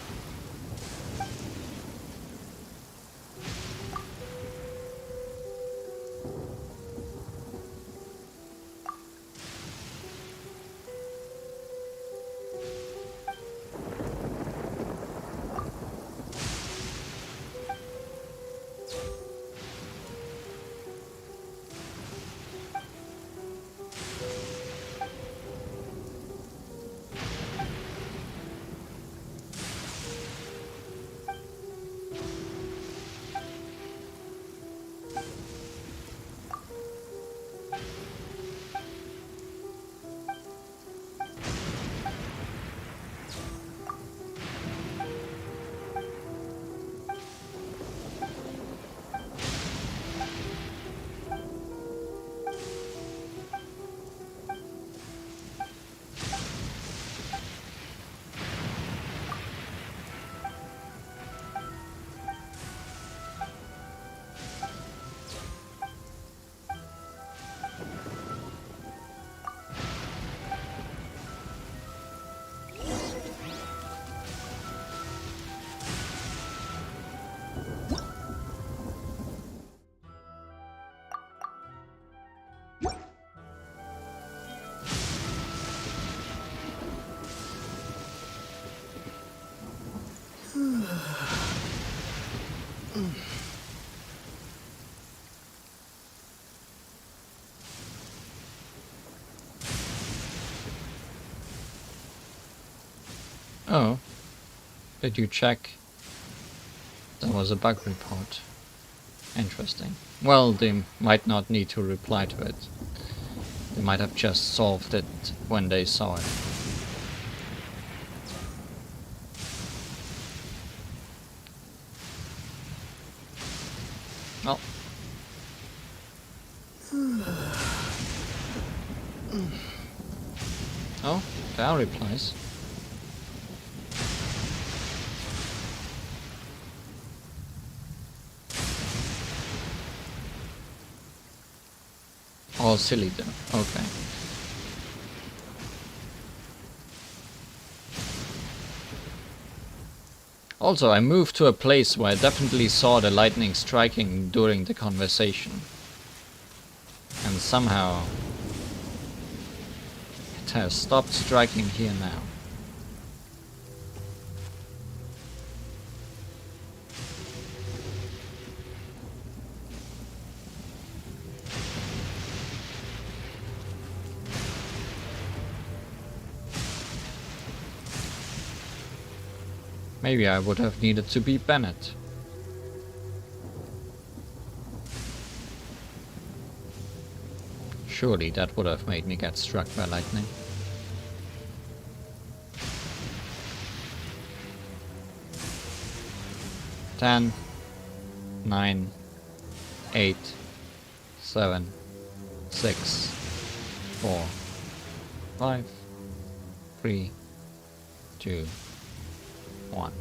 A: Oh, did you check? There was a bug report. Interesting. Well, they might not need to reply to it. They might have just solved it when they saw it. Oh. Oh, there are replies. All silly though, okay. Also, I moved to a place where I definitely saw the lightning striking during the conversation. And somehow it has stopped striking here now. Maybe I would have needed to be Bennett. Surely that would have made me get struck by lightning. Ten, 9, 8, 7, 6, 4, 5, 3, 2, 1.